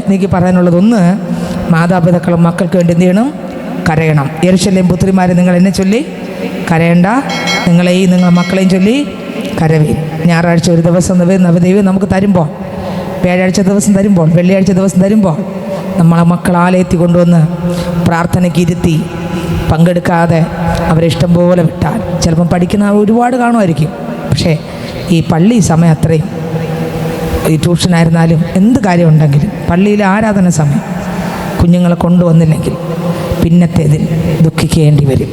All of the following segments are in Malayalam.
എനിക്ക് പറയാനുള്ളത്, ഒന്ന്, മാതാപിതാക്കളും മക്കൾക്ക് വേണ്ടി എന്ത് ചെയ്യണം? കരയണം. യെരൂശലേം പുത്രിമാരെ, നിങ്ങൾ എന്നെ ചൊല്ലി കരയണ്ട, നിങ്ങളെയും നിങ്ങളുടെ മക്കളെയും ചൊല്ലി കരവീൻ. ഞായറാഴ്ച ഒരു ദിവസം ദൈവം നമുക്ക് തരുമ്പോൾ, വ്യാഴാഴ്ച ദിവസം തരുമ്പോൾ, വെള്ളിയാഴ്ച ദിവസം തരുമ്പോൾ, നമ്മളെ മക്കൾ ആലയത്തിൽ കൊണ്ടുവന്ന് പ്രാർത്ഥനയ്ക്ക് ഇരുത്തി പങ്കെടുക്കാതെ അവരെ ഇഷ്ടം പോലെ വിട്ടാൽ, ചിലപ്പം പഠിക്കുന്ന ഒരുപാട് കാണുമായിരിക്കും, പക്ഷേ ഈ പള്ളി സമയം അത്രയും, ഈ ട്യൂഷനായിരുന്നാലും എന്ത് കാര്യമുണ്ടെങ്കിലും പള്ളിയിലെ ആരാധന സമയം കുഞ്ഞുങ്ങളെ കൊണ്ടുവന്നില്ലെങ്കിൽ പിന്നത്തേതിൽ ദുഃഖിക്കേണ്ടി വരും.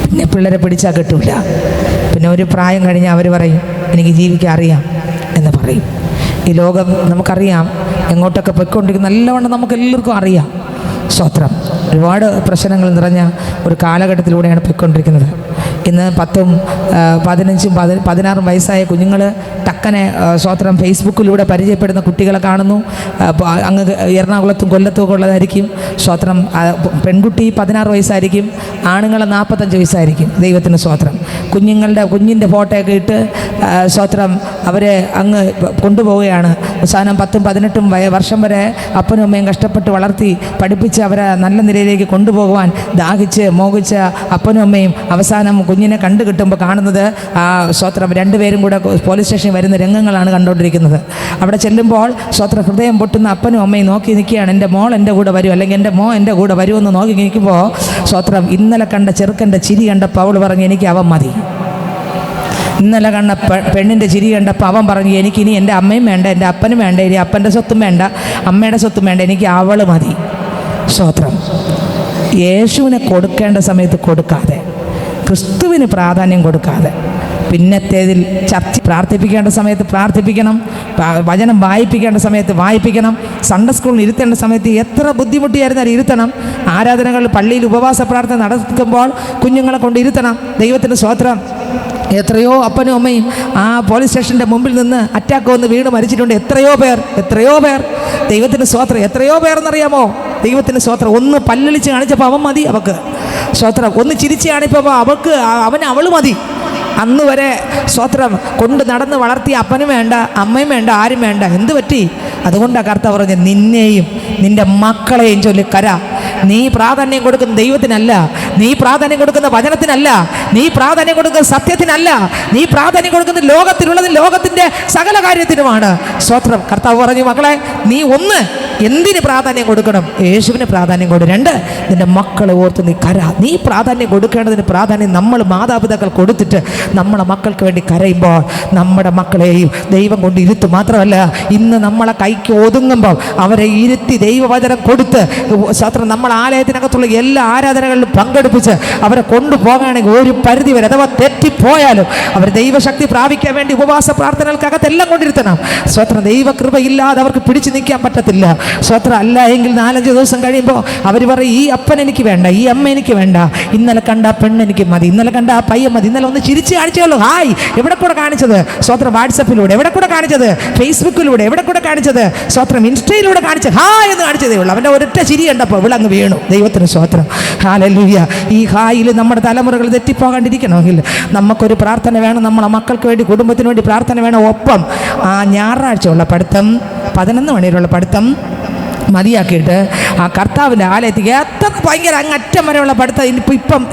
പിന്നെ പിള്ളേരെ പിടിച്ചാൽ കിട്ടില്ല. പിന്നെ ഒരു പ്രായം കഴിഞ്ഞാൽ അവർ പറയും എനിക്ക് ജീവിക്കാൻ അറിയാം എന്ന് പറയും. ഈ ലോകം നമുക്കറിയാം എങ്ങോട്ടൊക്കെ പൊയ്ക്കൊണ്ടിരിക്കുന്ന നല്ലവണ്ണം നമുക്ക് എല്ലാവർക്കും അറിയാം. സ്തോത്രം. ഒരുപാട് പ്രശ്നങ്ങൾ നിറഞ്ഞ ഒരു കാലഘട്ടത്തിലൂടെയാണ് പൊയ്ക്കൊണ്ടിരിക്കുന്നത്. ഇന്ന് 10, 15, 16 വയസ്സായ കുഞ്ഞുങ്ങൾ ടക്കനെ സ്തോത്രം ഫേസ്ബുക്കിലൂടെ പരിചയപ്പെടുന്ന കുട്ടികളെ കാണുന്നു. അങ്ങ് എറണാകുളത്തും കൊല്ലത്തും ഒക്കെ ഉള്ളതായിരിക്കും. സ്തോത്രം. പെൺകുട്ടി 16 വയസ്സായിരിക്കും, ആണുങ്ങൾ 45 വയസ്സായിരിക്കും. ദൈവത്തിന് സ്തോത്രം. കുഞ്ഞിൻ്റെ ഫോട്ടോയൊക്കെ ഇട്ട് സ്തോത്രം അവരെ അങ്ങ് കൊണ്ടുപോവുകയാണ്. അവസാനം 10, 18 വർഷം വരെ അപ്പനും അമ്മയും കഷ്ടപ്പെട്ട് വളർത്തി പഠിപ്പിച്ച് അവരെ നല്ല നിലയിലേക്ക് കൊണ്ടുപോകുവാൻ ദാഹിച്ച് മോഹിച്ച അപ്പനും അമ്മയും അവസാനം കുഞ്ഞിനെ കണ്ടു കിട്ടുമ്പോൾ കാണുന്നത് സ്തോത്രം രണ്ടുപേരും കൂടെ പോലീസ് സ്റ്റേഷനിൽ വരുന്ന രംഗങ്ങളാണ് കണ്ടുകൊണ്ടിരിക്കുന്നത്. അവിടെ ചെല്ലുമ്പോൾ സ്തോത്രം ഹൃദയം പൊട്ടുന്ന അപ്പനും അമ്മയും നോക്കി നിൽക്കുകയാണ്. എൻ്റെ മോൾ എൻ്റെ കൂടെ വരും, അല്ലെങ്കിൽ എൻ്റെ മോ എൻ്റെ കൂടെ വരുമെന്ന് നോക്കി നിൽക്കുമ്പോൾ സ്തോത്രം ഇന്നലെ കണ്ട ചെറുക്കൻ്റെ ചിരി കണ്ടപ്പോൾ അവൾ പറഞ്ഞു എനിക്ക് അവൻ മതി. ഇന്നലെ കണ്ട പെണ്ണിൻ്റെ ചിരി കണ്ടപ്പോൾ അവൻ പറഞ്ഞു എനിക്കിനി എൻ്റെ അമ്മയും വേണ്ട, എൻ്റെ അപ്പനും വേണ്ട, ഇനി അപ്പൻ്റെ സ്വത്തും വേണ്ട, അമ്മയുടെ സ്വത്തും വേണ്ട, എനിക്ക് അവൾ മതി. സ്തോത്രം. യേശുവിനെ കൊടുക്കേണ്ട സമയത്ത് കൊടുക്കാതെ, ക്രിസ്തുവിന് പ്രാധാന്യം കൊടുക്കാതെ, പിന്നത്തേതിൽ പ്രാർത്ഥിപ്പിക്കേണ്ട സമയത്ത് പ്രാർത്ഥിപ്പിക്കണം, വചനം വായിപ്പിക്കേണ്ട സമയത്ത് വായിപ്പിക്കണം, സൺഡേ സ്കൂളിൽ ഇരുത്തേണ്ട സമയത്ത് എത്ര ബുദ്ധിമുട്ടിയായിരുന്നാലും ഇരുത്തണം, ആരാധനകളിൽ പള്ളിയിൽ ഉപവാസ പ്രാർത്ഥന നടത്തുമ്പോൾ കുഞ്ഞുങ്ങളെ കൊണ്ട് ഇരുത്തണം. ദൈവത്തിൻ്റെ സ്തോത്രം. എത്രയോ അപ്പനും അമ്മയും ആ പോലീസ് സ്റ്റേഷൻ്റെ മുമ്പിൽ നിന്ന് അറ്റാക്ക് വന്ന് വീണ് മരിച്ചിട്ടുണ്ട്. എത്രയോ പേർ. ദൈവത്തിൻ്റെ സ്തോത്രം. എത്രയോ പേർ എന്നറിയാമോ? ദൈവത്തിൻ്റെ സ്തോത്രം. ഒന്ന് പല്ലളിച്ച് കാണിച്ചപ്പോൾ അവൻ മതി അവൾക്ക്. സ്തോത്രം. ഒന്ന് ചിരിച്ച് കാണിച്ചപ്പോൾ അവൾ മതി. അന്ന് വരെ സ്തോത്രം കൊണ്ട് നടന്ന് വളർത്തിയ അപ്പനും വേണ്ട, അമ്മയും വേണ്ട, ആരും വേണ്ട. എന്ത് പറ്റി? അതുകൊണ്ടാണ് കർത്താവ് പറഞ്ഞ നിന്നെയും നിൻ്റെ മക്കളെയും ചൊല്ലി കര. നീ പ്രാധാന്യം കൊടുക്കുന്ന ദൈവത്തിനല്ല, നീ പ്രാധാന്യം കൊടുക്കുന്ന വചനത്തിനല്ല, നീ പ്രാധാന്യം കൊടുക്കുന്ന സത്യത്തിനല്ല, നീ പ്രാധാന്യം കൊടുക്കുന്ന ലോകത്തിൻ്റെ സകല കാര്യത്തിനുമാണ്. സ്തോത്രം. കർത്താവ് പറഞ്ഞു മക്കളെ നീ ഒന്ന് എന്തിന് പ്രാധാന്യം കൊടുക്കണം? യേശുവിന് പ്രാധാന്യം കൊടു. 2 നിൻ്റെ മക്കളെ ഓർത്ത് നീ കര. നീ പ്രാധാന്യം കൊടുക്കേണ്ടതിന് പ്രാധാന്യം നമ്മൾ മാതാപിതാക്കൾ കൊടുത്തിട്ട് നമ്മളെ മക്കൾക്ക് വേണ്ടി കരയുമ്പോൾ നമ്മുടെ മക്കളെയും ദൈവം കൊണ്ട് ഇരുത്തും. മാത്രമല്ല ഇന്ന് നമ്മളെ കൈക്ക് ഒതുങ്ങുമ്പോൾ അവരെ ഇരുത്തി ദൈവവചനം കൊടുത്ത് സ്തോത്രം നമ്മൾ ആലയത്തിനകത്തുള്ള എല്ലാ ആരാധനകളിലും പങ്കെടുപ്പിച്ച് അവരെ കൊണ്ടുപോകുകയാണെങ്കിൽ ഒരു പരിധി വരെ അഥവാ തെറ്റിപ്പോയാലും അവർ ദൈവശക്തി പ്രാപിക്കാൻ വേണ്ടി ഉപവാസ പ്രാർത്ഥനകൾക്കകത്തെല്ലാം കൊണ്ടിരുത്തണം. സ്തോത്രം. ദൈവകൃപയില്ലാതെ അവർക്ക് പിടിച്ചു നിൽക്കാൻ പറ്റത്തില്ല. സ്തോത്രം. അല്ല എങ്കിൽ 4-5 ദിവസം കഴിയുമ്പോൾ അവർ പറയും ഈ അപ്പൻ എനിക്ക് വേണ്ട, ഈ അമ്മ എനിക്ക് വേണ്ട, ഇന്നലെ കണ്ട ആ പെണ്ണ് എനിക്ക് മതി, ഇന്നലെ കണ്ട ആ പയ്യൻ മതി. ഇന്നലെ ഒന്ന് ചിരിച്ച് കാണിച്ചോളൂ. ഹായ് എവിടെ കൂടെ കാണിച്ചത്? സ്തോത്രം. വാട്സപ്പിലൂടെ എവിടെ കൂടെ കാണിച്ചത്? ഫേസ്ബുക്കിലൂടെ എവിടെ കൂടെ കാണിച്ചത്? സ്തോത്രം. ഇൻസ്റ്റയിലൂടെ കാണിച്ചത് ഹായ് എന്ന് കാണിച്ചതേ ഉള്ളൂ. അവൻ്റെ ഒരൊറ്റ ചിരി കണ്ടപ്പോൾ വിളങ്ങ് വീണു. ദൈവത്തിന് സ്തോത്രം. ഹല്ലേലൂയ. ഈ ഹായിൽ നമ്മുടെ തലമുറകൾ തെറ്റിപ്പോകാണ്ടിരിക്കണമെങ്കിൽ നമുക്കൊരു പ്രാർത്ഥന വേണം. നമ്മളെ മക്കൾക്ക് വേണ്ടി കുടുംബത്തിന് വേണ്ടി പ്രാർത്ഥന വേണം. ഒപ്പം ആ ഞായറാഴ്ച ഉള്ള പഠിത്തം 11 മണിയിലുള്ള പഠിത്തം മതിയാക്കിയിട്ട് ആ കർത്താവിൻ്റെ ആലയത്തിൽ എത്ര ഭയങ്കര അങ്ങറ്റം വരെയുള്ള പഠിത്തം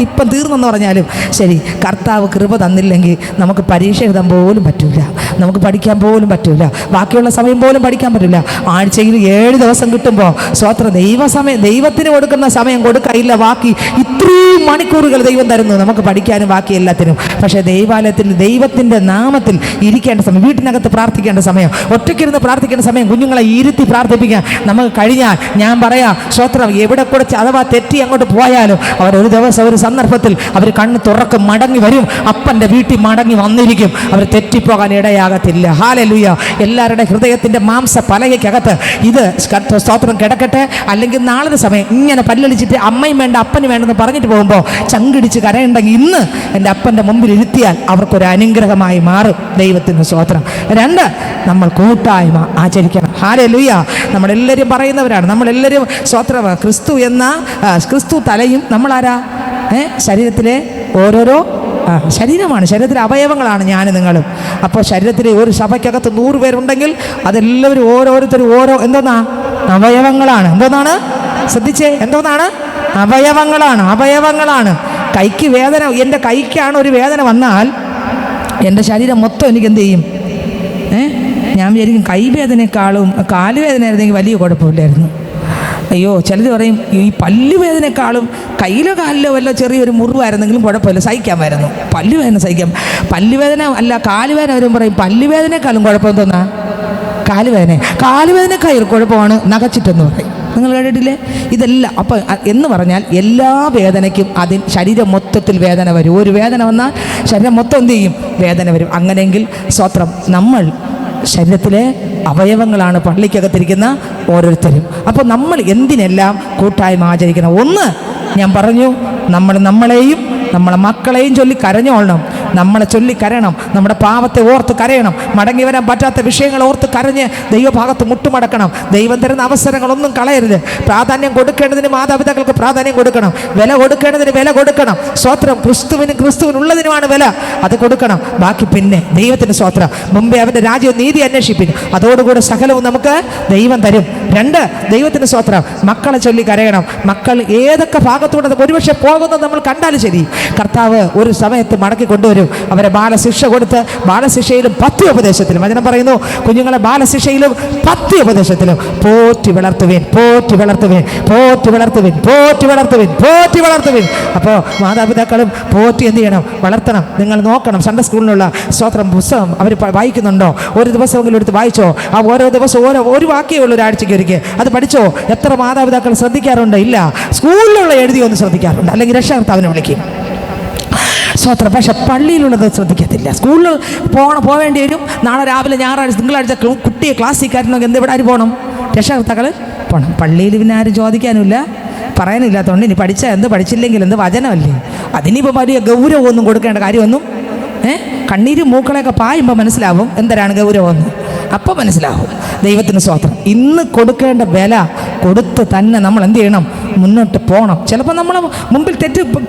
ഇപ്പം തീർന്നെന്ന് പറഞ്ഞാലും ശരി, കർത്താവ് കൃപ തന്നില്ലെങ്കിൽ നമുക്ക് പരീക്ഷ എഴുതാൻ പോലും പറ്റില്ല, നമുക്ക് പഠിക്കാൻ പോലും പറ്റില്ല, ബാക്കിയുള്ള സമയം പോലും പഠിക്കാൻ പറ്റില്ല. ആഴ്ചയിൽ 7 ദിവസം കിട്ടുമ്പോൾ സ്തോത്രം ദൈവത്തിന് കൊടുക്കുന്ന സമയം കൊടുക്കയില്ല. ബാക്കി ഇത്രയും മണിക്കൂറുകൾ ദൈവം തരുന്നു നമുക്ക് പഠിക്കാനും ബാക്കി എല്ലാത്തിനും. പക്ഷേ ദൈവാലയത്തിൽ ദൈവത്തിൻ്റെ നാമത്തിൽ ഇരിക്കേണ്ട സമയം, വീട്ടിനകത്ത് പ്രാർത്ഥിക്കേണ്ട സമയം, ഒറ്റയ്ക്കിരുന്ന് പ്രാർത്ഥിക്കേണ്ട സമയം, കുഞ്ഞുങ്ങളെ ഇരുത്തി പ്രാർത്ഥിപ്പിക്കാൻ നമുക്ക് കഴിഞ്ഞാൽ ഞാൻ പറയാം സ്തോത്രം. എവിടെ കൂടെ അഥവാ തെറ്റി അങ്ങോട്ട് പോയാലും അവരൊരു ദിവസം ഒരു സന്ദർഭത്തിൽ അവർ കണ്ണ് തുറക്കും, മടങ്ങി വരും, അപ്പൻ്റെ വീട്ടിൽ മടങ്ങി വന്നിരിക്കും. അവർ തെറ്റിപ്പോകാൻ ഇടയാകത്തില്ല. ഹല്ലേലൂയ. എല്ലാവരുടെ ഹൃദയത്തിൻ്റെ മാംസ പലകയ്ക്കകത്ത് ഇത് സ്തോത്രം കിടക്കട്ടെ. അല്ലെങ്കിൽ നാളെ സമയം ഇങ്ങനെ പല്ലളിച്ചിട്ട് അമ്മയും വേണ്ട അപ്പനും വേണ്ടെന്ന് പറഞ്ഞിട്ട് പോകുമ്പോൾ ചങ്കിടിച്ച് കരയുണ്ടെങ്കിൽ ഇന്ന് എൻ്റെ അപ്പൻ്റെ മുമ്പിൽ ഇരുത്തിയാൽ അവർക്കൊരു അനുഗ്രഹമായി മാറും. ദൈവത്തിന് സ്തോത്രം. 2 നമ്മൾ കൂട്ടായ്മ ആചരിക്കണം. ഹല്ലേലൂയ. നമ്മളെല്ലാവരും പറയുന്നവരാണ്, നമ്മളെല്ലാവരും സ്തോത്രം. ക്രിസ്തു തലയും നമ്മളാരാ? ശരീരത്തിലെ ഓരോരോ ശരീരമാണ്, ശരീരത്തിലെ അവയവങ്ങളാണ് ഞാൻ നിങ്ങളും. അപ്പോൾ ശരീരത്തിലെ ഒരു സഭയ്ക്കകത്ത് 100 പേരുണ്ടെങ്കിൽ അതെല്ലാവരും ഓരോരുത്തരും എന്തോന്നാ അവയവങ്ങളാണ്. എന്തോന്നാണ്? ശ്രദ്ധിച്ചേ, എന്തോന്നാണ്? അവയവങ്ങളാണ്. കൈക്ക് വേദന, എൻ്റെ കൈക്കാണ് ഒരു വേദന വന്നാൽ എൻ്റെ ശരീരം മൊത്തം എനിക്ക് എന്ത് ചെയ്യും? ഞാൻ വിചാരിക്കും കൈവേദനയെക്കാളും കാലുവേദനയായിരുന്നെങ്കിൽ വലിയ കുഴപ്പമില്ലായിരുന്നു. അയ്യോ, ചിലർ പറയും ഈ പല്ലുവേദനയെക്കാളും കയ്യിലോ കാലിലോ വല്ല ചെറിയൊരു മുറിവായിരുന്നെങ്കിലും കുഴപ്പമില്ല, സഹിക്കാമായിരുന്നു. പല്ലുവേദന സഹിക്കാം. പല്ലുവേദന അല്ല, കാലുവേദന വരും പറയും പല്ലുവേദനയെക്കാളും കുഴപ്പം തോന്നാ കാലുവേദനക്കായി കുഴപ്പമാണ് നഖച്ചിട്ടെന്ന് പറയും. നിങ്ങൾ കേട്ടിട്ടില്ലേ? ഇതെല്ലാം അപ്പം എന്ന് പറഞ്ഞാൽ എല്ലാ വേദനയ്ക്കും ശരീരം മൊത്തത്തിൽ വേദന വരും. ഒരു വേദന വന്നാൽ ശരീരം മൊത്തം എന്ത് ചെയ്യും? വേദന വരും. അങ്ങനെയെങ്കിൽ സ്വത്രം നമ്മൾ ശരീരത്തിലെ അവയവങ്ങളാണ് പള്ളിക്കകത്തിരിക്കുന്ന ഓരോരുത്തരും. അപ്പോൾ നമ്മൾ എന്തിനെല്ലാം കൂട്ടായ്മ ആചരിക്കണം? ഒന്ന് ഞാൻ പറഞ്ഞു, നമ്മളെയും നമ്മളെ മക്കളെയും ചൊല്ലി കരഞ്ഞോളണം. നമ്മളെ ചൊല്ലി കരയണം. നമ്മുടെ പാവത്തെ ഓർത്ത് കരയണം. മടങ്ങി വരാൻ പറ്റാത്ത വിഷയങ്ങൾ ഓർത്ത് കരഞ്ഞ് ദൈവഭാഗത്ത് മുട്ടുമടക്കണം. ദൈവം തരുന്ന അവസരങ്ങളൊന്നും കളയരുത്. പ്രാധാന്യം കൊടുക്കേണ്ടതിന് മാതാപിതാക്കൾക്ക് പ്രാധാന്യം കൊടുക്കണം. വില കൊടുക്കേണ്ടതിന് വില കൊടുക്കണം. സ്വത്രം ക്രിസ്തുവിനുള്ളതിനുമാണ് വില, അത് കൊടുക്കണം. ബാക്കി പിന്നെ ദൈവത്തിന് സ്വത്രം. മുമ്പേ അവൻ്റെ രാജ്യവും നീതി അന്വേഷിപ്പിക്കും, അതോടുകൂടെ സകലവും നമുക്ക് ദൈവം തരും. 2, ദൈവത്തിന് സ്വത്രം. മക്കളെ ചൊല്ലി കരയണം. മക്കൾ ഏതൊക്കെ ഭാഗത്തൂടെ ഒരുപക്ഷെ പോകുന്നത് നമ്മൾ കണ്ടാലും ശരി, കർത്താവ് ഒരു സമയത്ത് മടക്കി കൊണ്ടുവരും. അവരെ ബാലശിക്ഷ കൊടുത്ത്, ബാലശിക്ഷയിലും പഥ്യോപദേശത്തിലും വചനം പറയുന്നു, കുഞ്ഞുങ്ങളെ ബാലശിക്ഷയിലും പഥ്യോപദേശത്തിലും പോറ്റി വളർത്തുവിൻ. അപ്പോൾ മാതാപിതാക്കളും പോറ്റി എന്ത് ചെയ്യണം? വളർത്തണം. നിങ്ങൾ നോക്കണം, സൺഡേ സ്കൂളിലുള്ള സ്വത്രം പുസ്തകം അവർ വായിക്കുന്നുണ്ടോ? ഒരു ദിവസമെങ്കിലും എടുത്ത് വായിച്ചോ? ആ ഓരോ ദിവസം ഒരു വാക്യമേ ഉള്ളൂ ഒരാഴ്ചയ്ക്ക് ഒരിക്കൽ. അത് പഠിച്ചോ? എത്ര മാതാപിതാക്കൾ ശ്രദ്ധിക്കാറുണ്ട്? ഇല്ല. സ്കൂളിലുള്ള എഴുതിയൊന്നും ശ്രദ്ധിക്കാറുണ്ട്, അല്ലെങ്കിൽ രക്ഷകർത്താവിനെ വിളിക്കും. സ്വത്രം. പക്ഷെ പള്ളിയിലുള്ളത് ശ്രദ്ധിക്കത്തില്ല. സ്കൂളിൽ പോവേണ്ടി വരും. നാളെ രാവിലെ ഞായറാഴ്ച തിങ്കളാഴ്ച കുട്ടിയെ ക്ലാസ്സിൽ കയറ്റണമെങ്കിൽ എവിടെ ആര് പോകണം? രക്ഷകർത്താക്കൾ പോകണം. പള്ളിയിൽ പിന്നെ ആരും ചോദിക്കാനുമില്ല, പറയാനില്ലാത്തതുകൊണ്ട് ഇനി പഠിച്ചാൽ എന്ത്, പഠിച്ചില്ലെങ്കിൽ എന്ത്, വചനമല്ലേ. അതിനിപ്പോൾ വലിയ ഗൗരവമൊന്നും കൊടുക്കേണ്ട കാര്യമൊന്നും. കണ്ണീരും മൂക്കളെയൊക്കെ പായുമ്പോൾ മനസ്സിലാവും എന്തിനാണ് ഗൗരവമെന്ന്. അപ്പം മനസ്സിലാവും. ദൈവത്തിന് സ്വത്രം. ഇന്ന് കൊടുക്കേണ്ട വില കൊടുത്ത് തന്നെ നമ്മൾ എന്ത് ചെയ്യണം? മുന്നോട്ട് പോകണം. ചിലപ്പോൾ നമ്മൾ മുമ്പിൽ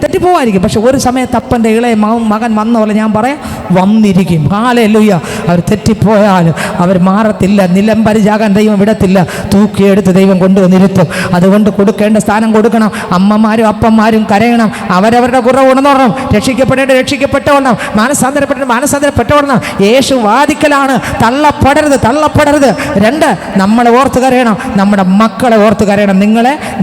തെറ്റിപ്പോവായിരിക്കും. പക്ഷെ ഒരു സമയത്ത് അപ്പൻ്റെ ഇളയ മകൻ വന്ന പോലെ ഞാൻ പറയാം, വന്നിരിക്കും. ഹല്ലേലൂയ. അവർ തെറ്റിപ്പോയാൽ അവർ മാറത്തില്ല. നിലംപരിചാകാൻ ദൈവം വിടത്തില്ല. തൂക്കിയെടുത്ത് ദൈവം കൊണ്ടുവന്നിരുത്തും. അതുകൊണ്ട് കൊടുക്കേണ്ട സ്ഥാനം കൊടുക്കണം. അമ്മമാരും അപ്പന്മാരും കരയണം. അവരവരുടെ കുറവ് ഉണർന്നോളണം. രക്ഷിക്കപ്പെട്ടോളണം. മാനസാന്തരപ്പെട്ടോളണം. യേശു വാദിക്കലാണ്. തള്ളപ്പെടരുത്. 2, നമ്മളെ ഓർത്ത് കരയണം. നമ്മുടെ മക്കളെ ഓർത്ത് കരയണം.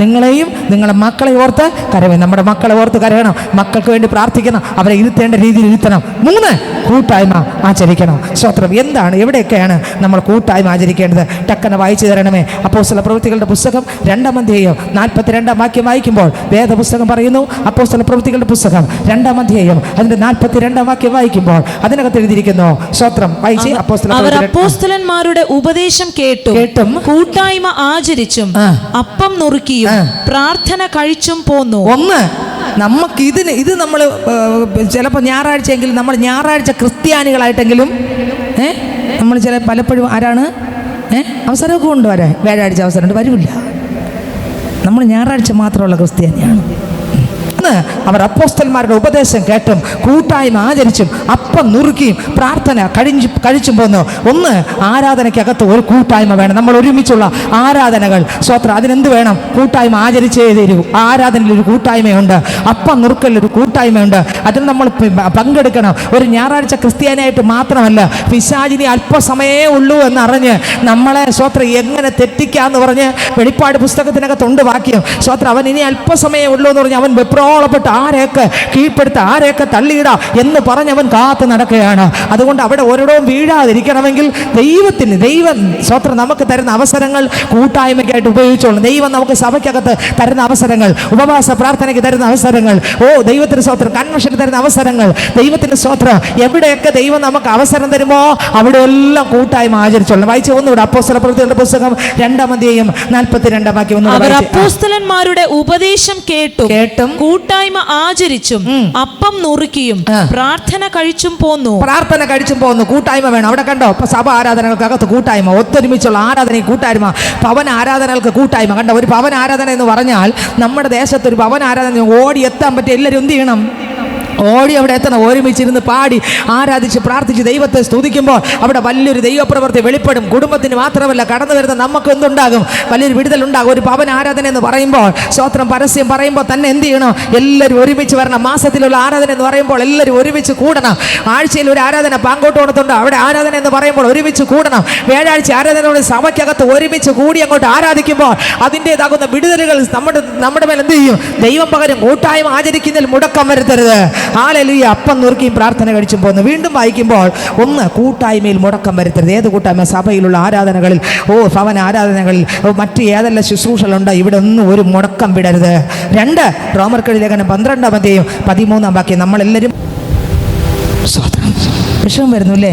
നിങ്ങളെയും നിങ്ങളെ മക്കളെ ഓർത്ത് കരയണം. നമ്മുടെ മക്കളെ ഓർത്ത് കരയണം. മക്കൾക്ക് വേണ്ടി പ്രാർത്ഥിക്കണം. അവരെ ഇരുത്തേണ്ട രീതിയിൽ ഇരുത്തണം. 3, കൂട്ടായ്മ ആചരിക്കണം. സ്വത്രം. എന്താണ്, എവിടെയൊക്കെയാണ് നമ്മൾ കൂട്ടായ്മ ആചരിക്കേണ്ടത്? ടക്കനെ വായിച്ചു തരണമേ. അപ്പോസ്തല പ്രവൃത്തികളുടെ പുസ്തകം 2-ാം അധ്യായം 42-ാം വാക്യം വായിക്കുമ്പോൾ വേദപുസ്തകം പറയുന്നു, അപ്പോസ്തല പ്രവൃത്തികളുടെ പുസ്തകം 2-ാം അധ്യായം അതിന്റെ 42-ാം വാക്യം വായിക്കുമ്പോൾ അതിനകത്ത് എഴുതിയിരിക്കുന്നു. സ്വത്രം വായിച്ച്. അപ്പോസ്തലന്മാരുടെ ഉപദേശം കേട്ടും കൂട്ടായ്മ ആചരിച്ചും അപ്പം നുറുക്കിയും പ്രാർത്ഥന കഴിച്ചും പോന്നു. 1, നമുക്ക് ഇത് നമ്മൾ ചിലപ്പോൾ ഞായറാഴ്ചയെങ്കിലും നമ്മൾ ഞായറാഴ്ച ക്രിസ്ത്യാനികളായിട്ടെങ്കിലും നമ്മൾ പലപ്പോഴും ആരാണ് അവസരമൊക്കെ കൊണ്ടുവരാൻ വ്യാഴാഴ്ച അവസരമുണ്ട്, വരില്ല. നമ്മൾ ഞായറാഴ്ച മാത്രമുള്ള ക്രിസ്ത്യാനിയാണ്. അവർ അപ്പോസ്തലന്മാരുടെ ഉപദേശം കേട്ടും കൂട്ടായ്മ ആചരിച്ചും അപ്പം നുറുക്കിയും പ്രാർത്ഥന കഴിച്ചും പോന്നു. 1, ആരാധനയ്ക്കകത്ത് ഒരു കൂട്ടായ്മ വേണം. നമ്മൾ ഒരുമിച്ചുള്ള ആരാധനകൾ. സ്വത്രം. അതിനെന്ത് വേണം? കൂട്ടായ്മ ആചരിച്ചേ തരൂ. ആരാധനയിൽ ഒരു കൂട്ടായ്മയുണ്ട്. അപ്പം നുറുക്കലിൽ ഒരു കൂട്ടായ്മയുണ്ട്. അതിൽ നമ്മൾ പങ്കെടുക്കണം. ഒരു ഞായറാഴ്ച ക്രിസ്ത്യാനിയായിട്ട് മാത്രമല്ല, പിശാചിനി അല്പസമയമേ ഉള്ളൂ എന്നറിഞ്ഞ് നമ്മളെ സ്വത്രം എങ്ങനെ തെറ്റിക്കാന്ന് പറഞ്ഞ് വെളിപ്പാട് പുസ്തകത്തിനകത്തുണ്ട് വാക്യം. സ്വത്രം. അവൻ ഇനി അല്പസമയമേ ഉള്ളൂ എന്ന് പറഞ്ഞ് അവൻ വെപ്രോളപ്പെട്ട് ആരെയൊക്കെ കീഴ്പ്പെടുത്ത, ആരെയൊക്കെ തള്ളിയിടാം എന്ന് പറഞ്ഞവൻ കാത്തു നടക്കുകയാണ്. അതുകൊണ്ട് അവിടെ ഒരിടവും വീഴാതിരിക്കണമെങ്കിൽ ദൈവം സ്വത്രം നമുക്ക് തരുന്ന അവസരങ്ങൾ കൂട്ടായ്മയ്ക്കായിട്ട് ഉപയോഗിച്ചോളണം. ദൈവം നമുക്ക് സഭയ്ക്കകത്ത് തരുന്ന അവസരങ്ങൾ, ഉപവാസ പ്രാർത്ഥനയ്ക്ക് തരുന്ന അവസരങ്ങൾ, ദൈവത്തിന് സ്വത്രം, കൺവെൻഷന് തരുന്ന അവസരങ്ങൾ, ദൈവത്തിന് സ്വത്രം. എവിടെയൊക്കെ ദൈവം നമുക്ക് അവസരം തരുമോ അവിടെ എല്ലാം കൂട്ടായ്മ ആചരിച്ചോളണം. വായിച്ച ഒന്നുകൂടെ അപ്പോസ്തല പ്രവൃത്തികളുടെ പുസ്തകം 2-ാം അധ്യായം 42-ാം വാക്യം ഒന്നുകൂടെ. അപ്പോസ്തലന്മാരുടെ ഉപദേശം കേട്ടും കൂട്ടായ്മ ആചരിച്ചും അപ്പം നുറുക്കിയും പ്രാർത്ഥന കഴിച്ചും പോന്നു. കൂട്ടായ്മ വേണം. അവിടെ കണ്ടോ, സഭ ആരാധനകൾക്കകത്ത് കൂട്ടായ്മ, ഒത്തൊരുമിച്ചുള്ള ആരാധന, കൂട്ടായ്മ. ഭവന ആരാധനകൾക്ക് കൂട്ടായ്മ. കണ്ടോ, ഒരു ഭവന ആരാധന എന്ന് പറഞ്ഞാൽ നമ്മുടെ ദേശത്ത് ഒരു ഭവന ആരാധന ഓടി എത്താൻ പറ്റിയ എല്ലാവരും എന്ത് ചെയ്യണം? ഓടി അവിടെ എത്തണം. ഒരുമിച്ചിരുന്ന് പാടി ആരാധിച്ച് പ്രാർത്ഥിച്ച് ദൈവത്തെ സ്തുതിക്കുമ്പോൾ അവിടെ വലിയൊരു ദൈവപ്രവൃത്തി വെളിപ്പെടും. കുടുംബത്തിന് മാത്രമല്ല, കടന്നു വരുന്ന നമുക്ക് എന്തുണ്ടാകും? വലിയൊരു വിടുതലുണ്ടാകും. ഒരു ഭവന ആരാധന എന്ന് പറയുമ്പോൾ, സ്വത്രം പരസ്യം പറയുമ്പോൾ തന്നെ എന്ത് ചെയ്യണം? എല്ലാവരും ഒരുമിച്ച് വരണം. മാസത്തിലുള്ള ആരാധന എന്ന് പറയുമ്പോൾ എല്ലാവരും ഒരുമിച്ച് കൂടണം. ആഴ്ചയിൽ ഒരു ആരാധന പാങ്കോട്ടോണത്തുണ്ട്, അവിടെ ആരാധന എന്ന് പറയുമ്പോൾ ഒരുമിച്ച് കൂടണം. വ്യാഴാഴ്ച ആരാധനയോട് സഭയ്ക്കകത്ത് ഒരുമിച്ച് കൂടി അങ്ങോട്ട് ആരാധിക്കുമ്പോൾ അതിൻ്റെതാകുന്ന വിടുതലുകൾ നമ്മുടെ മേൽ എന്ത് ചെയ്യും? ദൈവം പകരം. കൂട്ടായ്മ ആചരിക്കുന്നതിൽ മുടക്കം വരുത്തരുത്. ഹല്ലേലൂയ. അപ്പം നുറുക്കിയും പ്രാർത്ഥന കഴിച്ചും പോകുന്നു. വീണ്ടും വായിക്കുമ്പോൾ, ഒന്ന്, കൂട്ടായ്മയിൽ മുടക്കം വരുത്തരുത്. ഏത് കൂട്ടായ്മ? സഭയിലുള്ള ആരാധനകളിൽ, ഭവന ആരാധനകളിൽ, മറ്റ് ഏതെല്ലാം ശുശ്രൂഷകളുണ്ടോ, ഇവിടെ ഒന്നും ഒരു മുടക്കം വിടരുത്. 2, റോമർക്കെഴുതിയ ലേഖനം 12-ാം അധ്യായം 13-ാം വാക്യം. നമ്മളെല്ലാവരും വിഷയം വരുന്നു അല്ലേ?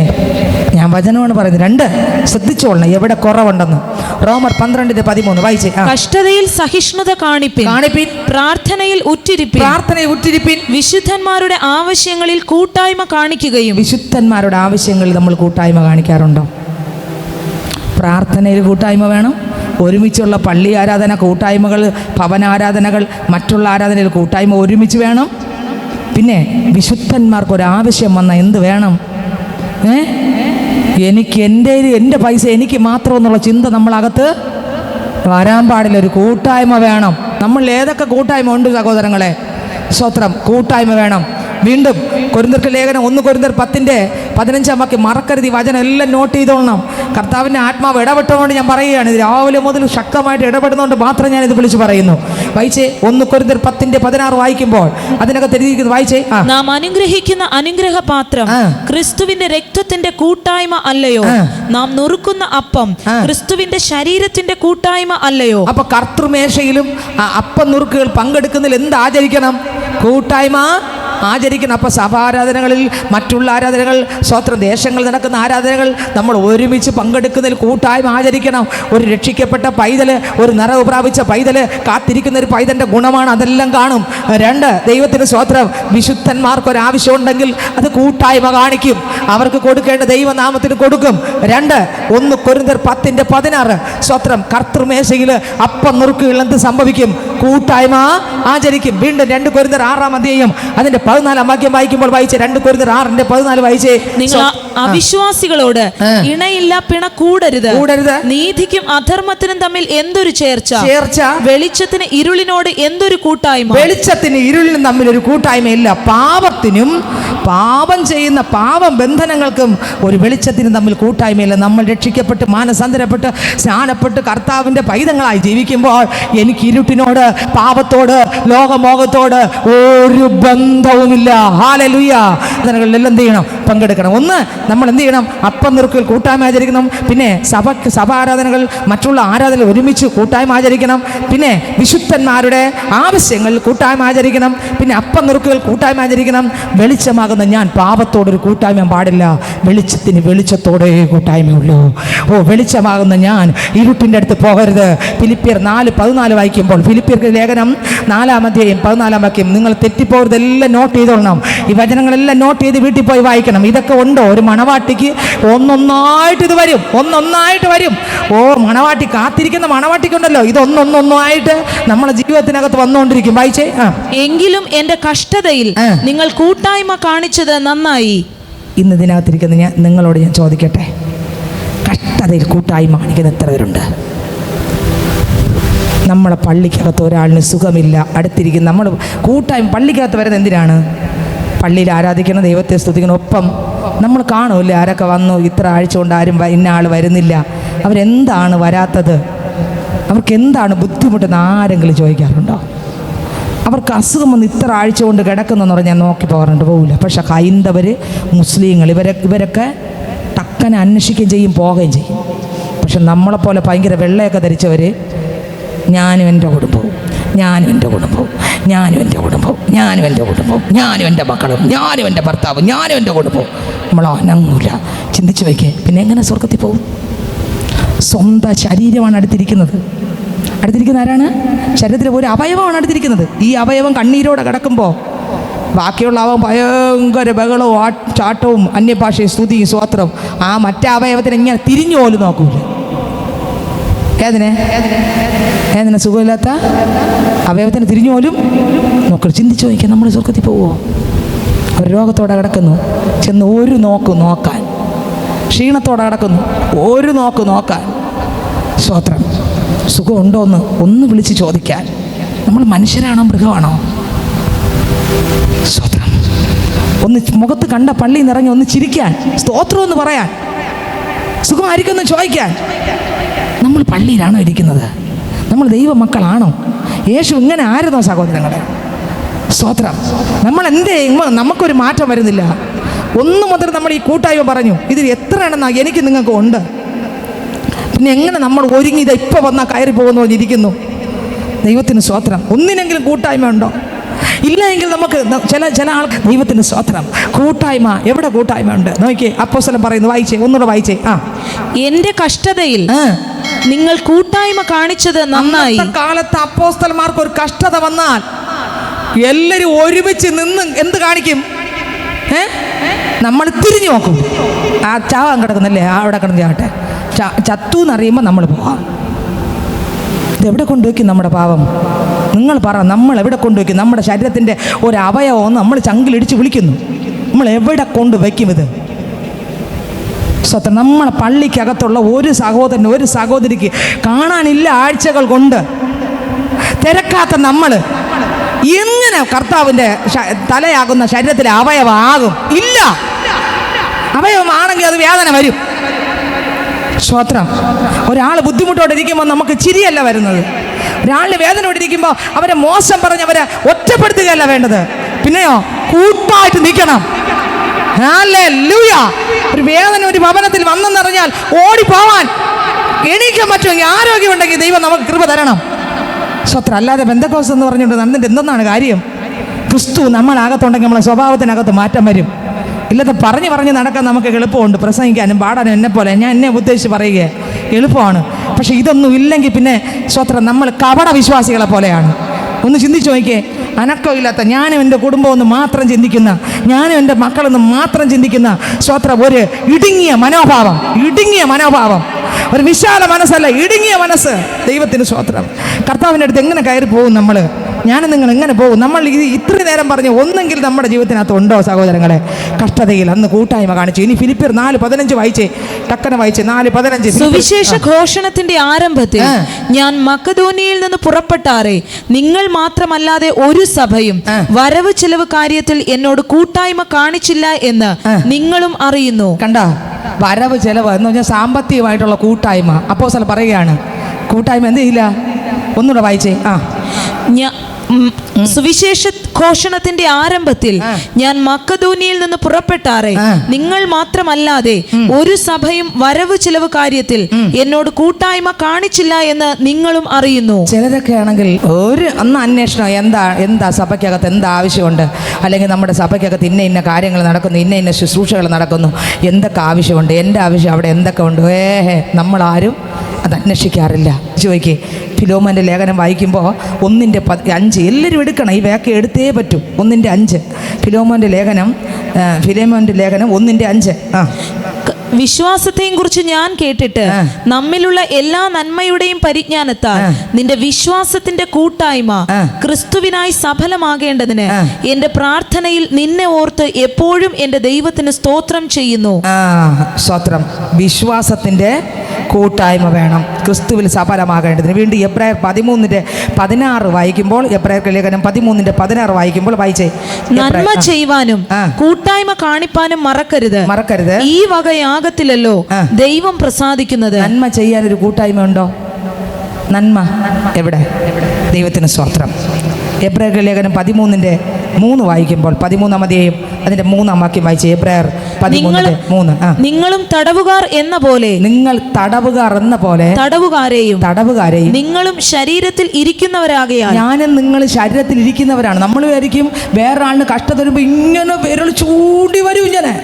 ഞാൻ വചനമാണ് പറയുന്നത്. 2, ശ്രദ്ധിച്ചോളണം എവിടെ കുറവുണ്ടെന്ന്. റോമർ 12:13 വായിച്ചേ. കഷ്ടതയിൽ സഹിഷ്ണുത കാണിപ്പിൻ, പ്രാർത്ഥനയിൽ ഉറ്റിരിപ്പിൻ, വിശുദ്ധന്മാരുടെ ആവശ്യങ്ങളിൽ കൂട്ടായ്മ കാണിക്കുകയും. വിശുദ്ധന്മാരുടെ ആവശ്യങ്ങളിൽ നമ്മൾ കൂട്ടായ്മ കാണിക്കാറുണ്ടോ? പ്രാർത്ഥനയിൽ കൂട്ടായ്മ വേണം. ഒരുമിച്ചുള്ള പള്ളി ആരാധന, കൂട്ടായ്മകൾ, ഭവനാരാധനകൾ, മറ്റുള്ള ആരാധനയിൽ കൂട്ടായ്മ ഒരുമിച്ച് വേണം. പിന്നെ വിശുദ്ധന്മാർക്കൊരാവശ്യം വന്നാൽ എന്ത് വേണം? എനിക്ക് എൻ്റെ പൈസ എനിക്ക് മാത്രം എന്നുള്ള ചിന്ത നമ്മളകത്ത് വരാൻ പാടില്ല. ഒരു കൂട്ടായ്മ വേണം. നമ്മൾ ഏതൊക്കെ കൂട്ടായ്മ ഉണ്ട് സഹോദരങ്ങളെ? സ്വത്രം കൂട്ടായ്മ വേണം. വീണ്ടും കൊരിന്ത്യർക്ക് ലേഖനം 1 കൊരിന്ത്യർ 10:15 വാക്യം മറക്കരുത്. ഈ വചനം എല്ലാം നോട്ട് ചെയ്തോളണം. കർത്താവിൻ്റെ ആത്മാവ് ഇടപെട്ടുകൊണ്ട് ഞാൻ പറയുകയാണ്. ഇത് രാവിലെ മുതൽ ശക്തമായിട്ട് ഇടപെടുന്നതുകൊണ്ട് മാത്രം ഞാനിത് വിളിച്ച് പറയുന്നു. വായിച്ചേ 1 കൊരിന്ത്യർ 10:16 വായിക്കുമ്പോൾ അതിനകത്ത് എഴുതിയിരിക്കുന്നത് വായിച്ചേ. നാം അനുഗ്രഹിക്കുന്ന അനുഗ്രഹപാത്രം ക്രിസ്തുവിന്റെ രക്തത്തിന്റെ കൂട്ടായ്മ അല്ലയോ? നാം നുറുക്കുന്ന അപ്പം ക്രിസ്തുവിന്റെ ശരീരത്തിന്റെ കൂട്ടായ്മ അല്ലയോ? അപ്പൊ കർത്തൃമേശയിലും അപ്പം നുറുക്കുകൾ പങ്കെടുക്കുന്നതിൽ എന്ത് ആചരിക്കണം? കൂട്ടായ്മ ആചരിക്കണം. അപ്പോൾ സഭാരാധനകളിൽ, മറ്റുള്ള ആരാധനകൾ, സ്വതന്ത്ര ദേശങ്ങളിൽ നടക്കുന്ന ആരാധനകൾ നമ്മൾ ഒരുമിച്ച് പങ്കെടുക്കുന്നതിൽ കൂട്ടായ്മ ആചരിക്കണം. ഒരു രക്ഷിക്കപ്പെട്ട പൈതൽ, ഒരു നിറവ് പ്രാപിച്ച പൈതൽ, കാത്തിരിക്കുന്ന ഒരു പൈതൻ്റെ ഗുണമാണ്. അതെല്ലാം കാണും. 2, ദൈവത്തിന് സ്വത്രം. വിശുദ്ധന്മാർക്കൊരാവശ്യമുണ്ടെങ്കിൽ അത് കൂട്ടായ്മ കാണിക്കും. അവർക്ക് കൊടുക്കേണ്ട ദൈവനാമത്തിന് കൊടുക്കും. 2, 1 കൊരിന്ത്യർ 10:16 സ്വത്രം. കർത്തൃമേശയിൽ അപ്പം നുറുക്കുകൾ എന്ത് സംഭവിക്കും? കൂട്ടായ്മ ആചരിക്കും. വീണ്ടും 2 കൊരിന്ത്യർ 6-ാം അധ്യായം അതിന്റെ 14-ാം വാക്യം വായിക്കുമ്പോൾ വായിച്ചേ. 2 കൊരിന്ത്യർ 6:14 വായിച്ചേ. നിങ്ങൾ അവിശ്വാസികളോട് ഇണയില്ല പിണ കൂടരുത്. നീതിക്കും അധർമ്മത്തിനും തമ്മിൽ എന്തൊരു ചേർച്ച? വെളിച്ചത്തിന് ഇരുളിനോട് എന്തൊരു കൂട്ടായ്മ? വെളിച്ചത്തിന് ഇരുളിനും തമ്മിൽ ഒരു കൂട്ടായ്മയില്ല. പാപത്തിനും പാപം ചെയ്യുന്ന ബന്ധനങ്ങൾക്കും ഒരു വെളിച്ചത്തിനും തമ്മിൽ കൂട്ടായ്മയില്ല. നമ്മൾ രക്ഷിക്കപ്പെട്ട് മാനസാന്തരപ്പെട്ട് സ്നാനപ്പെട്ട് കർത്താവിൻ്റെ പൈതങ്ങളായി ജീവിക്കുമ്പോൾ എനിക്ക് ഇരുട്ടിനോട്, പാപത്തോട്, ലോകമോഹത്തോട് ഒരു ബന്ധവുമില്ല. ഹല്ലേലൂയ. അതിനെല്ലാം എന്ത് ചെയ്യണം? പങ്കെടുക്കണം. 1, നമ്മൾ എന്ത് ചെയ്യണം? അപ്പം നുറുക്കൽ കൂട്ടായ്മ ആചരിക്കണം. പിന്നെ സഭാരാധനകൾ, മറ്റുള്ള ആരാധനകൾ ഒരുമിച്ച് കൂട്ടായ്മ ആചരിക്കണം. പിന്നെ വിശുദ്ധന്മാരുടെ ആവശ്യങ്ങൾ കൂട്ടായ്മ ആചരിക്കണം. പിന്നെ അപ്പം നുറുക്കുകൾ കൂട്ടായ്മ ആചരിക്കണം. വെളിച്ചമാകുന്ന ഞാൻ പാപത്തോടൊരു കൂട്ടായ്മ പാടില്ല. വെളിച്ചത്തിന് വെളിച്ചത്തോടെ കൂട്ടായ്മയുള്ളൂ. വെളിച്ചമാകുന്ന ഞാൻ ഇരുട്ടിൻ്റെ അടുത്ത് പോകരുത്. ഫിലിപ്പിയർ 4:14 വായിക്കുമ്പോൾ, ഫിലിപ്പിയർക്ക് ലേഖനം 4-ാം അധ്യായം 14-ാം വാക്യം. നിങ്ങൾ തെറ്റിപ്പോകരുതെല്ലാം നോട്ട് ചെയ്തോളണം. ഈ വചനങ്ങളെല്ലാം നോട്ട് ചെയ്ത് വീട്ടിൽ പോയി വായിക്കണം. ഇതൊക്കെ ഉണ്ടോ? ഒരു മണവാട്ടിക്ക് ഒന്നൊന്നായിട്ട് ഇത് വരും. ഒന്നൊന്നായിട്ട് വരും. മണവാട്ടി കാത്തിരിക്കുന്ന മണവാട്ടിക്കുണ്ടല്ലോ, ഇത് ഒന്നൊന്നായിട്ട് നമ്മുടെ ജീവിതത്തിനകത്ത് വന്നുകൊണ്ടിരിക്കും. വായിച്ചേ. എങ്കിലും എൻ്റെ കഷ്ടതയിൽ നിങ്ങൾ കൂട്ടായ്മ കാണിച്ചത് നന്നായി. ഇന്ന് ഇതിനകത്തിരിക്കുന്ന നിങ്ങളോട് ഞാൻ ചോദിക്കട്ടെ, കഷ്ടതയിൽ കൂട്ടായ്മ കാണിക്കുന്ന എത്ര പേരുണ്ട്? നമ്മളെ പള്ളിക്കകത്ത് ഒരാളിന് സുഖമില്ല, അടുത്തിരിക്കുന്ന നമ്മൾ കൂട്ടായ്മ പള്ളിക്കകത്ത് വരുന്നത് എന്തിനാണ്? പള്ളിയിൽ ആരാധിക്കണം, ദൈവത്തെ സ്തുതിക്കണം. ഒപ്പം നമ്മൾ കാണുമല്ലേ ആരൊക്കെ വന്നു, ഇത്ര ആഴ്ച കൊണ്ട് ആരും ഇന്ന ആൾ വരുന്നില്ല, അവരെന്താണ് വരാത്തത്, അവർക്ക് എന്താണ് ബുദ്ധിമുട്ടെന്ന് ആരെങ്കിലും ചോദിക്കാറുണ്ടോ? അവർക്ക് അസുഖം വന്ന് ഇത്ര ആഴ്ച കൊണ്ട് കിടക്കുന്നെന്ന് പറഞ്ഞാൽ നോക്കി പോകാറുണ്ട്, പോകില്ല. പക്ഷെ ഹൈന്ദവർ, മുസ്ലിങ്ങൾ ഇവരൊക്കെ ടക്കനെ അന്വേഷിക്കുകയും ചെയ്യും, പോവുകയും ചെയ്യും. പക്ഷെ നമ്മളെപ്പോലെ ഭയങ്കര വെള്ളയൊക്കെ ധരിച്ചവർ ഞാനും എൻ്റെ കുടുംബവും, ഞാനും എൻ്റെ കുടുംബവും, ഞാനും എൻ്റെ കുടുംബവും, ഞാനും എൻ്റെ കുടുംബവും, ഞാനും എൻ്റെ മക്കളും, ഞാനും എൻ്റെ ഭർത്താവും, ഞാനും എൻ്റെ കുടുംബവും. നമ്മൾ അനങ്ങൂല. ചിന്തിച്ചു വയ്ക്കേ, പിന്നെ എങ്ങനെ സ്വർഗത്തിൽ പോകും? സ്വന്തം ശരീരമാണ് അടുത്തിരിക്കുന്നത്. അടുത്തിരിക്കുന്ന ആരാണ്? ശരീരത്തിലെ ഒരു അവയവമാണ് അടുത്തിരിക്കുന്നത്. ഈ അവയവം കണ്ണീരോടെ കിടക്കുമ്പോൾ ബാക്കിയുള്ള അവൻ ഭയങ്കര ബഹളവും ചാട്ടവും അന്യഭാഷയും സ്തുതിയും സ്വാത്രവും. ആ മറ്റേ അവയവത്തിന് ഇങ്ങനെ തിരിഞ്ഞു പോലും നോക്കൂല. ഏതിനെ സുഖമില്ലാത്ത അവയവത്തിന് തിരിഞ്ഞു പോലും നോക്കൂ. ചിന്തിച്ചു നോക്കിയാൽ നമ്മൾ സ്വർഗത്തിൽ പോവുമോ? അവർ രോഗത്തോടെ കിടക്കുന്നു. ചെന്ന് ഒരു നോക്ക് നോക്കാൻ, ക്ഷീണത്തോടെ കിടക്കുന്നു, ഒരു നോക്ക് നോക്കാൻ. സ്തോത്രം. സുഖമുണ്ടോയെന്ന് ഒന്ന് വിളിച്ച് ചോദിക്കാൻ. നമ്മൾ മനുഷ്യരാണോ മൃഗമാണോ? സ്തോത്രം. ഒന്ന് മുഖത്ത് കണ്ട പള്ളിയിൽ നിന്ന് ഇറങ്ങി ഒന്ന് ചിരിക്കാൻ, സ്തോത്രം എന്ന് പറയാൻ, സുഖമായിരിക്കുമെന്ന് ചോദിക്കാൻ. നമ്മൾ പള്ളിയിലാണോ ഇരിക്കുന്നത്? നമ്മൾ ദൈവമക്കളാണോ? യേശു ഇങ്ങനെ ആയിരുന്നോ സഹോദരങ്ങളെ? സ്തോത്രം. നമ്മൾ എന്തേ നമുക്കൊരു മാറ്റം വരുന്നില്ല? 1 മുതൽ നമ്മൾ ഈ കൂട്ടായ്മ പറഞ്ഞു, ഇതിൽ എത്ര എണ്ണം എനിക്ക് നിങ്ങൾക്ക് ഉണ്ട്? പിന്നെ എങ്ങനെ നമ്മൾ ഒരുങ്ങി ഇത് ഇപ്പോൾ വന്നാൽ കയറി പോകുന്നു പറഞ്ഞിരിക്കുന്നു? ദൈവത്തിന് സ്തോത്രം. ഒന്നിനെങ്കിലും കൂട്ടായ്മ ഉണ്ടോ? ഇല്ല എങ്കിൽ നമുക്ക് ചില ആൾക്ക് ദൈവത്തിന് സ്തോത്രം. കൂട്ടായ്മ, എവിടെ കൂട്ടായ്മ ഉണ്ട്? നോക്കിയേ, അപ്പോസ്തലൻ പറയുന്നു, വായിച്ചേ, ഒന്നുകൂടെ വായിച്ചേ. എന്റെ കഷ്ടതയിൽ നിങ്ങൾ കൂട്ടായ്മ കാണിച്ചത് നന്നായി. കാലത്ത് അപ്പോസ്തലന്മാർക്ക് ഒരു കഷ്ടത വന്നാൽ എല്ലാവരും ഒരുമിച്ച് നിന്ന് എന്ത് കാണിക്കും? നമ്മൾ തിരിഞ്ഞു നോക്കും. ആ ചാവാൻ കിടക്കുന്നല്ലേ, അവിടെ കിടന്ന് ചാവട്ടെ, ചത്തു എന്നറിയുമ്പോൾ നമ്മൾ പോവാം. ഇതെവിടെ കൊണ്ടുവയ്ക്കും നമ്മുടെ പാവം? നിങ്ങൾ പറ, നമ്മൾ എവിടെ കൊണ്ടുവയ്ക്കും? നമ്മുടെ ശരീരത്തിൻ്റെ ഒരു അവയവം നമ്മൾ ചങ്കിലിടിച്ച് വിളിക്കുന്നു. നമ്മൾ എവിടെ കൊണ്ടുവയ്ക്കും ഇത്? സ്വന്തം നമ്മളെ പള്ളിക്കകത്തുള്ള ഒരു സഹോദരൻ, ഒരു സഹോദരിക്ക് കാണാനില്ല ആഴ്ചകൾ കൊണ്ട് തിരക്കാത്ത നമ്മൾ എങ്ങനെ കർത്താവിൻ്റെ തലയാകുന്ന ശരീരത്തിലെ അവയവമാകും? ഇല്ല. അവയവമാണെങ്കിൽ അത് വേദന വരും. സ്തോത്രം. ഒരാൾ ബുദ്ധിമുട്ടോടെ ഇരിക്കുമ്പോൾ നമുക്ക് ചിരിയല്ല വരുന്നത്. ഒരാളിന് വേദനയോടെ ഇരിക്കുമ്പോൾ അവരെ മോശം പറഞ്ഞ് അവരെ ഒറ്റപ്പെടുത്തുകയല്ല വേണ്ടത്. പിന്നെയോ കൂട്ടായിട്ട് നിൽക്കണം. ഹല്ലേലൂയ. ഒരു വേദന ഒരു ഭവനത്തിൽ വന്നെന്നറിഞ്ഞാൽ ഓടിപ്പോവാൻ എണീക്കാൻ പറ്റുമെങ്കിൽ, ആരോഗ്യമുണ്ടെങ്കിൽ ദൈവം നമുക്ക് കൃപ തരണം. സ്വത്രം. അല്ലാതെ ബന്ധക്കോസ് എന്ന് പറഞ്ഞുകൊണ്ട് നടന്നിട്ട് എന്തെന്നാണ് കാര്യം? ക്രിസ്തു നമ്മളകത്തുണ്ടെങ്കിൽ നമ്മളെ സ്വഭാവത്തിനകത്ത് മാറ്റം വരും. ഇല്ലാതെ പറഞ്ഞ് നടക്കാൻ നമുക്ക് എളുപ്പമുണ്ട്, പ്രസംഗിക്കാനും പാടാനും. എന്നെ ഉദ്ദേശിച്ച് പറയുക എളുപ്പമാണ്. പക്ഷെ ഇതൊന്നും ഇല്ലെങ്കിൽ പിന്നെ സ്വത്രം നമ്മൾ കപട വിശ്വാസികളെ പോലെയാണ്. ഒന്ന് ചിന്തിച്ചു നോക്കിയേ. അനക്കമില്ലാത്ത, ഞാനും എൻ്റെ കുടുംബമൊന്ന് മാത്രം ചിന്തിക്കുന്ന, ഞാനും എൻ്റെ മക്കളൊന്ന് മാത്രം ചിന്തിക്കുന്ന സ്വത്രം ഒരു ഇടുങ്ങിയ മനോഭാവം, ഒരു വിശാല മനസ്സല്ല, ഇടുങ്ങിയ മനസ്സ്. ദൈവത്തിന് സ്തോത്രം. കർത്താവിൻ്റെ അടുത്ത് എങ്ങനെ കയറി പോകും നമ്മൾ? ഞാനും നിങ്ങൾ എങ്ങനെ പോകും? നമ്മൾ ഇത്രയും നേരം പറഞ്ഞ് ഒന്നെങ്കിൽ നമ്മുടെ ജീവിതത്തിനകത്ത് ഉണ്ടോ സഹോദരങ്ങളെ? കഷ്ടതയിൽ അന്ന് കൂട്ടായ്മ കാണിച്ചു. ഇനി ഫിലിപ്പിയർ 4:15 വായിച്ചേ, ടക്കനെ വായിച്ചേ. 4:15. സുവിശേഷ ഘോഷണത്തിന്റെ ആരംഭത്തിൽ ഞാൻ മക്കദോനിയയിൽ നിന്ന് പുറപ്പെട്ടാറേ നിങ്ങൾ മാത്രമല്ലാതെ ഒരു സഭയും വരവ് ചെലവ് കാര്യത്തിൽ എന്നോട് കൂട്ടായ്മ കാണിച്ചില്ല എന്ന് നിങ്ങളും അറിയുന്നു. കണ്ടോ? വരവ് ചെലവ് എന്ന് പറഞ്ഞാൽ സാമ്പത്തികമായിട്ടുള്ള കൂട്ടായ്മ. അപ്പോസ്തലൻ പറയുകയാണ്, കൂട്ടായ്മ എന്ത് ചെയ്യില്ല? ഒന്നുകൂടെ വായിച്ചേ. സുവിശേഷ ഘോഷണത്തിന്റെ ആരംഭത്തിൽ ഞാൻ മക്കദോനിയയിൽ നിന്ന് പുറപ്പെട്ടാറേ നിങ്ങൾ മാത്രമല്ലാതെ ഒരു സഭയും വരവ് ചിലവ് കാര്യത്തിൽ എന്നോട് കൂട്ടായ്മ കാണിച്ചില്ല എന്ന് നിങ്ങളും അറിയുന്നു. ചിലരൊക്കെ ആണെങ്കിൽ അന്ന് അന്വേഷണം, എന്താ സഭയ്ക്കകത്ത് എന്ത് ആവശ്യമുണ്ട്, അല്ലെങ്കിൽ നമ്മുടെ സഭയ്ക്കകത്ത് ഇന്ന കാര്യങ്ങൾ നടക്കുന്നു, ഇന്ന ശുശ്രൂഷകൾ നടക്കുന്നു, എന്തൊക്കെ ആവശ്യമുണ്ട്, എൻ്റെ ആവശ്യം അവിടെ എന്തൊക്കെ ഉണ്ട്, നമ്മളാരും അത് അന്വേഷിക്കാറില്ല. ചോദിക്കേ, ഫിലോമോൻ്റെ ലേഖനം വായിക്കുമ്പോൾ 1:5 എല്ലാവരും എടുക്കണം. ഈ വാക്ക് എടുത്തേ പറ്റൂ. 1:5 ഫിലോമോൻ്റെ ലേഖനം 1:5. വിശ്വാസത്തെയും കുറിച്ച് ഞാൻ കേട്ടിട്ട് നമ്മിലുള്ള എല്ലാ നന്മയുടെയും പരിജ്ഞാനത്താൽ നിന്റെ വിശ്വാസത്തിന്റെ കൂട്ടായ്മ ക്രിസ്തുവിനായി സഫലമാകേണ്ടതിന് എന്റെ പ്രാർത്ഥനയിൽ നിന്നെ ഓർത്ത് എപ്പോഴും എന്റെ ദൈവത്തിന് സ്തോത്രം ചെയ്യുന്നു. സ്തോത്രം. വിശ്വാസത്തിന്റെ കൂട്ടായ്മ വേണം ക്രിസ്തുവിൽ സഫലമാകേണ്ടതിന്. വീണ്ടും എബ്രായർ 13:16 വായിക്കുമ്പോൾ, എബ്രായർ ലേഖനം 13:16 വായിക്കുമ്പോൾ വായിച്ചേ. നന്മ ചെയ്യുവാനും കൂട്ടായ്മ കാണിപ്പാനും മറക്കരുത്. ഈ വകയാകത്തിലല്ലോ ദൈവം പ്രസാദിക്കുന്നത്. നന്മ ചെയ്യാൻ ഒരു കൂട്ടായ്മ ഉണ്ടോ? നന്മ എവിടെ? ദൈവത്തിന് സ്തോത്രം. എബ്രായർ ലേഖനം 13:3 വായിക്കുമ്പോൾ, 13-ാം അധ്യായം അതിന്റെ 3-ാം വാക്യം വായിച്ചേ. എബ്രായർ 13:3. നിങ്ങളും തടവുകാർ എന്ന പോലെ, നിങ്ങൾ തടവുകാർ എന്ന പോലെ തടവുകാരെയും നിങ്ങളും ശരീരത്തിൽ ഇരിക്കുന്നവരാകയാൽ. ഞാനും നിങ്ങൾ ശരീരത്തിൽ ഇരിക്കുന്നവരാണ്. നമ്മൾ വിചാരിക്കും വേറൊരാളിന് കഷ്ടത വരുമ്പോൾ ഇങ്ങനെ വിരൽ ചൂണ്ടി വരും ഇങ്ങനെ.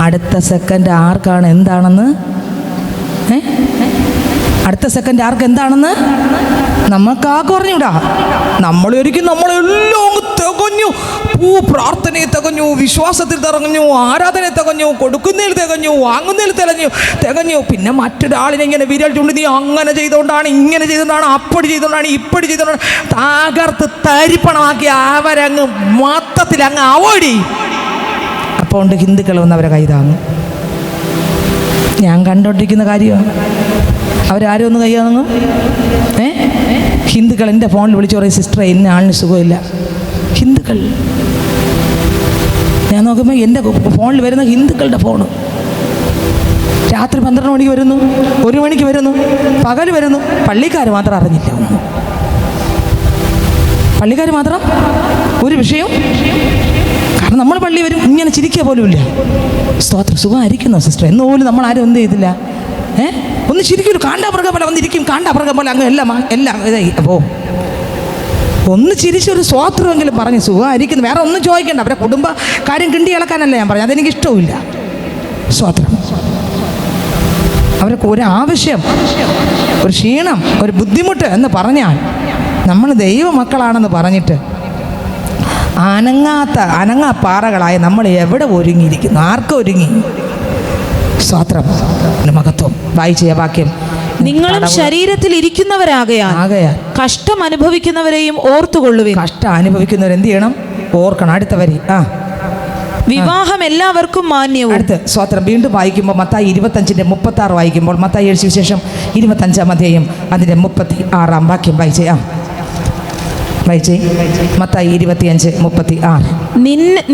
അടുത്ത സെക്കൻഡ് ആർക്കാണ് എന്താണെന്ന്? അടുത്ത സെക്കൻഡ് ആർക്ക് എന്താണെന്ന് നമുക്കാർക്ക് പറഞ്ഞൂടാ. നമ്മൾ ഒരിക്കലും നമ്മളെല്ലാം തികഞ്ഞു, പ്രാർത്ഥനയിൽ തികഞ്ഞു, വിശ്വാസത്തിൽ തികഞ്ഞു, ആരാധനയിൽ തികഞ്ഞു, കൊടുക്കുന്നതിൽ തികഞ്ഞു, വാങ്ങുന്നതിൽ തികഞ്ഞു. പിന്നെ മറ്റൊരാളിനെ ഇങ്ങനെ വിരൽ ചൂണ്ടി നീ അങ്ങനെ ചെയ്തുകൊണ്ടാണ്, ഇങ്ങനെ ചെയ്തുകൊണ്ടാണ്, അപ്പടി ചെയ്തുകൊണ്ടാണ്, ഇപ്പടി ചെയ്തുകൊണ്ടാണ് തകർത്ത് തരിപ്പണമാക്കി അവരങ്ങ് മൊത്തത്തിൽ അങ്ങ് അവോയ്ഡ് ചെയ്യും. അപ്പോൾ ഉണ്ട് ഹിന്ദുക്കൾ വന്ന് അവരെ കൈതാങ്ങും. ഞാൻ കണ്ടോണ്ടിരിക്കുന്ന കാര്യമാണ്. അവരാരും ഒന്ന് കൈതാങ്ങും. ഹിന്ദുക്കൾ എൻ്റെ ഫോണിൽ വിളിച്ചു പറയും, സിസ്റ്ററെ ഇന്ന ആളിന് സുഖമില്ല. ഹിന്ദുക്കൾ. ഞാൻ നോക്കുമ്പോൾ എൻ്റെ ഫോണിൽ വരുന്ന ഹിന്ദുക്കളുടെ ഫോണ്. രാത്രി 12 മണിക്ക് വരുന്നു, 1 മണിക്ക് വരുന്നു, പകൽ വരുന്നു. പള്ളിക്കാർ മാത്രം അറിഞ്ഞില്ല ഒന്നും. പള്ളിക്കാർ മാത്രം ഒരു വിഷയം. കാരണം നമ്മൾ പള്ളി വരും, ഇങ്ങനെ ചിരിക്കുക പോലുമില്ല. സ്തോത്രം, സുഖമായിരിക്കുന്നു സിസ്റ്റർ എന്ന് പോലും നമ്മൾ ആരും എന്ത് ചെയ്തില്ല. ഒന്ന് ചിരിക്കൊരു കാണ്ടാമൃഗം പോലെ വന്നിരിക്കും, കാണ്ടാമൃഗം പോലെ അങ്ങ് എല്ലാം ഇതായി. അപ്പോൾ ഒന്ന് ചിരിച്ചൊരു സ്തോത്രമെങ്കിലും പറഞ്ഞ് സുഖമായിരിക്കുന്നു. വേറെ ഒന്നും ചോദിക്കണ്ട. അവരെ കുടുംബ കാര്യം കിണ്ടി ഇളക്കാനല്ല ഞാൻ പറഞ്ഞു, അതെനിക്കിഷ്ടവുമില്ല. സ്തോത്രം. അവർക്ക് ഒരു ആവശ്യം, ഒരു ക്ഷീണം, ഒരു ബുദ്ധിമുട്ട് എന്ന് പറഞ്ഞാൽ നമ്മൾ ദൈവമക്കളാണെന്ന് പറഞ്ഞിട്ട് അനങ്ങാ പാറകളായ നമ്മൾ എവിടെ ഒരുങ്ങിയിരിക്കുന്നു? ആർക്കും ഒരുങ്ങി? സ്തോത്രം, മഹത്വം. വായിച്ച വാക്യം, നിങ്ങളും ശരീരത്തിൽ ഇരിക്കുന്നവരാകയാൽ കഷ്ടം അനുഭവിക്കുന്നവരെയും ഓർത്തുകൊള്ളുവിൻ. കഷ്ടം അനുഭവിക്കുന്നവർ എന്ത് ചെയ്യണം? ഓർക്കണം. അടുത്ത വരി, വിവാഹം എല്ലാവർക്കും മാന്യവും. അടുത്ത് സ്തോത്രം. വീണ്ടും വായിക്കുമ്പോൾ മത്തായി 25:36 വായിക്കുമ്പോൾ, മത്തായി എഴുതിയ സുവിശേഷം 25-ാം അധ്യായം അതിൻ്റെ 36-ാം വാക്യം വായിച്ചേ. മത്തായി 25:36.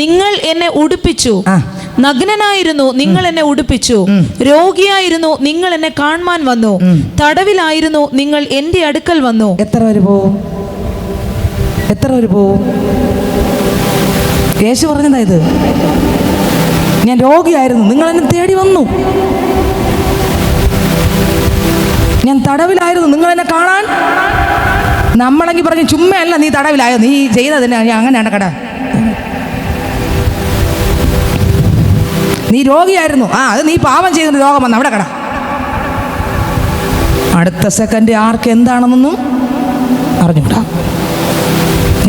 നിങ്ങൾ എന്നെ ഉടുപ്പിച്ചു, നഗ്നനായിരുന്നു നിങ്ങൾ എന്നെ ഉടുപ്പിച്ചു, രോഗിയായിരുന്നു നിങ്ങൾ എന്നെ കാണുവാൻ വന്നു, തടവിലായിരുന്നു നിങ്ങൾ എൻ്റെ അടുക്കൽ വന്നു. എത്ര പേര് പോവും? യേശു പറഞ്ഞതാ ഇത്. ഞാൻ രോഗിയായിരുന്നു, നിങ്ങൾ എന്നെ തേടി വന്നു. ഞാൻ തടവിലായിരുന്നു, നിങ്ങൾ എന്നെ കാണാൻ. നമ്മളെങ്കിൽ പറഞ്ഞു ചുമ്മയല്ല, നീ തടവിലായോ, നീ ചെയ്തതിന് അങ്ങനെയാണ് കട. നീ രോഗിയായിരുന്നു, അത് നീ പാപം ചെയ്തിട്ട് രോഗം വന്നു, അവിടെ കട. അടുത്ത സെക്കൻഡ് ആർക്ക് എന്താണെന്നൊന്നും അറിഞ്ഞൂടാ.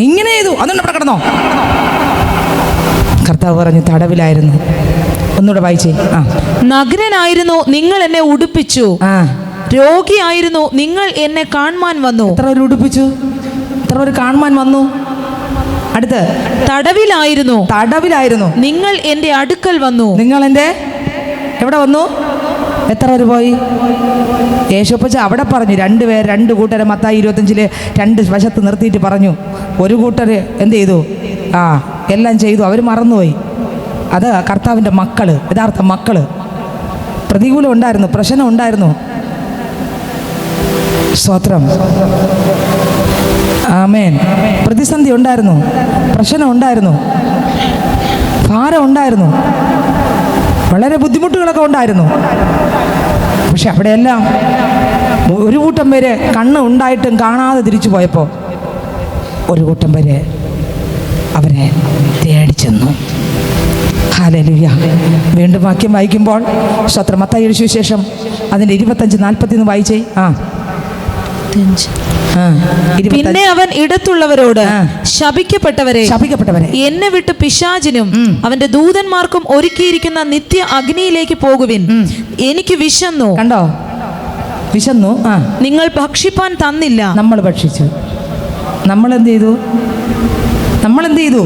ഇങ്ങനെ ചെയ്തു, അതുകൊണ്ട് അവിടെ കിടന്നോ? കർത്താവ് പറഞ്ഞു തടവിലായിരുന്നു. ഒന്നുകൂടെ വായിച്ചേ. നഗ്നനായിരുന്നു നിങ്ങൾ എന്നെ ഉടുപ്പിച്ചു, രോഗിയായിരുന്നു നിങ്ങൾ എന്നെ കാണുവാൻ വന്നു. എത്ര പേര് ഉടുപ്പിച്ചു? എത്ര പേര് കാണുവാൻ വന്നു? അടുത്ത് തടവിലായിരുന്നു നിങ്ങൾ എൻ്റെ അടുക്കൽ വന്നു. നിങ്ങൾ എൻ്റെ എവിടെ വന്നു? എത്ര പേര് പോയി? യേശുപ്പച്ച അവിടെ പറഞ്ഞു രണ്ട് കൂട്ടരെ മത്തായി 25 2 വശത്ത് നിർത്തിയിട്ട് പറഞ്ഞു. ഒരു കൂട്ടര് എന്ത് ചെയ്തു? എല്ലാം ചെയ്തു, അവർ മറന്നുപോയി. അത് കർത്താവിൻ്റെ മക്കള്, യഥാർത്ഥ മക്കള്. പ്രതികൂലം ഉണ്ടായിരുന്നു, പ്രശ്നം ഉണ്ടായിരുന്നു. സ്തോത്രം, ആമേൻ. പ്രതിസന്ധി ഉണ്ടായിരുന്നു, പ്രശ്നം ഉണ്ടായിരുന്നു, ഭാരം ഉണ്ടായിരുന്നു, വളരെ ബുദ്ധിമുട്ടുകളൊക്കെ ഉണ്ടായിരുന്നു. പക്ഷെ അവിടെയെല്ലാം ഒരു കൂട്ടം പേര് കണ്ണ് ഉണ്ടായിട്ടും കാണാതെ തിരിച്ചു പോയപ്പോൾ ഒരു കൂട്ടം പേര് അവരെ തേടി ചെന്നു. ഹല്ലേലൂയ. വീണ്ടും വാക്യം വായിക്കുമ്പോൾ സ്തോത്രം. മത്തായി എഴുതിയ സുവിശേഷം അതിൻ്റെ 25:41 വായിച്ചേ. പിന്നെ അവൻ ഇടത്തുള്ളവരോട്, ശപിക്കപ്പെട്ടവരെ എന്നെ വിട്ട് പിശാചിനും അവന്റെ ദൂതന്മാർക്കും ഒരുക്കിയിരിക്കുന്ന നിത്യ അഗ്നിയിലേക്ക് പോകുവിൻ. എനിക്ക് വിശന്നു. കണ്ടോ? വിശന്നു. നിങ്ങൾ ഭക്ഷിപ്പാൻ തന്നില്ല. നമ്മൾ ഭക്ഷിച്ചു. നമ്മളെന്ത് ചെയ്തു?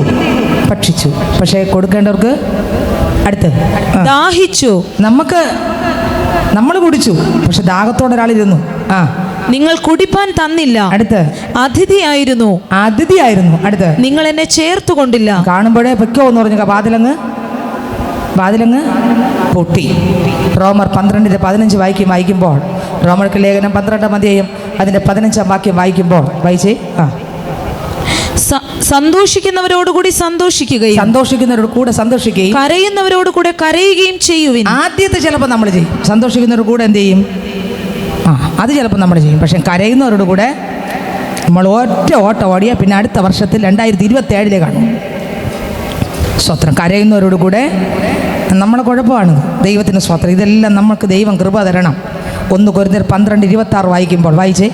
ഭക്ഷിച്ചു. പക്ഷേ കൊടുക്കേണ്ടവർക്ക് അടുത്ത് ദാഹിച്ചു. നമ്മൾ കുടിച്ചു, പക്ഷെ ദാഹത്തോടെ ഒരാളിരുന്നു. നിങ്ങൾ കുടിപ്പാൻ തന്നില്ല. അടുത്ത് അതിഥിയായിരുന്നു. അടുത്ത് നിങ്ങൾ എന്നെ ചേർത്തുകൊണ്ടില്ല. കാണുമ്പോഴേ വെക്കോ എന്ന് പറഞ്ഞു വാതിലങ്ങ് പൊട്ടി. റോമർ 12:15 വായിക്കുമ്പോൾ, റോമർക്ക് ലേഖനം 12-ാം അധ്യായം അതിൻ്റെ 15-ാം വാക്യം വായിക്കുമ്പോൾ വായിച്ചേ. സന്തോഷിക്കുന്നവരോടുകൂടി സന്തോഷിക്കുകയും കരയുന്നവരോട് കൂടെ കരയുകയും ചെയ്യുവിൻ. ആദ്യത്തെ ചിലപ്പോൾ നമ്മൾ ചെയ്യും, സന്തോഷിക്കുന്നവരോട് കൂടെ എന്ത് ചെയ്യും? അത് ചിലപ്പോൾ നമ്മൾ ചെയ്യും. പക്ഷെ കരയുന്നവരോട് കൂടെ നമ്മൾ ഒറ്റ ഓട്ടം ഓടിയാൽ പിന്നെ അടുത്ത വർഷത്തിൽ 2027 കാണും. സ്വത്രം. കരയുന്നവരോട് കൂടെ നമ്മളെ കുഴപ്പമാണ്. ദൈവത്തിന് സ്വത്രം. ഇതെല്ലാം നമുക്ക് ദൈവം കൃപ തരണം. 1 കൊരിന്ത്യർ 12:26 വായിക്കുമ്പോൾ വായിച്ചേ.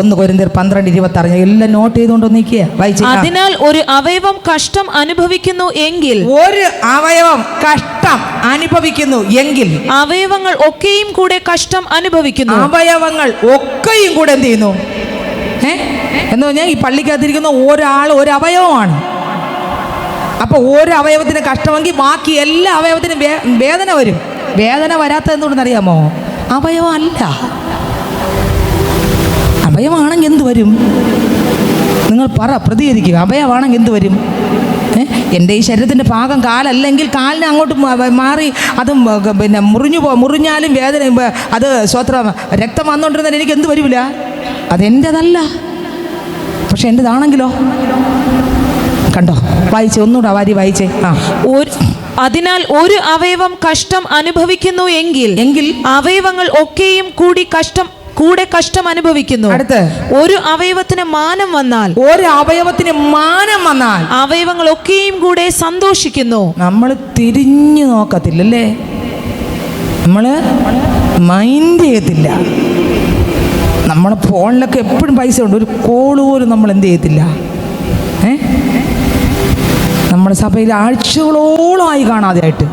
1 കൊരിന്ത്യർ 12:26 ഞാൻ എല്ലാം നോട്ട് ചെയ്തുകൊണ്ട് നിൽക്കുക. വായിച്ചേ. അതിനാൽ ഒരു അവയവം കഷ്ടം അനുഭവിക്കുന്നു എങ്കിൽ, ഒരു അവയവം കഷ്ടം അനുഭവിക്കുന്നു എങ്കിൽ അവയവങ്ങൾ ഒക്കെയും കൂടെ കഷ്ടം അനുഭവിക്കുന്നു. അവയവങ്ങൾ ഒക്കെയും കൂടെ എന്ത് ചെയ്യുന്നു? എന്ന് പറഞ്ഞാൽ ഈ പള്ളിക്കകത്തിരിക്കുന്ന ഒരാൾ ഒരു അവയവമാണ്. അപ്പോൾ ഒരു അവയവത്തിന് കഷ്ടമെങ്കിൽ ബാക്കി എല്ലാ അവയവത്തിനും വേദന വരും. വേദന വരാത്തത് എന്തുകൊണ്ടെന്നറിയാമോ? അവയവം അല്ല. അവയവമാണെങ്കിൽ എന്ത് വരും? നിങ്ങൾ പ്രതികരിക്കുക. അവയവമാണെങ്കിൽ എന്ത് വരും? എൻ്റെ ഈ ശരീരത്തിൻ്റെ ഭാഗം കാലല്ലെങ്കിൽ കാലിനെ അങ്ങോട്ട് മാറി അത് പിന്നെ മുറിഞ്ഞാലും വേദന അത് സ്വത്രം രക്തം വന്നുകൊണ്ടിരുന്നാൽ എനിക്ക് എന്ത് വരില്ല? അതെൻ്റെതല്ല, പക്ഷെ എൻ്റെതാണെങ്കിലോ? കണ്ടോ? വായിച്ചേ, ഒന്നുകൂടെ വായിച്ചേ. അതിനാൽ ഒരു അവയവം കഷ്ടം അനുഭവിക്കുന്നു എങ്കിൽ അവയവങ്ങൾ ഒക്കെയും കൂടെ കഷ്ടം അനുഭവിക്കുന്നു. അടുത്ത്, ഒരു അവയവത്തിന് മാനം വന്നാൽ അവയവങ്ങൾ ഒക്കെയും കൂടെ സന്തോഷിക്കുന്നു. നമ്മൾ തിരിഞ്ഞു നോക്കത്തില്ലല്ലേ? നമ്മൾ മൈൻഡ് ചെയ്യത്തില്ല. നമ്മളെ ഫോണിലൊക്കെ എപ്പോഴും പൈസ ഉണ്ട്, ഒരു കോള് പോലും നമ്മൾ എന്ത് ചെയ്യത്തില്ല. നമ്മുടെ സഭയിൽ ആഴ്ചകളോളമായി കാണാതെയായിട്ട്.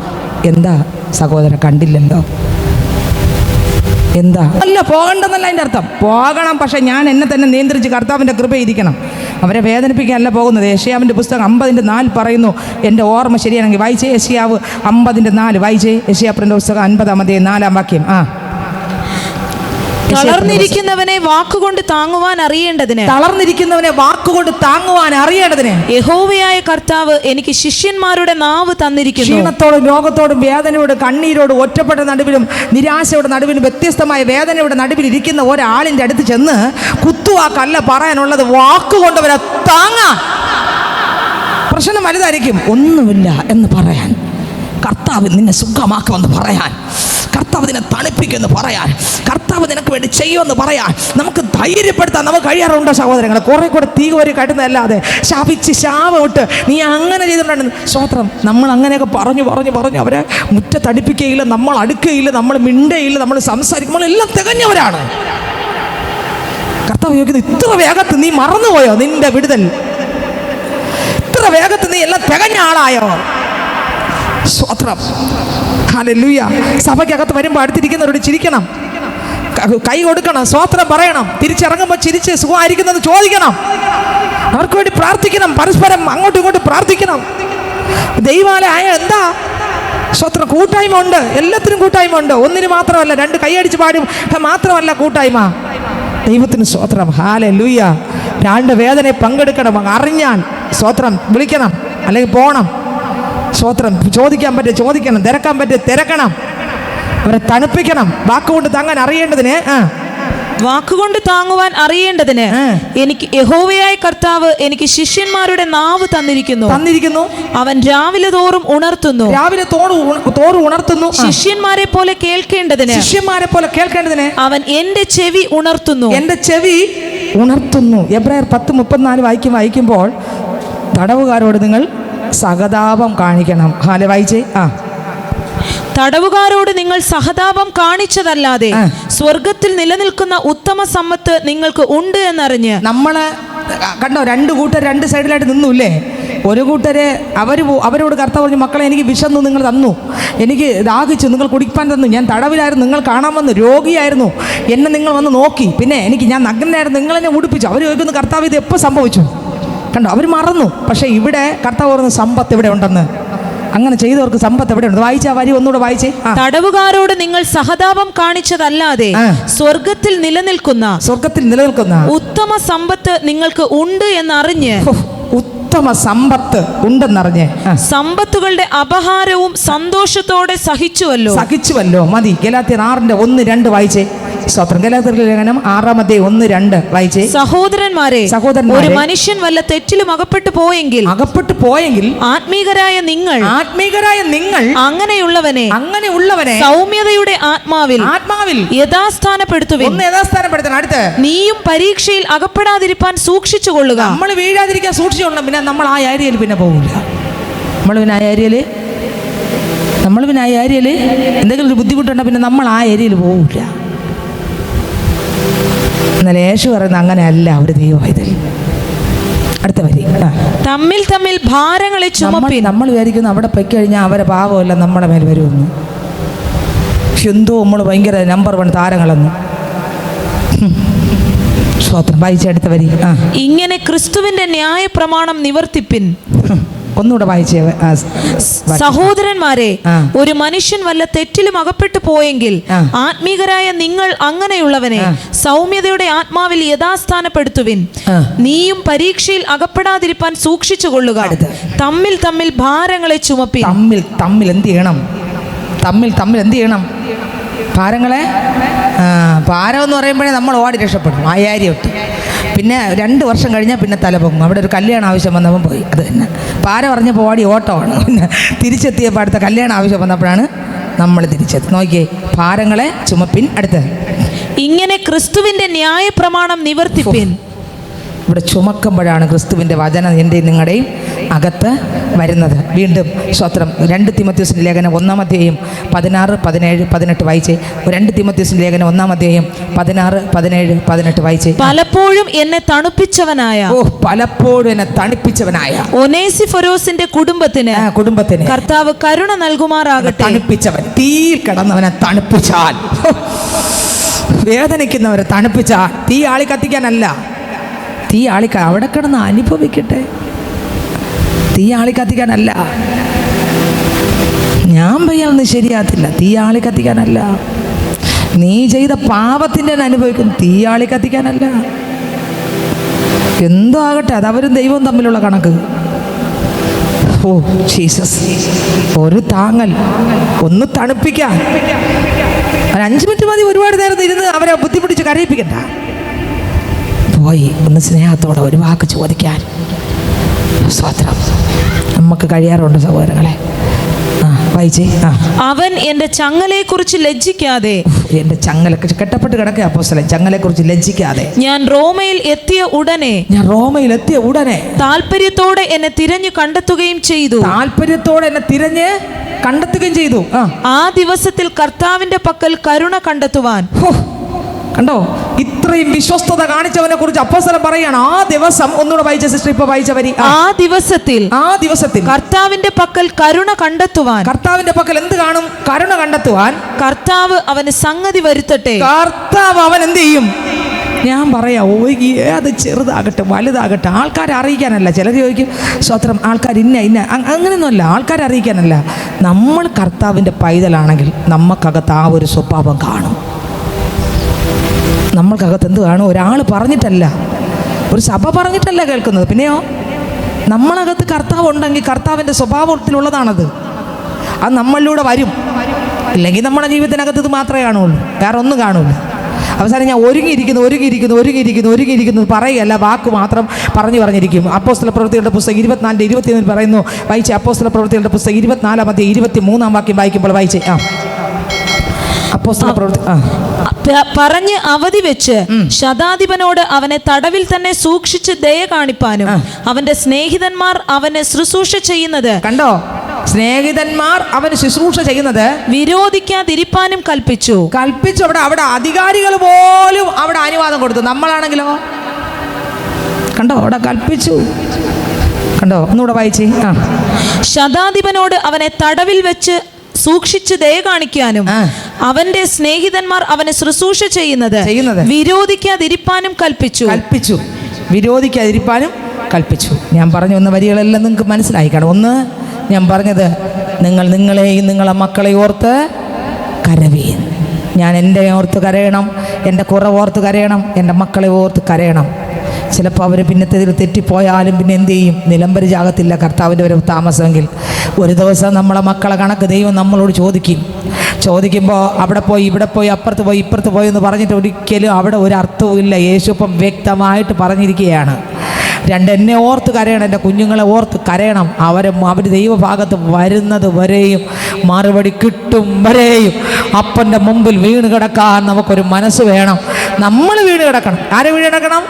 എന്താ സഹോദര, കണ്ടില്ലല്ലോ? എന്താ? അല്ല, പോകണ്ടെന്നല്ല അതിൻ്റെ അർത്ഥം. പോകണം, പക്ഷെ ഞാൻ എന്നെ തന്നെ നിയന്ത്രിച്ച് കർത്താവിൻ്റെ കൃപയിരിക്കണം. അവരെ വേദനിപ്പിക്കാനല്ല പോകുന്നത്. യെശയ്യാവിൻ്റെ പുസ്തകം 50:4 പറയുന്നു. എൻ്റെ ഓർമ്മ ശരിയാണെങ്കിൽ വായിച്ചേ. യെശയ്യാവ് 50:4 വായിച്ചേ. യെശയ്യാവിൻ്റെ പുസ്തകം 50:4 വാക്യം. തളർന്നിരിക്കുന്നവനെ വാക്കുകൊണ്ട് താങ്ങുവാൻ അറിയേണ്ടതിന് യഹോവയായ കർത്താവ് എനിക്ക് ശിഷ്യന്മാരുടെ നാവ് തന്നിരിക്കുന്നു. ക്ഷീണത്തോടും രോഗത്തോടും വേദനയോടും കണ്ണീരോടും ഒറ്റപ്പെട്ട നടുവിലും നിരാശയുടെ നടുവിലും വ്യത്യസ്തമായ വേദനയുടെ നടുവിൽ ഇരിക്കുന്ന ഒരാളിൻ്റെ അടുത്ത് ചെന്ന് കുത്തുവാക്കല്ല പറയാനുള്ളത്, വാക്കുകൊണ്ടവരെ താങ്ങാൻ. പ്രശ്നം വലുതായിരിക്കും. ഒന്നുമില്ല എന്ന് പറയാൻ, കർത്താവ് നിന്നെ സുഖമാക്കുമെന്ന് പറയാൻ, കർത്താവ് നിന്നെ തണുപ്പിക്കുമെന്ന് പറയാൻ, കർത്താവ് നിനക്ക് വേണ്ടി ചെയ്യുമെന്ന് പറയാൻ നമുക്ക് ധൈര്യപ്പെടുത്താൻ നമുക്ക് കഴിയാറുണ്ടോ സഹോദരങ്ങളെ? കുറെ കൂടെ തീ കോരി കട്ടുന്നതല്ലാതെ ശാപമിട്ട് നീ അങ്ങനെ ചെയ്തിട്ടുണ്ടെന്ന് സ്വത്രം. നമ്മൾ അങ്ങനെയൊക്കെ പറഞ്ഞു അവരെ മുറ്റത്തടിപ്പിക്കുകയില്ല, നമ്മൾ അടുക്കുകയില്ല, നമ്മൾ മിണ്ടയില്ല, നമ്മൾ സംസാരിക്കും, നമ്മളെല്ലാം തികഞ്ഞവരാണ്. കർത്താവ് ചോദിക്കുന്നത്, ഇത്ര വേഗത്തിൽ നീ മറന്നുപോയോ നിന്റെ വിടുതൽ? ഇത്ര വേഗത്തിൽ നീ എല്ലാം തികഞ്ഞ ആളായോ? സ്വത്രം. ഹല്ലേലൂയ. സഭയ്ക്കകത്ത് വരുമ്പോൾ അടുത്തിരിക്കുന്നവരോട് ചിരിക്കണം, കൈ കൊടുക്കണം, സ്വത്രം പറയണം, തിരിച്ചിറങ്ങുമ്പോൾ ചിരിച്ച് സുഖമായിരിക്കുന്നത് ചോദിക്കണം, അവർക്ക് വേണ്ടി പ്രാർത്ഥിക്കണം, പരസ്പരം അങ്ങോട്ടും ഇങ്ങോട്ടും പ്രാർത്ഥിക്കണം. ദൈവാലയം എന്താ? സ്വത്രം. കൂട്ടായ്മ ഉണ്ട്, എല്ലാത്തിനും കൂട്ടായ്മ ഉണ്ട്. ഒന്നിന് മാത്രമല്ല, 2 കൈയടിച്ച് പാടും മാത്രമല്ല കൂട്ടായ്മ. ദൈവത്തിന് സ്വത്രം. ഹല്ലേലൂയ. 2 വേദനയെ പങ്കെടുക്കണം. അറിഞ്ഞാൽ സ്വത്രം വിളിക്കണം, അല്ലെങ്കിൽ പോകണം. സ്വത്രം. ചോദിക്കാൻ പറ്റും ചോദിക്കണം, തിരക്കാൻ പറ്റും തിരക്കണം, അവരെ തണുപ്പിക്കണം. വാക്കുകൊണ്ട് താങ്ങാൻ അറിയേണ്ടതിന് വാക്കുകൊണ്ട് താങ്ങുവാൻ അറിയേണ്ടതിന് എനിക്ക് യഹോവയായ കർത്താവ് എനിക്ക് ശിഷ്യന്മാരുടെ നാവ് തന്നിരിക്കുന്നു. അവൻ രാവിലെ തോറും ഉണർത്തുന്നു. ശിഷ്യന്മാരെ പോലെ കേൾക്കേണ്ടതിന് അവൻ എന്റെ ചെവി ഉണർത്തുന്നു. എബ്രായർ 10:34 വായിക്കുമ്പോൾ തടവുകാരോട് നിങ്ങൾ സഹതാപം കാണിക്കണം. വായിച്ചേ. തടവുകാരോട് നിങ്ങൾ സഹതാപം കാണിച്ചതല്ലാതെ സ്വർഗത്തിൽ നിലനിൽക്കുന്ന ഉത്തമ സമ്പത്ത് നിങ്ങൾക്ക് ഉണ്ട് എന്നറിഞ്ഞ്. നമ്മള് കണ്ടോ, 2 കൂട്ടർ 2 സൈഡിലായിട്ട് നിന്നുല്ലേ? ഒരു കൂട്ടര് അവരോട് കർത്താവ് പറഞ്ഞു, മക്കളെ എനിക്ക് വിശന്നു, നിങ്ങൾ തന്നു, എനിക്ക് ദാഹിച്ചു, നിങ്ങൾ കുടിക്കാൻ തന്നു, ഞാൻ തടവിലായിരുന്നു, നിങ്ങൾ കാണാൻ വന്നു, രോഗിയായിരുന്നു, എന്നെ നിങ്ങൾ വന്ന് നോക്കി, പിന്നെ ഞാൻ നഗ്നനായിരുന്നു, നിങ്ങൾ എന്നെ ഉടുപ്പിച്ചു. അവർ ചോദിക്കുന്നു, കർത്താവ് ഇത് എപ്പോൾ സംഭവിച്ചു? കണ്ടോ, അവർ മറന്നു. പക്ഷേ ഇവിടെ കർത്താവ് പറഞ്ഞു, സമ്പത്ത് ഇവിടെ ഉണ്ടെന്ന്. അങ്ങനെ ചെയ്തവർക്ക് സമ്പത്ത് എവിടെ ഉണ്ട്? വായിച്ചാ വരി ഒന്നുകൂടെ വായിച്ചേ. തടവുകാരോട് നിങ്ങൾ സഹതാപം കാണിച്ചതല്ലാതെ സ്വർഗത്തിൽ നിലനിൽക്കുന്ന ഉത്തമ സമ്പത്ത് നിങ്ങൾക്ക് ഉണ്ട് എന്നറിഞ്ഞ്. ഉത്തമ സമ്പത്ത് ഉണ്ടെന്നറിഞ്ഞ് സമ്പത്തുകളുടെ അപഹാരവും സന്തോഷത്തോടെ സഹിച്ചുവല്ലോ. മതി. ഗലാത്യർ 6:1-2 വായിച്ചേ. സ്തോത്രം. ഗലാത്യരുടെ ലേഖനം 6:1-2 വായിച്ചേ. സഹോദരന്മാരെ, ഒരു മനുഷ്യൻ വല്ല തെറ്റിലും അകപ്പെട്ടു പോയെങ്കിൽ ആത്മീകരായ നിങ്ങൾ അങ്ങനെയുള്ളവനെ സൗമ്യതയുടെ ആത്മാവിൽ യഥാസ്ഥാനപ്പെടുത്തുവിൻ. അടുത്ത്, നീയും പരീക്ഷയിൽ അകപ്പെടാതിരിപ്പാൻ സൂക്ഷിച്ചുകൊള്ളുക. നമ്മൾ വീഴാതിരിക്കാൻ സൂക്ഷിച്ചുകൊള്ളണം. പിന്നെ നമ്മൾ ആ ഏരിയയിൽ പിന്നെ പോകില്ല. നമ്മൾ പിന്നെ ആ ഏരിയയിൽ എന്തെങ്കിലും ഒരു ബുദ്ധിമുട്ടുണ്ടെങ്കിൽ പിന്നെ നമ്മൾ ആ ഏരിയയിൽ പോകില്ല. എന്നാൽ യേശു പറയുന്നത് അങ്ങനെയല്ല ഒരു ദൈവവൈതൽ. അടുത്ത വരി. തമ്മിൽ തമ്മിൽ ഭാരങ്ങളെ ചുമപ്പിൻ. നമ്മൾ വിചാരിക്കുന്നു അവിടെ പൊയ്ക്കഴിഞ്ഞാൽ അവരെ പാപമല്ല നമ്മുടെ മേൽ വരുമെന്ന്. എന്തോ നമ്മൾ ഭയങ്കര നമ്പർ 1 താരങ്ങളെന്ന്. സ്വത്രം വായിച്ചെടുത്ത വരി. ഇങ്ങനെ ക്രിസ്തുവിന്റെ ന്യായ പ്രമാണം നിവർത്തിപ്പിൻ. ഒന്നുകൂടെ വായിച്ചേ. സഹോദരന്മാരെ, ഒരു മനുഷ്യൻ വല്ല തെറ്റിലും അകപ്പെട്ടു പോയെങ്കിൽ ആത്മീകരായ നിങ്ങൾ അങ്ങനെയുള്ളവനെ സൗമ്യതയുടെ ആത്മാവിൽ യഥാസ്ഥാനപ്പെടുത്തുവിൻ. നീയും പരീക്ഷയിൽ അകപ്പെടാതിരിപ്പാൻ സൂക്ഷിച്ചു കൊള്ളുക. തമ്മിൽ തമ്മിൽ ഭാരങ്ങളെ ചുമപ്പി. തമ്മിൽ എന്ത് ചെയ്യണം? തമ്മിൽ എന്ത് ചെയ്യണം? ഭാരങ്ങളെ. ഭാരം എന്ന് പറയുമ്പോഴേ നമ്മൾ ഓടി രക്ഷപ്പെടും. 5000 ഇട്ട് പിന്നെ 2 വർഷം കഴിഞ്ഞാൽ പിന്നെ തല പൊങ്ങും. അവിടെ ഒരു കല്യാണം ആവശ്യം വന്നപ്പോൾ പോയി. അത് തന്നെ പാര പറഞ്ഞപ്പോൾ ഓടി ഓട്ടമാണ്. പിന്നെ തിരിച്ചെത്തിയപ്പോൾ അടുത്ത കല്യാണം ആവശ്യം വന്നപ്പോഴാണ് നമ്മൾ തിരിച്ചെത്തി. നോക്കിയേ, ഭാരങ്ങളെ ചുമപ്പിൻ. അടുത്ത് ഇങ്ങനെ ക്രിസ്തുവിന്റെ ന്യായ പ്രമാണം നിവർത്തിപ്പിൻ. ഇവിടെ ചുമക്കുമ്പോഴാണ് ക്രിസ്തുവിൻ്റെ വചനം എൻ്റെയും നിങ്ങളുടെയും അകത്ത് വരുന്നത്. വീണ്ടും സ്വത്രം 2 തിമോഥെയോസിൻ്റെ ലേഖനം 1-ാം അധ്യായം 16, 17, 18 വായിച്ചേ. 2 തിമോഥെയോസിൻ്റെ ലേഖനം 1-ാം അധ്യായം 16, 17, 18 വായിച്ചേ. പലപ്പോഴും എന്നെ തണുപ്പിച്ചവനായ ഒനേസിഫൊരോസിന്റെ കുടുംബത്തിന് കർത്താവ് കരുണ നൽകുമാറാകട്ടെ. തണുപ്പിച്ചവൻ, തീയിൽ കിടന്നവനെ തണുപ്പിച്ചാൽ, വേദനിക്കുന്നവരെ തണുപ്പിച്ചാൽ, തീ ആളി കത്തിക്കാനല്ല, തീ ആളി അവിടെ കിടന്ന് അനുഭവിക്കട്ടെ, തീ ആളി കത്തിക്കാനല്ല. ഞാൻ പയ്യാതൊന്നും ശരിയാകത്തില്ല, തീ ആളി കത്തിക്കാനല്ല. നീ ചെയ്ത പാപത്തിൻ്റെ അനുഭവിക്കും, തീ ആളി കത്തിക്കാനല്ല. എന്തോ ആകട്ടെ, അതവരും ദൈവവും തമ്മിലുള്ള കണക്ക്. ഓ ജീസസ്, ഒരു താങ്ങൽ, ഒന്ന് തണുപ്പിക്കാൻ. 5 മിനിറ്റ് മതി, ഒരുപാട് നേരം ഇരുന്ന് അവരെ ബുദ്ധിമുട്ടിച്ച് കരയിപ്പിക്കണ്ട. പോയി ഒന്ന് സ്നേഹത്തോടെ ഒരു വാക്ക് ചോദിക്കാൻ സ്തോത്രം നമുക്ക് കഴിയാറുണ്ട് സഹോദരങ്ങളെ. വായിച്ചേ. അവൻ എൻ്റെ ചങ്ങലയെക്കുറിച്ച് ലജ്ജിക്കാതെ, എൻ്റെ ചങ്ങല കെട്ടപ്പെട്ട് കിടക്കുക അപ്പോസ്തലൻ, ചങ്ങലയെക്കുറിച്ച് ലജ്ജിക്കാതെ ഞാൻ റോമയിൽ എത്തിയ ഉടനെ താല്പര്യത്തോടെ എന്നെ തിരഞ്ഞു കണ്ടെത്തുകയും ചെയ്തു. ആ ദിവസത്തിൽ കർത്താവിന്റെ പക്കൽ കരുണ കണ്ടെത്തുവാൻ. കണ്ടോ, ഇത്രയും വിശ്വസ്തത കാണിച്ചവനെ കുറിച്ച് അപ്പോസ്തലൻ പറയാണ്. ആ ദിവസം, ഒന്നുകൂടെ വായിച്ച സിസ്റ്റർ, ഇപ്പൊ വായിച്ച വരി. ആ ദിവസത്തിൽ കർത്താവിന്റെ പക്കൽ കരുണ കണ്ടെത്തുവാൻ. കർത്താവിന്റെ പക്കൽ എന്ത് കാണും? കരുണ കണ്ടെത്തുവാൻ കർത്താവ് അവന് സംഗതി വരുത്തട്ടെ. കർത്താവ് അവൻ എന്ത് ചെയ്യും? ഞാൻ പറയാം, അത് ചെറുതാകട്ടെ വലുതാകട്ടെ ആൾക്കാരെ അറിയിക്കാനല്ല. ചിലർ ചോദിക്കും സ്വത്രം ആൾക്കാർ ഇന്ന അങ്ങനെയൊന്നുമല്ല, ആൾക്കാരെ അറിയിക്കാനല്ല. നമ്മൾ കർത്താവിൻ്റെ പൈതലാണെങ്കിൽ നമുക്കകത്ത് ആ ഒരു സ്വഭാവം കാണും. നമ്മൾക്കകത്ത് എന്ത് കാണും? ഒരാൾ പറഞ്ഞിട്ടല്ല, ഒരു സഭ പറഞ്ഞിട്ടല്ല കേൾക്കുന്നത്, പിന്നെയോ നമ്മളകത്ത് കർത്താവ് ഉണ്ടെങ്കിൽ കർത്താവിൻ്റെ സ്വഭാവത്തിലുള്ളതാണത്. അത് നമ്മളിലൂടെ വരും. ഇല്ലെങ്കിൽ നമ്മുടെ ജീവിതത്തിനകത്ത് ഇത് മാത്രമേ കാണുള്ളൂ, വേറെ ഒന്നും കാണൂല. അവസാനം ഞാൻ ഒരുങ്ങിയിരിക്കുന്നു പറയുകയല്ല, വാക്ക് മാത്രം പറഞ്ഞിരിക്കും. അപ്പോസ്തല പ്രവൃത്തികളുടെ പുസ്തകം 24:21 പറയുന്നു. വായിച്ചേ, അപ്പോസ്തല പ്രവൃത്തികളുടെ പുസ്തകം 24-ാം അധ്യായം 23-ാം വാക്യം വായിക്കുമ്പോൾ വായിച്ചേ. അപ്പോസ്തല പ്രവൃത്തി പറഞ്ഞ് അവധി വെച്ച് ശതാധിപനോട് അവനെ തടവിൽ തന്നെ സൂക്ഷിച്ച് ദയ കാണിപ്പാനും അവന്റെ സ്നേഹിതന്മാർ അവനെ ശുശ്രൂഷ ചെയ്യുന്നത് കണ്ടോ, സ്നേഹിതന്മാർ അവന് ശുശ്രൂഷ ചെയ്യുന്നത് വിരോധിക്കാതിരിപ്പാനും കൽപ്പിച്ചു. അവിടെ അധികാരികൾ പോലും അവിടെ അനുവാദം കൊടുത്തു. നമ്മളാണെങ്കിലോ കണ്ടോ, അവിടെ കൽപ്പിച്ചു. കണ്ടോ, ഒന്നുകൂടെ വായിച്ചേ. ശതാധിപനോട് അവനെ തടവിൽ വെച്ച് സൂക്ഷിച്ച് ദയ കാണിക്കാനും അവന്റെ സ്നേഹിതന്മാർ അവനെ ശുശ്രൂഷ ചെയ്യുന്നത് വിരോധിക്കാതിരിപ്പാനും കൽപ്പിച്ചു. ഞാൻ പറഞ്ഞു വന്ന വരികളെല്ലാം നിങ്ങൾക്ക് മനസ്സിലായി കാണും. ഒന്ന്, ഞാൻ പറഞ്ഞത്, നിങ്ങളെയും നിങ്ങളെ മക്കളെ ഓർത്ത് കരവീൻ. ഞാൻ എൻ്റെ ഓർത്ത് കരയണം, എൻ്റെ കുറവോർത്ത് കരയണം, എൻ്റെ മക്കളെ ഓർത്ത് കരയണം. ചിലപ്പോൾ അവർ പിന്നത്തേതിൽ തെറ്റിപ്പോയാലും പിന്നെ എന്ത് ചെയ്യും? നിലംബരി ജാകത്തില്ല കർത്താവിൻ്റെ ഒരു താമസമെങ്കിൽ. ഒരു ദിവസം നമ്മളെ മക്കളെ കണക്ക് ദൈവം നമ്മളോട് ചോദിക്കുമ്പോൾ അവിടെ പോയി ഇവിടെ പോയി അപ്പുറത്ത് പോയി ഇപ്പുറത്ത് പോയി എന്ന് പറഞ്ഞിട്ട് ഒരിക്കലും അവിടെ ഒരു അർത്ഥവും ഇല്ല. യേശു ഇപ്പം വ്യക്തമായിട്ട് പറഞ്ഞിരിക്കുകയാണ്, എന്നെ ഓർത്ത് കരയണം, എൻ്റെ കുഞ്ഞുങ്ങളെ ഓർത്ത് കരയണം. അവർ ദൈവഭാഗത്ത് വരുന്നത് വരെയും മറുപടി കിട്ടും വരെയും അപ്പൻ്റെ മുമ്പിൽ വീണ് കിടക്കാൻ നമുക്കൊരു മനസ്സ് വേണം. നമ്മൾ വീണ് കിടക്കണം. ആരെ വീണ് കിടക്കണം?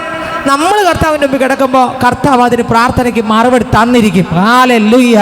നമ്മൾ കർത്താവിൻ്റെ മുമ്പിൽ കിടക്കുമ്പോൾ കർത്താവ് അതിന് പ്രാർത്ഥനയ്ക്ക് മറുപടി തന്നിരിക്കും. ഹല്ലേലൂയ.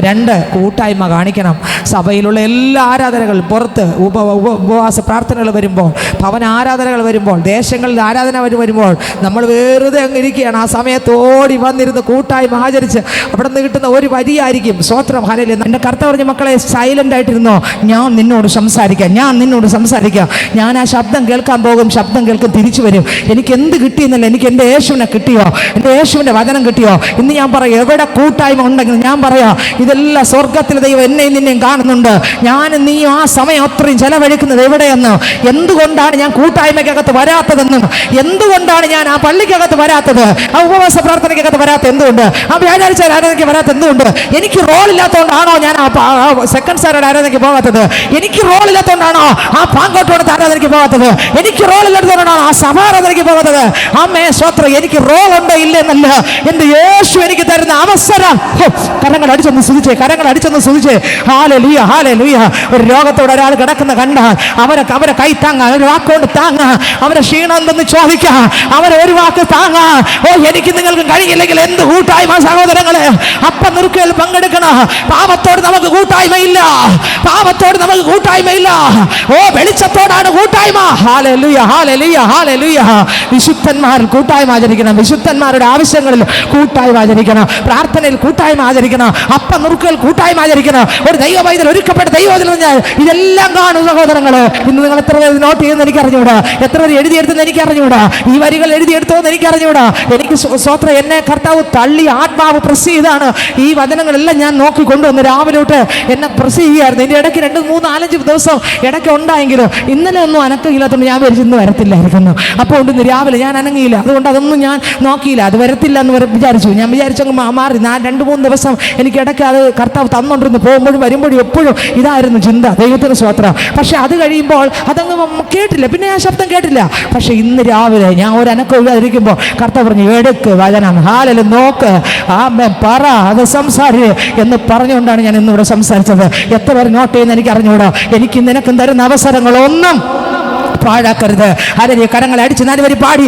2, കൂട്ടായ്മ കാണിക്കണം. സഭയിലുള്ള എല്ലാ ആരാധനകളും പുറത്ത് ഉപവാസ പ്രാർത്ഥനകൾ വരുമ്പോൾ, ഭവന ആരാധനകൾ വരുമ്പോൾ, ദേശങ്ങളിൽ ആരാധന വരുമ്പോൾ നമ്മൾ വെറുതെ അങ്ങ് ഇരിക്കുകയാണ്. ആ സമയത്ത് ഓടി വന്നിരുന്ന് കൂട്ടായ്മ ആചരിച്ച് അവിടെ നിന്ന് കിട്ടുന്ന ഒരു വരിയായിരിക്കും സ്തോത്രം. ഹല്ലേലൂയ. എൻ്റെ കർത്താവ് പറഞ്ഞ മക്കളെ സൈലൻ്റ് ആയിട്ടിരുന്നോ, ഞാൻ നിന്നോട് സംസാരിക്കാം, ഞാൻ നിന്നോട് സംസാരിക്കാം. ഞാൻ ആ ശബ്ദം കേൾക്കാൻ പോകും, ശബ്ദം കേൾക്കും, തിരിച്ചു വരും. എനിക്ക് എന്ത് കിട്ടിയെന്നല്ല, എനിക്ക് എൻ്റെ യേശുവിനെ കിട്ടിയോ, എൻ്റെ യേശുവിൻ്റെ വചനം കിട്ടിയോ. ഇന്ന് ഞാൻ പറയാം, എവിടെ കൂട്ടായ്മ ഉണ്ടെങ്കിൽ ഞാൻ പറയാം, ഇതെല്ലാം സ്വർഗത്തിലെ ദൈവം എന്നെയും നിന്നെയും കാണുന്നുണ്ട്. ഞാൻ നീയും ആ സമയം അത്രയും ചെലവഴിക്കുന്നത് എവിടെയെന്ന്, എന്തുകൊണ്ടാണ് ഞാൻ കൂട്ടായ്മയ്ക്കകത്ത് വരാത്തതെന്നും, എന്തുകൊണ്ടാണ് ഞാൻ ആ പള്ളിക്കകത്ത് വരാത്തത്, ആ ഉപവാസ പ്രാർത്ഥനയ്ക്കകത്ത് വരാത്ത എന്തുകൊണ്ട്, ആ വ്യാഴാഴ്ച ആരാധനയ്ക്ക് വരാത്ത എന്തുകൊണ്ട്, എനിക്ക് റോൾ ഇല്ലാത്തതുകൊണ്ടാണോ ഞാൻ ആ സെക്കൻഡ് സാറ്റർഡേ ആരാധനയ്ക്ക് പോകാത്തത്, എനിക്ക് റോൾ ഇല്ലാത്തതുകൊണ്ടാണോ ആ പാങ്കോട്ടോടത്ത് ആരാധനയ്ക്ക് പോകാത്തത്, എനിക്ക് റോൾ ഇല്ലാത്തതുകൊണ്ടാണോ ആ സഭാരാധനയ്ക്ക് പോകാത്തത്. അമ്മേ സ്വത്രം, എനിക്ക് റോൾ ഉണ്ടോ ഇല്ലെന്നല്ല, എൻ്റെ യേശു എനിക്ക് തരുന്ന അവസരം. കരങ്ങൾ അടിച്ചൊന്ന് സ്തുതിച്ചേ, കരങ്ങൾ അടിച്ചൊന്ന് സ്തുതിച്ചേ. Hallelujah, hallelujah. ഒരു രോഗത്തോടെ ഒരാൾ കിടക്കുന്ന കണ്ടാൽ അവരെ കൈ താങ്ങാൻ, ഒരു വാക്കുകൊണ്ട് താങ്ങാൻ, അവരെ ക്ഷീണം എന്തെന്ന് ചോദിക്കാം, അവരെ ഒരു വാക്ക് താങ്ങാൻ. എനിക്ക് നിങ്ങൾക്ക് കഴിയില്ലെങ്കിൽ എന്ത് കൂട്ടായ്മ സഹോദരങ്ങളെ. അപ്പം നുറുക്കൽ പങ്കെടുക്കണം. പാപത്തോട് നമുക്ക് കൂട്ടായ്മയില്ല, പാപത്തോട് നമുക്ക് കൂട്ടായ്മയില്ല. വെളിച്ചത്തോടാണ് കൂട്ടായ്മ. Hallelujah, hallelujah, hallelujah. വിശുദ്ധന്മാരിൽ കൂട്ടായ്മ ആചരിക്കണം, വിശുദ്ധന്മാരുടെ ആവശ്യങ്ങളിൽ കൂട്ടായ്മ ആചരിക്കണം, പ്രാർത്ഥനയിൽ കൂട്ടായ്മ ആചരിക്കണം, അപ്പം നുറുക്കൽ കൂട്ടായ്മ ആചരിക്കണം. ഒരു ദൈവവൈദ്യൻ, ഒരുക്കപ്പെട്ട ദൈവവൈദ്യൻ പറഞ്ഞാൽ ഇതെല്ലാം കാണും സഹോദരങ്ങള്. ഇന്ന് നിങ്ങൾ എത്ര പേര് നോട്ട് ചെയ്യുന്ന എനിക്ക് അറിഞ്ഞുകൂടാ, എത്ര പേര് എഴുതിയെടുത്തെന്ന് എനിക്ക് അറിഞ്ഞുകൂടാ, ഈ വരികൾ എഴുതിയെടുത്തോന്ന് എനിക്ക് അറിഞ്ഞുകൂടാ. എനിക്ക് സ്വത്രം എന്നെ കർത്താവ് തള്ളി ആത്മാവ് പ്രസ് ചെയ്താണ് ഈ വചനങ്ങളെല്ലാം ഞാൻ നോക്കി കൊണ്ടുവന്ന് രാവിലെ തൊട്ട് എന്നെ പ്രസ് ചെയ്യുകയായിരുന്നു. ഇതിൻ്റെ ഇടയ്ക്ക് 2, 3, 4, 5 ദിവസം ഇടയ്ക്ക് ഉണ്ടായെങ്കിലും ഇന്നലെ ഒന്നും അനക്കമില്ലാത്തതുകൊണ്ട് ഞാൻ വിചാരിച്ചു ഇന്ന് വരത്തില്ലായിരിക്കുന്നു. അപ്പോൾ ഇന്ന് രാവിലെ ഞാൻ അനങ്ങിയില്ല, അതുകൊണ്ട് അതൊന്നും ഞാൻ നോക്കിയില്ല, അത് വരത്തില്ല എന്ന് വിചാരിച്ചു. ഞാൻ വിചാരിച്ചങ്ങ് മാറി. 2, 3 ദിവസം എനിക്ക് ഇടയ്ക്ക് അത് കർത്താവ് തന്നുകൊണ്ടിരുന്നു, പോകുമ്പോഴും വരുമ്പോഴും എപ്പോഴും ഇതായിരുന്നു ചിന്ത. ദൈവത്തിന് സ്വത്രം. പക്ഷെ അത് കഴിയുമ്പോൾ അതങ്ങ് കേട്ടില്ല, പിന്നെ ഞാൻ ശബ്ദം കേട്ടില്ല. പക്ഷെ ഇന്ന് രാവിലെ ഞാൻ ഒരു അനക്കം ഇല്ലാതിരിക്കുമ്പോൾ കർത്താവ് പറഞ്ഞു, എടുക്ക് വചനം, ഹാലല് നോക്ക്, പറ, അത് സംസാരിച്ച് എന്ന് പറഞ്ഞുകൊണ്ടാണ് ഞാൻ ഇന്നിവിടെ സംസാരിച്ചത്. എത്ര പേര് നോട്ട് ചെയ്യുന്ന എനിക്ക് അറിഞ്ഞുകൂടാ. എനിക്ക് നിനക്കും തരുന്ന അവസരങ്ങളൊന്നും പാഴാക്കരുത്. ആരെ കരങ്ങൾ അടിച്ച് 4 വരി പാടി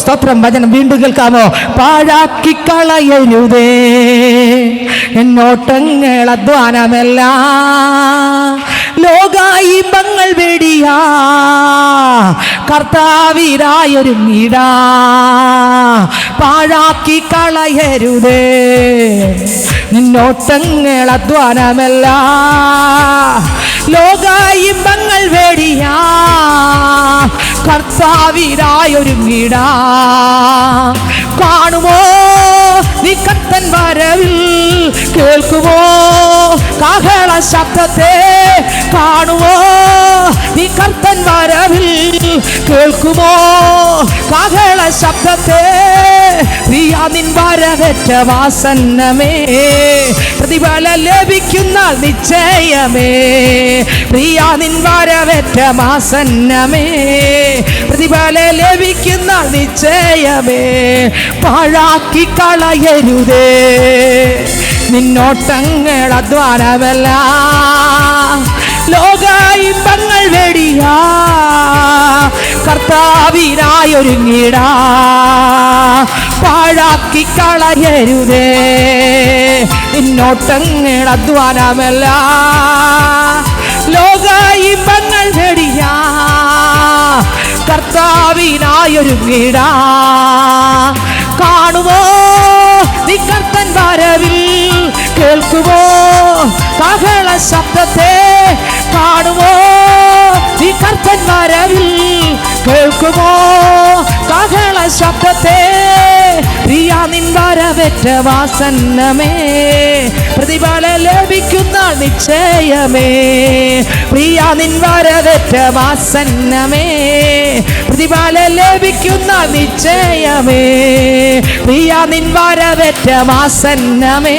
സ്തോത്രം. വചനം വീണ്ടും കേൾക്കാമോ? പാഴാക്കി കളയരുതേ എന്നോട്ടങ്ങൾ അധ്വാനമല്ല, ലോകായിമ്പങ്ങൾ വെടിയാ കർത്താവിനായൊരുങ്ങിടാ. പാഴാക്കി കളയരുതേ നിന്നോട്ടങ്ങൾ അധ്വാനമല്ല, ലോകായിമ്പങ്ങൾ വെടിയാ കർത്താവിനായൊരുങ്ങിടാ. കാണുമോ നീ കർത്തൻ വരവിൽ, കേൾക്കുമോ കാഹള ശബ്ദത്തെ, കാണുമോ നീ കർത്തൻ വരവിൽ, കേൾക്കുമോ കാഹള ശബ്ദത്തെ. പ്രിയ നിൻ വരവേറ്റ വാസന്നമേ, പ്രതിഫലം ലഭിക്കുന്ന നിശ്ചയമേ. പ്രിയ നിൻ വരവേറ്റ വാസന്നമേ, പ്രതിഫലം ലഭിക്കുന്ന നിശ്ചയമേ. പാഴാക്കി കളയരുതേ നിന്നോട്ടങ്ങൾ അധ്വാനമല്ല, ലോകായിമ്പങ്ങൾ വെടിയാ കർത്താവിനായൊരുങ്ങിടാ. പാഴാക്കി കളയരുതേ നിന്നോട്ടങ്ങൾ അധ്വാനമല്ല, ലോകായിമ്പങ്ങൾ വെടിയാ കർത്താവിനായൊരുങ്ങിടാ. കാണുമോ നീ കർത്തൻ വരവിൽ, കേൾക്കുമോ കാഹള ശബ്ദത്തെ, കാണുമോ നീ കർത്തൻ വരവിൽ, കേൾക്കുമോ കാഹള ശബ്ദത്തെ. പ്രിയ നിൻ വരവേറ്റ വാസന്നമേ, പ്രതിഫലം ലഭിക്കുന്ന നിശ്ചയമേ. പ്രിയ നിൻ വരവേറ്റ വാസന്നമേ, പ്രതിഫലം ലഭിക്കുന്ന നിശ്ചയമേ. പ്രിയ നിൻ വരവേറ്റ വാസന്നമേ,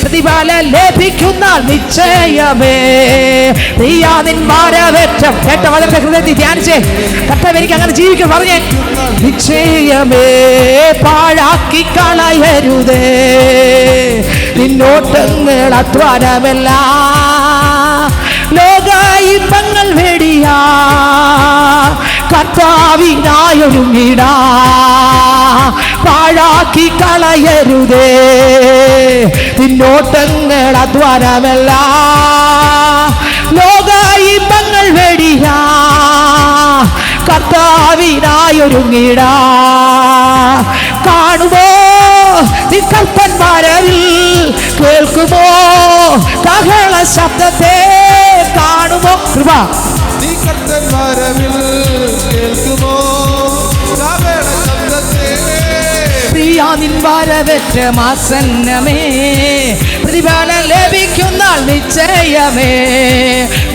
പ്രതിഫലം ലഭിക്കുന്ന നിശ്ചയമേ. പ്രിയ നിൻ വരവേറ്റ കേട്ട വളരെ ഹൃദയത്തിൽ ധ്യാനിച്ചേ. കർത്താവ് എനിക്ക് അങ്ങനെ ജീവിക്കാൻ പറഞ്ഞേ. നിശ്ചയമേ പാഴാക്കി കളയരുതേ നിന്നോട്ടങ്ങൾ അധ്വാനമല്ല, ലോകായിമ്പങ്ങൾ വെടിയാ കർത്താവിനായൊരുങ്ങിടാ. പാഴാക്കി കളയരുതേ നിന്നോട്ടങ്ങൾ അധ്വാനമല്ല ലോക ഇമ്പങ്ങൾ വെടിയ കർത്താവിനായൊരുങ്ങിട കാണുമോ നിക്കൽപ്പന്മാരിൽ കേൾക്കുമോ കാഹള ശബ്ദത്തെ കാണുമോ കൃപ കേൾക്കുമോ പ്രിയ നിൻ വരവേറ്റ ആസന്നമേ പ്രതിഫലം ലഭിക്കുന്ന നിശ്ചയമേ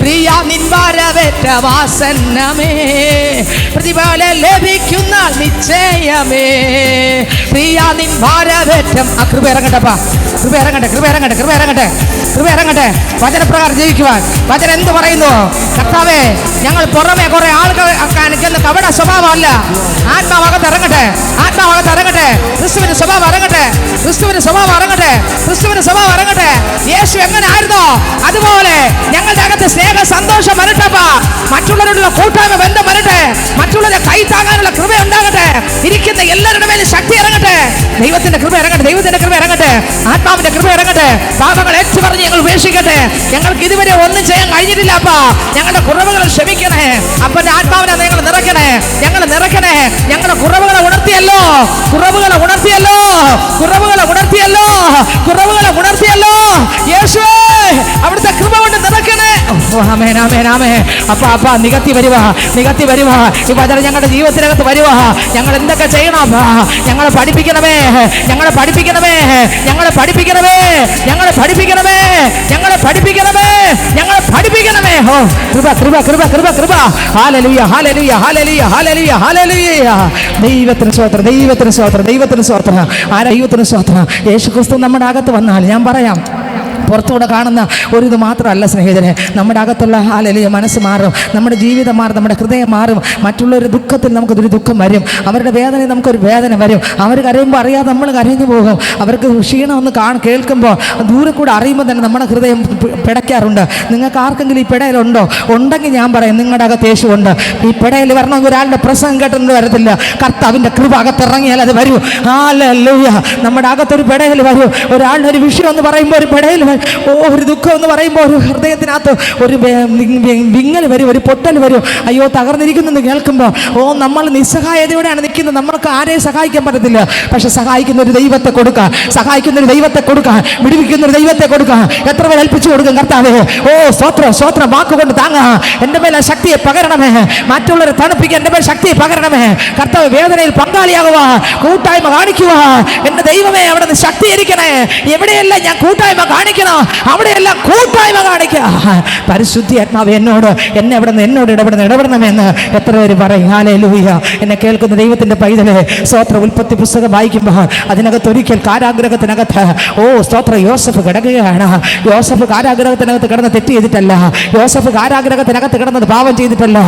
പ്രിയ നിൻ വരവേറ്റ ആസന്നമേ പ്രതിഫലം ലഭിക്കുന്ന നിശ്ചയമേ പ്രിയ നിൻ വരവേറ്റം ആ കൃപ ഇറങ്ങട്ടെപ്പാ കൃപ ഇറങ്ങട്ടെ കൃപ ഇറങ്ങട്ടെ കൃപ ഇറങ്ങട്ടെ കൃപ ഇറങ്ങട്ടെ വചനപ്രകാരം ജീവിക്കുവാൻ വചനം എന്ത് പറയുന്നു കർത്താവേ ഞങ്ങൾ പുറമെ കുറെ ആളുകൾ കാണിക്കുന്ന കപട സ്വഭാവമല്ല ആത്മാവകത്ത് ഇറങ്ങട്ടെ ആത്മാവകത്ത് ഇറങ്ങട്ടെ ക്രിസ്തുവിന്റെ സ്വഭാവം ഇറങ്ങട്ടെ ക്രിസ്തുവിന്റെ സ്വഭാവം ഇറങ്ങട്ടെ ക്രിസ്തുവിന്റെ സ്വഭാവം ഇറങ്ങട്ടെ യേശു എങ്ങനെ ആയിരുന്നോ അതുപോലെ ഞങ്ങളുടെ അകത്ത് സ്നേഹ സന്തോഷം വരട്ടെപ്പാ മറ്റുള്ളവരോടുള്ള കൂട്ടായ്മ ബന്ധം വരട്ടെ മറ്റുള്ളവരെ കൈ താങ്ങാനുള്ള കൃപ ഉണ്ടാകട്ടെ ഇരിക്കുന്ന എല്ലാവരുടെ മേലും ശക്തി ഇറങ്ങട്ടെ ദൈവത്തിന്റെ കൃപ ഇറങ്ങട്ടെ ദൈവത്തിന്റെ കൃപ ഇറങ്ങട്ടെ ആത്മാവിന്റെ കൃപ ഇറങ്ങട്ടെ പാപങ്ങൾ ഏറ്റു പറഞ്ഞ് ഞങ്ങൾ ഉപേക്ഷിക്കട്ടെ ഞങ്ങൾക്ക് ഇതുവരെ ഒന്നും ചെയ്യാൻ കഴിഞ്ഞിട്ടില്ല അപ്പാ ഞങ്ങളുടെ കുറവുകൾ ക്ഷമിക്കണേ അപ്പന്റെ ആത്മാവിനെ നിങ്ങൾ നിറയ്ക്കണേ ഞങ്ങൾ നിറയ്ക്കണേ ഞങ്ങളുടെ കുറവുകളെ ഉണർത്തിയല്ലോ കുറവുകളെ ഉണർത്തിയല്ലോ കുറവുകളെ ഉണർത്തിയല്ലോ കുറവുകളെ ഉണർത്തിയല്ലോ യേശുവേ അവിടുത്തെ കൃപ കൊണ്ട് നിറയ്ക്കണേ ആമേൻ ആമേൻ ആമേൻ അപ്പ നികത്തി വരുക നികത്തി വരുക ഈ വചനം ഞങ്ങളുടെ ജീവിതത്തിനകത്ത് വരുക ഞങ്ങൾ എന്തൊക്കെ ചെയ്യണം ഞങ്ങളെ പഠിപ്പിക്കണമേ ഞങ്ങളെ പഠിപ്പിക്കണമേ ഞങ്ങളെ പഠിപ്പിക്കണമേ ഞങ്ങളെ പഠിപ്പിക്കണമേ ഞങ്ങളെ പഠിപ്പിക്കണമേ ഞങ്ങളെ പഠിപ്പിക്കണമേ ഓ കൃപ കൃപ കൃപ കൃപ കൃപ hallelujah hallelujah hallelujah hallelujah hallelujah ദൈവത്തിന് സ്തോത്രം ദൈവത്തിന് സ്തോത്രം ദൈവത്തിന് സ്തോത്രം ദൈവത്തിന് സ്തോത്രം യേശുക്രിസ്തു നമ്മുടെ അകത്ത് വന്നാൽ ഞാൻ പറയാം പുറത്തുകൂടെ കാണുന്ന ഒരു ഇത് മാത്രമല്ല സ്നേഹിതരെ നമ്മുടെ അകത്തുള്ള ഹല്ലേലൂയ മനസ്സ് മാറും നമ്മുടെ ജീവിതം മാറും നമ്മുടെ ഹൃദയം മാറും മറ്റുള്ളൊരു ദുഃഖത്തിൽ നമുക്കൊരു ദുഃഖം വരും അവരുടെ വേദനയിൽ നമുക്കൊരു വേദന വരും അവർ കരയുമ്പോൾ അറിയാതെ നമ്മൾ കരഞ്ഞു പോകും അവർക്ക് ക്ഷീണം ഒന്ന് കേൾക്കുമ്പോൾ ദൂരെ കൂടെ അറിയുമ്പോൾ തന്നെ നമ്മുടെ ഹൃദയം പിടയ്ക്കാറുണ്ട് നിങ്ങൾക്ക് ആർക്കെങ്കിലും ഈ പിടയിലുണ്ടോ ഉണ്ടെങ്കിൽ ഞാൻ പറയും നിങ്ങളുടെ അകത്ത് യേശുണ്ട് ഈ പിടയിൽ വരണമെങ്കിൽ ഒരാളുടെ പ്രസംഗം കേട്ടിട്ട് വരത്തില്ല കർത്താവിൻ്റെ കൃപ അകത്തിറങ്ങിയാൽ അത് വരൂ ഹല്ലേലൂയ നമ്മുടെ അകത്തൊരു പിടയിൽ വരൂ ഒരാളുടെ ഒരു വിഷയം എന്ന് പറയുമ്പോൾ ഒരു പിടയിൽ ഓ ഒരു ദുഃഖം എന്ന് പറയുമ്പോൾ ഒരു ഹൃദയത്തിനകത്ത് ഒരു വിങ്ങൽ വരും ഒരു പൊട്ടൽ വരും അയ്യോ തകർന്നിരിക്കുന്നെന്ന് കേൾക്കുമ്പോൾ ഓ നമ്മൾ നിസ്സഹായതയോടെയാണ് നിൽക്കുന്നത് നമ്മൾക്ക് ആരെയും സഹായിക്കാൻ പറ്റത്തില്ല പക്ഷെ സഹായിക്കുന്ന ഒരു ദൈവത്തെ കൊടുക്കുക സഹായിക്കുന്ന ഒരു ദൈവത്തെ കൊടുക്കുക വിടുവിക്കുന്ന ഒരു ദൈവത്തെ കൊടുക്കുക എത്ര പേർ ഏൽപ്പിച്ചു കൊടുക്കും കർത്താവേ ഓ സ്തോത്രം സ്തോത്രം വാക്കുകൊണ്ട് താങ്ങാ എൻ്റെ മേലെ ശക്തിയെ പകരണമേ മറ്റുള്ളവരെ തണുപ്പിക്കാൻ എൻ്റെ മേൽ ശക്തിയെ പകരണമേ കർത്താവ് വേദനയിൽ പങ്കാളിയാകുക കൂട്ടായ്മ കാണിക്കുക എൻ്റെ ദൈവമേ അവിടെ നിന്ന് ശക്തീകരിക്കണേ എവിടെയെല്ലാം ഞാൻ കൂട്ടായ്മ കാണിക്കണം അവിടെയെല്ലാം കൂട്ടായ്മ കാണിക്കുക പരിശുദ്ധി ആത്മാവ് എന്നോട് എന്നെ എന്നോട് ഇടപെടണമെന്ന് എത്ര പേര് പറയും ഹല്ലേലൂയ എന്നെ കേൾക്കുന്ന ദൈവത്തിന്റെ പൈതലെ സ്തോത്ര ഉൽപ്പത്തി പുസ്തകം വായിക്കുമ്പോൾ അതിനകത്ത് ഒരിക്കൽ കാരാഗ്രഹത്തിനകത്ത് ഓ സ്തോത്ര യോസഫ് കിടക്കുകയാണ് യോസഫ് കാരാഗ്രഹത്തിനകത്ത് കിടന്ന് തെറ്റ് ചെയ്തിട്ടല്ല യോസഫ് കാരാഗ്രഹത്തിനകത്ത് കിടന്നത് പാപം ചെയ്തിട്ടല്ല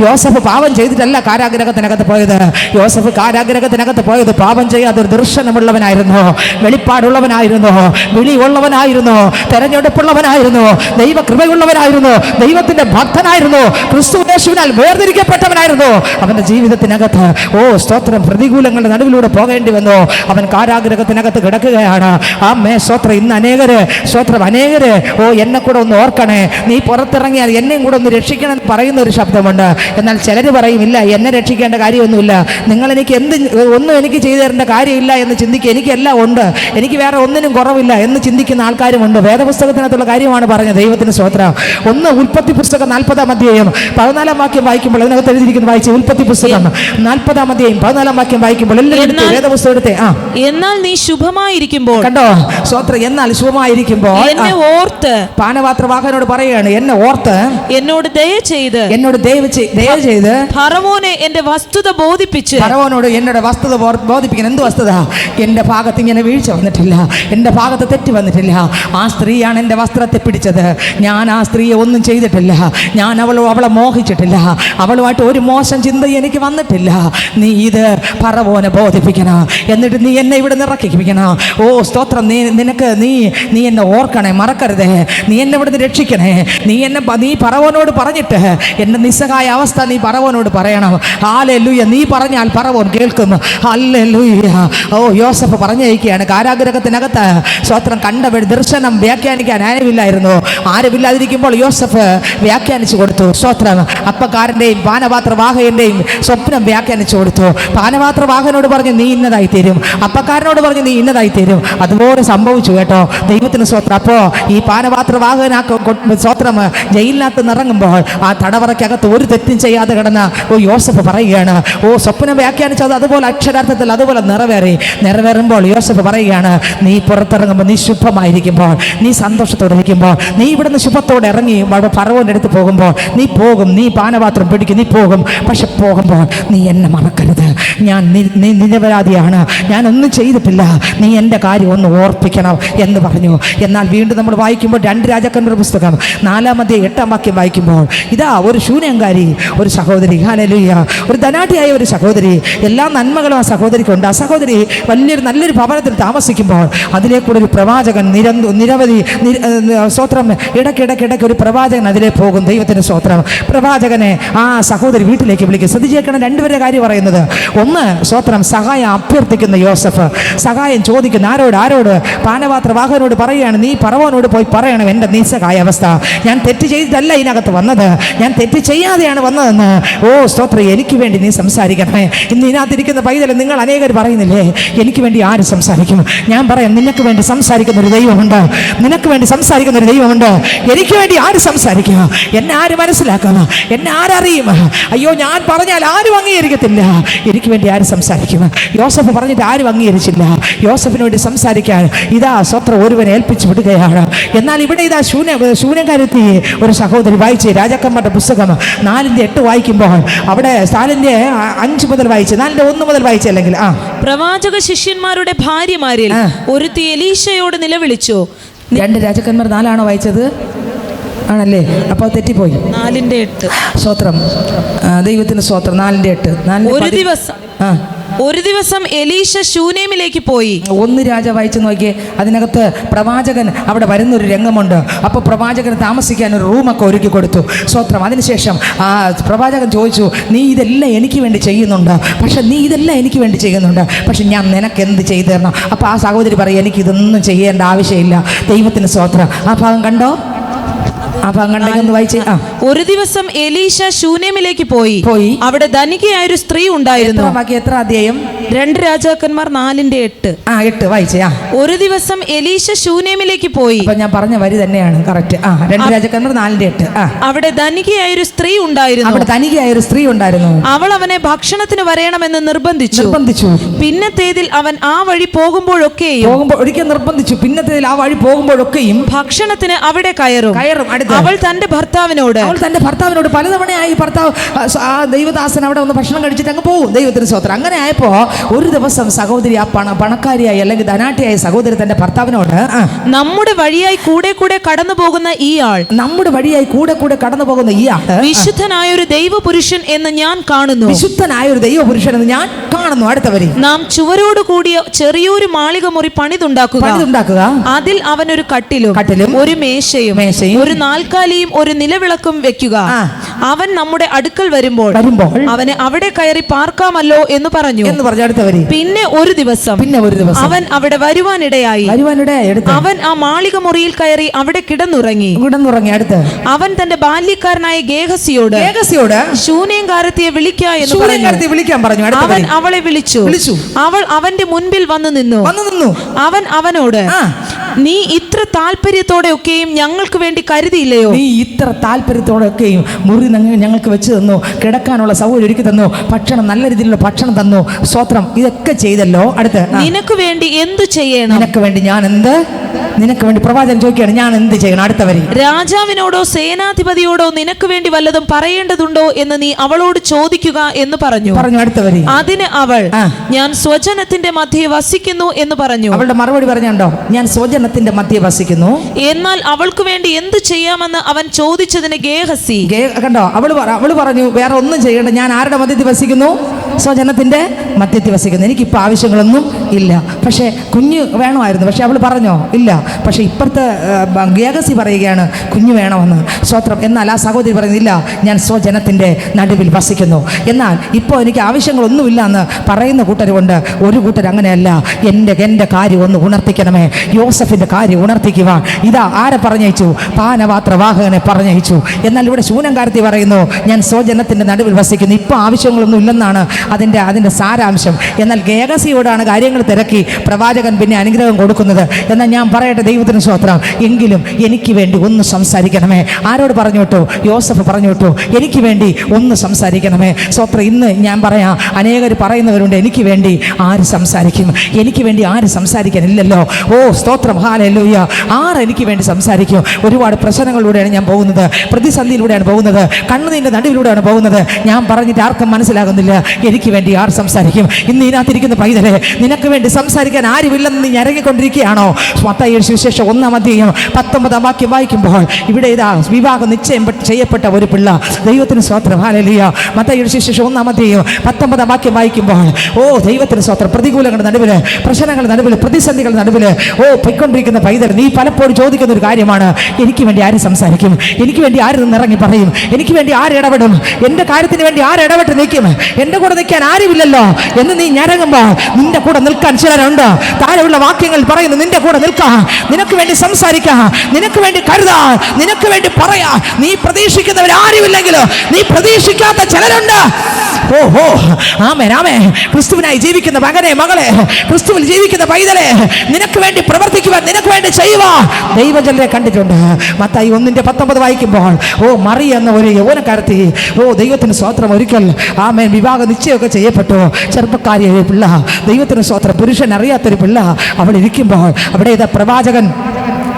യോസഫ് പാപം ചെയ്തിട്ടല്ല കാരാഗ്രഹത്തിനകത്ത് പോയത് യോസഫ് കാരാഗ്രഹത്തിനകത്ത് പോയത് പാപം ചെയ്യാതെ ഒരു ദർശനമുള്ളവനായിരുന്നു വെളിപ്പാടുള്ളവനായിരുന്നു വിളിയുള്ളവനായിരുന്നു തെരഞ്ഞെടുപ്പുള്ളവനായിരുന്നു ദൈവ കൃപയുള്ളവനായിരുന്നു ദൈവത്തിന്റെ ഭക്തനായിരുന്നു ക്രിസ്തുയേശുവിനാൽ വേർതിരിക്കപ്പെട്ടവനായിരുന്നു അവന്റെ ജീവിതത്തിനകത്ത് ഓ സ്തോത്രം പ്രതികൂലങ്ങളുടെ നടുവിലൂടെ പോകേണ്ടി വന്നു അവൻ കാരാഗ്രഹത്തിനകത്ത് കിടക്കുകയാണ് ആമേ സ്തോത്രം ഇന്ന് അനേകര് ഓ എന്നെ കൂടെ ഒന്ന് ഓർക്കണേ നീ പുറത്തിറങ്ങിയാൽ എന്നെയും കൂടെ ഒന്ന് രക്ഷിക്കണം എന്ന് പറയുന്ന ഒരു ശബ്ദമുണ്ട് എന്നാൽ ചിലർ പറയും ഇല്ല എന്നെ രക്ഷിക്കേണ്ട കാര്യമൊന്നുമില്ല നിങ്ങൾ എനിക്ക് ഒന്നും എനിക്ക് ചെയ്തു തരേണ്ട കാര്യമില്ല എന്ന് ചിന്തിക്കുക എനിക്കെല്ലാം ഉണ്ട് എനിക്ക് വേറെ ഒന്നിനും കുറവില്ല എന്ന് ചിന്തിക്കുന്ന ആൾക്കാരുമുണ്ട് വേദപുസ്തകത്തിനകത്തുള്ള കാര്യമാണ് പറഞ്ഞത് ദൈവത്തിന് സ്തോത്രം ഒന്ന് ഉൽപ്പത്തി പുസ്തകം 40-ാം അധ്യായം 14-ാം വാക്യം വായിക്കുമ്പോൾ അതിനകത്ത് എഴുതിയിരിക്കുന്ന വായിച്ച ഉൽപ്പത്തി പുസ്തകം 40-ാം അധ്യായം 14-ാം വാക്യം വായിക്കുമ്പോൾ എല്ലാവരും വേദപുസ്തകത്തെ എന്നാൽ നീ ശുഭമായിരിക്കുമ്പോൾ കണ്ടോ സ്തോത്രം എന്നാൽ ശുഭമായിരിക്കുമ്പോൾ എന്നെ ഓർത്ത് പാനപാത്രവാഹകനോട് പറയുകയാണ് എന്നെ ഓർത്ത് എന്നോട് ദയ ചെയ്ത് ഫറവോനെ എന്റെ വസ്തുത ബോധിപ്പിച്ച് ഫറവോനോട് എന്നോട് വസ്തുത ബോധിപ്പിക്കണം എന്ത് വസ്തുത എൻ്റെ ഭാഗത്ത് ഇങ്ങനെ വീഴ്ച വന്നിട്ടില്ല എൻ്റെ ഭാഗത്ത് തെറ്റ് വന്നിട്ടില്ല ആ സ്ത്രീയാണ് എൻ്റെ വസ്ത്രത്തെ പിടിച്ചത്. ഞാൻ ആ സ്ത്രീയെ ഒന്നും ചെയ്തിട്ടില്ല. ഞാൻ അവളെ മോഹിച്ചിട്ടില്ല. അവളുമായിട്ട് ഒരു മോശം ചിന്ത എനിക്ക് വന്നിട്ടില്ല. നീ ഇത് ഫറവോനെ ബോധിപ്പിക്കണം. എന്നിട്ട് നീ എന്നെ ഇവിടെ നിറക്കിപ്പിക്കണം. ഓ സ്തോത്രം. നീ എന്നെ ഓർക്കണേ, മറക്കരുതേ. നീ എന്നെ ഇവിടുന്ന് രക്ഷിക്കണേ. നീ ഫറവോനോട് പറഞ്ഞിട്ട് എൻ്റെ നിസ്സഹായ അവസ്ഥ നീ ഫറവോനോട് പറയണം. ഹല്ലേലൂയ. നീ പറഞ്ഞാൽ ഫറവോൻ കേൾക്കും. ഹല്ലേലൂയ. ഓ യോസഫ് പറഞ്ഞയക്കുകയാണ് കാരാഗൃഹത്തിനകത്ത്. സ്തോത്രം. കണ്ട ദർശനം വ്യാഖ്യാനിക്കാൻ ആരുമില്ലാതിരിക്കുമ്പോൾ യോസഫ് വ്യാഖ്യാനിച്ചു കൊടുത്തു. സ്തോത്രം. അപ്പക്കാരൻ്റെയും പാനപാത്രവാഹകൻ്റെയും സ്വപ്നം വ്യാഖ്യാനിച്ചു കൊടുത്തു. പാനപാത്രവാഹകനോട് പറഞ്ഞു നീ ഇന്നതായി തീരും, അപ്പക്കാരനോട് പറഞ്ഞു നീ ഇന്നതായി തീരും. അതുപോലെ സംഭവിച്ചു കേട്ടോ. ദൈവത്തിന് സ്തോത്രം. അപ്പോൾ ഈ സ്തോത്രം ജയിലിനകത്ത് നിറങ്ങുമ്പോൾ ആ തടവറയ്ക്കകത്ത് ഒരു തെറ്റും ചെയ്യാതെ കിടന്ന യോസഫ് പറയുകയാണ്, സ്വപ്നം വ്യാഖ്യാനിച്ചത് അതുപോലെ അക്ഷരാർത്ഥത്തിൽ അതുപോലെ നിറവേറുമ്പോൾ യോസഫ് പറയുകയാണ്, നീ പുറത്തിറങ്ങുമ്പോൾ, നീ ശുഭമായിരിക്കുമ്പോൾ, നീ സന്തോഷത്തോടെ ഇരിക്കുമ്പോൾ, നീ ഇവിടുന്ന് ശുഭത്തോടെ ഇറങ്ങി ഫറവോൻ്റെ അടുത്ത് പോകുമ്പോൾ നീ പോകും, നീ പാനപാത്രം പിടിക്കും, നീ പോകും. പക്ഷെ പോകുമ്പോൾ നീ എന്നെ മറക്കരുത്. ഞാൻ നിരപരാധിയാണ്, ഞാൻ ഒന്നും ചെയ്തിട്ടില്ല, നീ എൻ്റെ കാര്യം ഒന്ന് ഓർപ്പിക്കണം എന്ന് പറഞ്ഞു. എന്നാൽ വീണ്ടും നമ്മൾ വായിക്കുമ്പോൾ 2 രാജാക്കന്മാരുടെ പുസ്തകം 4-ാം അധ്യായം 8-ാം വാക്യം വായിക്കുമ്പോൾ ഇതാ ഒരു ശൂന്യങ്കാരി ഒരു സഹോദരി, ഹല്ലേലൂയ, ഒരു ധനാഢ്യയായ ഒരു സഹോദരി, എല്ലാ നന്മകളും ആ സഹോദരിക്കുണ്ട്. ആ സഹോദരി നല്ലൊരു ഭവനത്തിൽ താമസിക്കുമ്പോൾ അതിലേക്കൂടെ ഒരു പ്രവാചകൻ നിരവധി സ്തോത്രം ഇടയ്ക്കിടയ്ക്ക് ഒരു പ്രവാചകൻ അതിലേ പോകും. ദൈവത്തിൻ്റെ സ്തോത്രം. പ്രവാചകനെ ആ സഹോദരി വീട്ടിലേക്ക് വിളിക്കും. ശ്രദ്ധിച്ചേക്കണം 2 പേരുടെ കാര്യം പറയുന്നത്. ഒന്ന് സ്തോത്രം സഹായം അഭ്യർത്ഥിക്കുന്ന യോസഫ്, സഹായം ചോദിക്കുന്ന ആരോട്? പാനപാത്രവാഹകനോട് പറയുകയാണ്, നീ ഫറവോനോട് പോയി പറയണം എൻ്റെ നിസ്സഹായ അവസ്ഥ. ഞാൻ തെറ്റ് ചെയ്തിട്ടല്ല ഇതിനകത്ത് വന്നത്, ഞാൻ തെറ്റ് ചെയ്യാതെയാണ് വന്നതെന്ന്. സ്തോത്രം. എനിക്ക് വേണ്ടി നീ സംസാരിക്കണമേ. ഇന്ന് ഇതിനകത്തിരിക്കുന്ന പൈതൽ നിങ്ങൾ അനേകർ പറയുന്നില്ലേ, എനിക്ക് വേണ്ടി ആര് സംസാരിക്കും? ഞാൻ പറയാം, നിനക്ക് വേണ്ടി സംസാരിക്കുന്ന ഒരു ദൈവമുണ്ട്. നിനക്ക് വേണ്ടി സംസാരിക്കുന്ന ഒരു ദൈവമുണ്ട്. എനിക്ക് വേണ്ടി ആര് സംസാരിക്കുക? എന്നെ ആര് മനസ്സിലാക്കുക? എന്നെ ആരറിയും? അയ്യോ, ഞാൻ പറഞ്ഞാൽ ആരും അംഗീകരിക്കത്തില്ല. എനിക്ക് വേണ്ടി ആര് സംസാരിക്കും? യോസഫ് പറഞ്ഞിട്ട് ആരും അംഗീകരിച്ചില്ല. യോസഫിന് വേണ്ടി സംസാരിക്കാൻ ഇതാ സ്വത്രം ഒരുവനെ ഏൽപ്പിച്ചു വിടുകയാണ്. എന്നാൽ ഇവിടെ ഇതാ ശൂന്യകാരത്തി ഒരു സഹോദരി വായിച്ച് രാജാക്കന്മാരുടെ പുസ്തകം 4-8 വായിക്കുമ്പോൾ അവിടെ 4-5 മുതൽ വായിച്ച് 4-1 മുതൽ വായിച്ചല്ലെങ്കിൽ പ്രവാചക ശിഷ്യന്മാരുടെ ഭാര്യമാരിൽ ഒരുത്തി എലീശയോട് നിലവിളിച്ചു. 2 രാജാക്കന്മാർ 4 വായിച്ചത് ആണല്ലേ? അപ്പോൾ തെറ്റിപ്പോയി. 4-8 സ്തോത്രം. ദൈവത്തിന് സ്തോത്രം. 4-8 ഒരു ദിവസം എലീശ ശൂനേമിലേക്ക് പോയി. 1 രാജ വായിച്ചു നോക്കിയേ. അതിനകത്ത് പ്രവാചകൻ അവിടെ വരുന്നൊരു രംഗമുണ്ട്. അപ്പോൾ പ്രവാചകന് താമസിക്കാൻ ഒരു റൂമൊക്കെ ഒരുക്കി കൊടുത്തു. സ്തോത്രം. അതിനുശേഷം ആ പ്രവാചകൻ ചോദിച്ചു, നീ ഇതെല്ലാം എനിക്ക് വേണ്ടി ചെയ്യുന്നുണ്ട്, പക്ഷെ ഞാൻ നിനക്ക് എന്ത് ചെയ്തു തരണം? അപ്പോൾ ആ സഹോദരി പറയും, എനിക്കിതൊന്നും ചെയ്യേണ്ട ആവശ്യമില്ല. ദൈവത്തിന് സ്തോത്രം. ആ ഭാഗം കണ്ടോ? ഒരു ദിവസം എലീശ ശൂനേമിലേക്ക് പോയി. അവിടെ ധനികയായൊരു സ്ത്രീ ഉണ്ടായിരുന്നു. എത്ര അധ്യായം? 2 രാജാക്കന്മാർ 4-8. 8 വായിച്ചേ. ഒരു ദിവസം എലീശ ശൂനേമിലേക്ക് പോയി. ഞാൻ പറഞ്ഞ വരി തന്നെയാണ് കറക്റ്റ്. 2 രാജാക്കന്മാർ 4-8. അവിടെ ധനികയായൊരു സ്ത്രീ ഉണ്ടായിരുന്നു. അവൾ അവനെ ഭക്ഷണത്തിന് വരണമെന്ന് നിർബന്ധിച്ചു. പിന്നത്തേതിൽ അവൻ ആ വഴി പോകുമ്പോഴൊക്കെയും ഭക്ഷണത്തിന് അവിടെ കയറും. അവൾ തന്റെ ഭർത്താവിനോട് പലതവണയായി ഭർത്താവ് ആ ദൈവദാസൻ അവിടെ ഒന്ന് ഭക്ഷണം കഴിച്ചിട്ട് അങ്ങ് പോകും. ദൈവത്തിന് സ്തോത്രം. അങ്ങനെ ആയപ്പോ ഒരു ദിവസം സഹോദരി, ആ പണക്കാരിയായി അല്ലെങ്കിൽ ധനാഢ്യയായ സഹോദരി തന്റെ ഭർത്താവിനോട്, നമ്മുടെ വഴിയായി കൂടെ കടന്നു പോകുന്ന ഇയാൾ വിശുദ്ധനായ ഒരു ദൈവപുരുഷൻ എന്ന് ഞാൻ കാണുന്നു. അടുത്തവരി, നാം ചുവരോട് കൂടിയ ചെറിയൊരു മാളിക മുറി പണിതുണ്ടാക്കുക. അതിൽ അവനൊരു കട്ടിലും ഒരു മേശയും ഒരു നാൽക്കാലിയും ഒരു നിലവിളക്കും വെക്കുക. അവൻ നമ്മുടെ അടുക്കൽ വരുമ്പോൾ അവനെ അവിടെ കയറി പാർക്കാമല്ലോ എന്ന് പറഞ്ഞു. പിന്നെ ഒരു ദിവസം അവൻ അവിടെ വരുവാനിടയായി. അവൻ ആ മാളിക മുറിയിൽ കയറി അവിടെ കിടന്നുറങ്ങി. അവൻ തന്റെ ബാല്യക്കാരനായ ഗേഹസിയോട് ശൂന്യങ്കാരത്തിയെ വിളിക്കുക എന്ന് പറഞ്ഞു. അവൻ അവളെ വിളിച്ചു. അവൾ അവന്റെ മുൻപിൽ വന്നു നിന്നു. അവൻ അവനോട്, നീ ഇത്ര താല്പര്യത്തോടെയൊക്കെയും ഞങ്ങൾക്ക് വേണ്ടി കരുതിയില്ലയോ? മുറി ഞങ്ങൾക്ക് വെച്ച് തന്നു, കിടക്കാനുള്ള സൗകര്യം ഒരുക്കി തന്നു, ഭക്ഷണം നല്ല രീതിയിലുള്ള ഭക്ഷണം തന്നു. സ്തോത്രം. ഇതൊക്കെ ചെയ്തല്ലോ. അടുത്ത്, നിനക്ക് വേണ്ടി എന്തു ചെയ്യണം? നിനക്ക് വേണ്ടി ഞാൻ എന്ത് നിനക്ക് വേണ്ടി പ്രവാചകൻ ചോദിക്കുകയാണ്, ഞാൻ എന്ത് ചെയ്യണം? അടുത്ത വരി, രാജാവിനോടോ സേനാധിപതിയോടോ നിനക്ക് വേണ്ടി വല്ലതും പറയേണ്ടതുണ്ടോ എന്ന് നീ അവളോട് ചോദിക്കുക എന്ന് പറഞ്ഞു. അടുത്ത വരി. അതിന് അവൾ, ഞാൻ സ്വജനത്തിന്റെ മധ്യേ വസിക്കുന്നു എന്ന് പറഞ്ഞു. അവളുടെ മറുപടി പറഞ്ഞോ, ഞാൻ സ്വജനത്തിന്റെ മധ്യേ വസിക്കുന്നു. എന്നാൽ അവൾക്ക് വേണ്ടി എന്ത് ചെയ്യാമെന്ന് അവൻ ചോദിച്ചതിന് ഗേഹസി, കണ്ടോ, അവള് പറഞ്ഞു വേറെ ഒന്നും ചെയ്യണ്ട, ഞാൻ ആരുടെ മധ്യത്തിൽ വസിക്കുന്നു? സ്വജനത്തിന്റെ മധ്യത്തിൽ വസിക്കുന്നു. എനിക്കിപ്പോൾ ആവശ്യങ്ങളൊന്നും ഇല്ല. പക്ഷേ കുഞ്ഞ് വേണമായിരുന്നു. പക്ഷെ അവൾ പറഞ്ഞോ ഇല്ല. പക്ഷെ ഇപ്പുറത്തെ ഗേഹസി പറയുകയാണ് കുഞ്ഞ് വേണമെന്ന്. സ്തോത്രം. എന്നാൽ ആ സഹോദരി പറയുന്നില്ല, ഞാൻ സ്വജനത്തിന്റെ നടുവിൽ വസിക്കുന്നു. എന്നാൽ ഇപ്പോൾ എനിക്ക് ആവശ്യങ്ങളൊന്നുമില്ല എന്ന് പറയുന്ന കൂട്ടരുമുണ്ട്. ഒരു കൂട്ടർ അങ്ങനെയല്ല, എൻ്റെ കാര്യം ഒന്ന് ഉണർത്തിക്കണമേ, യോസഫിന്റെ കാര്യം ഉണർത്തിക്കുക. ഇതാ ആരെ പറഞ്ഞയച്ചു? പാനപാത്ര വാഹകനെ പറഞ്ഞയച്ചു. എന്നാൽ ഇവിടെ ശൂനംകാരത്തി പറയുന്നു, ഞാൻ സ്വജനത്തിന്റെ നടുവിൽ വസിക്കുന്നു. ഇപ്പോൾ ആവശ്യങ്ങളൊന്നും ഇല്ലെന്നാണ് അതിൻ്റെ സാരാംശം. എന്നാൽ ഗേഹസിയോടാണ് കാര്യങ്ങൾ തിരക്കി പ്രവാചകൻ പിന്നെ അനുഗ്രഹം കൊടുക്കുന്നത്. എന്നാൽ ഞാൻ പറയട്ടെ, ദൈവത്തിന് സ്തോത്രം, എങ്കിലും എനിക്ക് വേണ്ടി ഒന്ന് സംസാരിക്കണമേ. ആരോട് പറഞ്ഞു വിട്ടു? യോസഫ് പറഞ്ഞു വിട്ടു, എനിക്ക് വേണ്ടി ഒന്ന് സംസാരിക്കണമേ. സ്തോത്രം. ഇന്ന് ഞാൻ പറയാം, അനേകർ പറയുന്നവരുണ്ട്, എനിക്ക് വേണ്ടി ആര് സംസാരിക്കും? എനിക്ക് വേണ്ടി ആര് സംസാരിക്കാനില്ലല്ലോ. ഓ സ്തോത്രം, ഹല്ലേലൂയ. എനിക്ക് വേണ്ടി സംസാരിക്കും? ഒരുപാട് പ്രശ്നങ്ങളിലൂടെയാണ് ഞാൻ പോകുന്നത്, പ്രതിസന്ധിയിലൂടെയാണ് പോകുന്നത്, കണ്ണുനീരിൻ്റെ നടുവിലൂടെയാണ് പോകുന്നത്. ഞാൻ പറഞ്ഞിട്ട് ആർക്കും മനസ്സിലാകുന്നില്ല. എനിക്ക് വേണ്ടി ആർ സംസാരിക്കും? ഇന്ന് ഇതിനകത്തിരിക്കുന്ന പൈതലെ, നിനക്ക് വേണ്ടി സംസാരിക്കാൻ ആരുമില്ലെന്ന് നീ ഇറങ്ങിക്കൊണ്ടിരിക്കുകയാണോ? മത്തായിയുടെ സുവിശേഷം 1-ാം അധ്യായം 19-ാം വാക്യം വായിക്കുമ്പോൾ ഇവിടെ ഇതാ വിവാഹം നിശ്ചയം ചെയ്യപ്പെട്ട ഒരു പിള്ള. ദൈവത്തിന് സ്തോത്രം, ഹല്ലേലൂയ. മത്തായിയുടെ സുവിശേഷം 1-ാം അധ്യായം 19-ാം വാക്യം വായിക്കുമ്പോൾ, ഓ ദൈവത്തിന് സ്തോത്രം, പ്രതികൂലങ്ങളുടെ നടുവിൽ, പ്രശ്നങ്ങളുടെ നടുവിൽ, പ്രതിസന്ധികളുടെ നടുവിൽ പൊയ്ക്കൊണ്ടിരിക്കുന്ന പൈതൽ, നീ പലപ്പോഴും ചോദിക്കുന്ന ഒരു കാര്യമാണ്, എനിക്ക് വേണ്ടി ആര് സംസാരിക്കും? എനിക്ക് വേണ്ടി ആര് നിന്ന് ഇറങ്ങി പറയും? എനിക്ക് വേണ്ടി ആര് ഇടപെടും? എൻ്റെ കാര്യത്തിന് വേണ്ടി ആര് ഇടപെട്ട് നിൽക്കും? എൻ്റെ കൂടെ നിൽക്കാൻ ആരുമില്ലല്ലോ എന്ന് നീ ഞരങ്ങുമ്പോൾ നിന്റെ കൂടെ നിൽക്കാൻ ചിലരുണ്ട്. താഴെയുള്ള വാക്യങ്ങൾ പറയുന്നു, നിന്റെ കൂടെ നിൽക്കാം, നിനക്ക് വേണ്ടി സംസാരിക്കാം, നിനക്ക് വേണ്ടി കരുതാൻ, നിനക്ക് വേണ്ടി പറയാ. നീ പ്രതീക്ഷിക്കുന്നവർ ആരുമില്ലെങ്കിലും നീ പ്രതീക്ഷിക്കാത്ത ചിലരുണ്ട്. ഓഹോ, ആമേൻ, ആമേൻ. ക്രിസ്തുവിനായി ജീവിക്കുന്ന മകനെ, മകളെ, ക്രിസ്തുവിൽ ജീവിക്കുന്ന പൈതലെ, നിനക്ക് വേണ്ടി പ്രവർത്തിക്കുവാൻ, നിനക്ക് വേണ്ടി ചെയ്യുവാൻ ദൈവജനരെ കണ്ടിട്ടുണ്ട്. മത്തായി 1:19 വായിക്കുമ്പോൾ, ഓ മറിയ എന്ന ഒരു യൗവനക്കാരത്തി, ഓ ദൈവത്തിന് സ്തോത്രം, ഒരിക്കൽ ആമേൻ വിവാഹ നിശ്ചയമൊക്കെ ചെയ്യപ്പെട്ടു. ചെറുപ്പക്കാരിയായ പിള്ള, ദൈവത്തിന് സ്തോത്രം, പുരുഷൻ അറിയാത്തൊരു പിള്ള അവൾ ഇരിക്കുമ്പോൾ അവിടെ ഇതാ പ്രവാചകൻ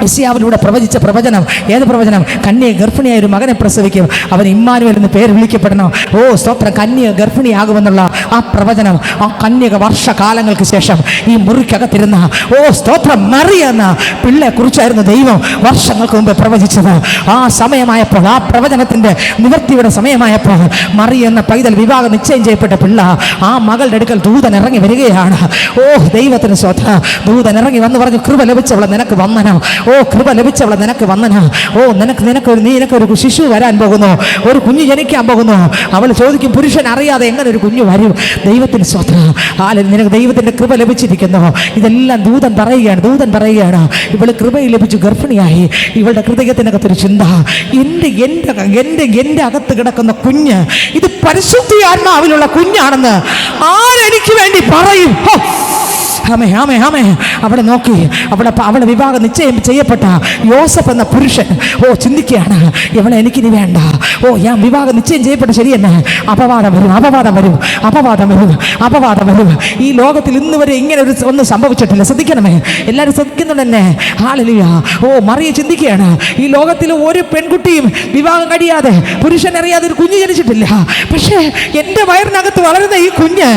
യെശയ്യാവിലൂടെ പ്രവചിച്ച പ്രവചനം. ഏത് പ്രവചനം? കന്യ ഗർഭിണിയായ ഒരു മകനെ പ്രസവിക്കും, അവൻ ഇമ്മാനുവേൽ എന്ന് പേര് വിളിക്കപ്പെടണം. ഓ സ്തോത്രം, കന്യ ഗർഭിണിയാകുമെന്നുള്ള ആ പ്രവചനം ആ കന്യക വർഷകാലങ്ങൾക്ക് ശേഷം ഈ മുറിക്കകത്തിരുന്ന, ഓ സ്തോത്രം, മറിയ എന്ന പിള്ളയെ കുറിച്ചായിരുന്നു ദൈവം വർഷങ്ങൾക്ക് മുമ്പ് പ്രവചിച്ചത്. ആ സമയമായപ്പോൾ, ആ പ്രവചനത്തിന്റെ നിവൃത്തിയുടെ സമയമായപ്പോൾ, മറിയ എന്ന പൈതൽ വിവാഹം നിശ്ചയം ചെയ്യപ്പെട്ട പിള്ള, ആ മകളുടെ അടുക്കൽ ദൂതൻ ഇറങ്ങി വരികയാണ്. ഓ ദൈവത്തിന് സ്തോത്രം. ദൂതൻ ഇറങ്ങി വന്ന് പറഞ്ഞു, കൃപ ലഭിച്ചവളെ നിനക്ക് വന്ദനം. ഓ കൃപ ലഭിച്ചവളെ നിനക്ക് വന്ദനം. ഓ നിനക്കൊരു ശിശു വരാൻ പോകുന്നു, ഒരു കുഞ്ഞ് ജനിക്കാൻ പോകുന്നു. അവൾ ചോദിക്കും, പുരുഷൻ അറിയാതെ എങ്ങനെ ഒരു കുഞ്ഞു വരും? ദൈവത്തിന് സ്തോത്രം, നിനക്ക് ദൈവത്തിന്റെ കൃപ ലഭിച്ചിരിക്കുന്നു. ഇതെല്ലാം ദൂതൻ പറയുകയാണ്. ഇവള് കൃപയിൽ ലഭിച്ചു, ഗർഭിണിയായി. ഇവളുടെ ഹൃദയത്തിനകത്തൊരു ചിന്ത, എൻ്റെ അകത്ത് കിടക്കുന്ന കുഞ്ഞ് ഇത് പരിശുദ്ധ ആത്മാവിലുള്ള കുഞ്ഞാണെന്ന് ആരെനിക്ക് വേണ്ടി പറയും? അവിടെ നോക്കി, അവളെ വിവാഹം നിശ്ചയം ചെയ്യപ്പെട്ട യോസഫ് എന്ന പുരുഷൻ ചിന്തിക്കുകയാണ്, ഇവളെ എനിക്കിനി വേണ്ട. ഞാൻ വിവാഹം നിശ്ചയം ചെയ്യപ്പെട്ട ശരിയെന്നെ, അപവാദം വരും. ഈ ലോകത്തിൽ ഇന്ന് വരെ ഇങ്ങനെ ഒന്നും സംഭവിച്ചിട്ടില്ല. ശ്രദ്ധിക്കണമേ, എല്ലാവരും ശ്രദ്ധിക്കുന്നുണ്ടെന്നെ. ഹല്ലേലൂയ. മറിയ ചിന്തിക്കുകയാണ്, ഈ ലോകത്തിൽ ഒരു പെൺകുട്ടിയും വിവാഹം കഴിയാതെ, പുരുഷൻ അറിയാതെ ഒരു കുഞ്ഞ് ജനിച്ചിട്ടില്ല. പക്ഷേ എൻ്റെ വയറിനകത്ത് വളരുന്ന ഈ കുഞ്ഞ്,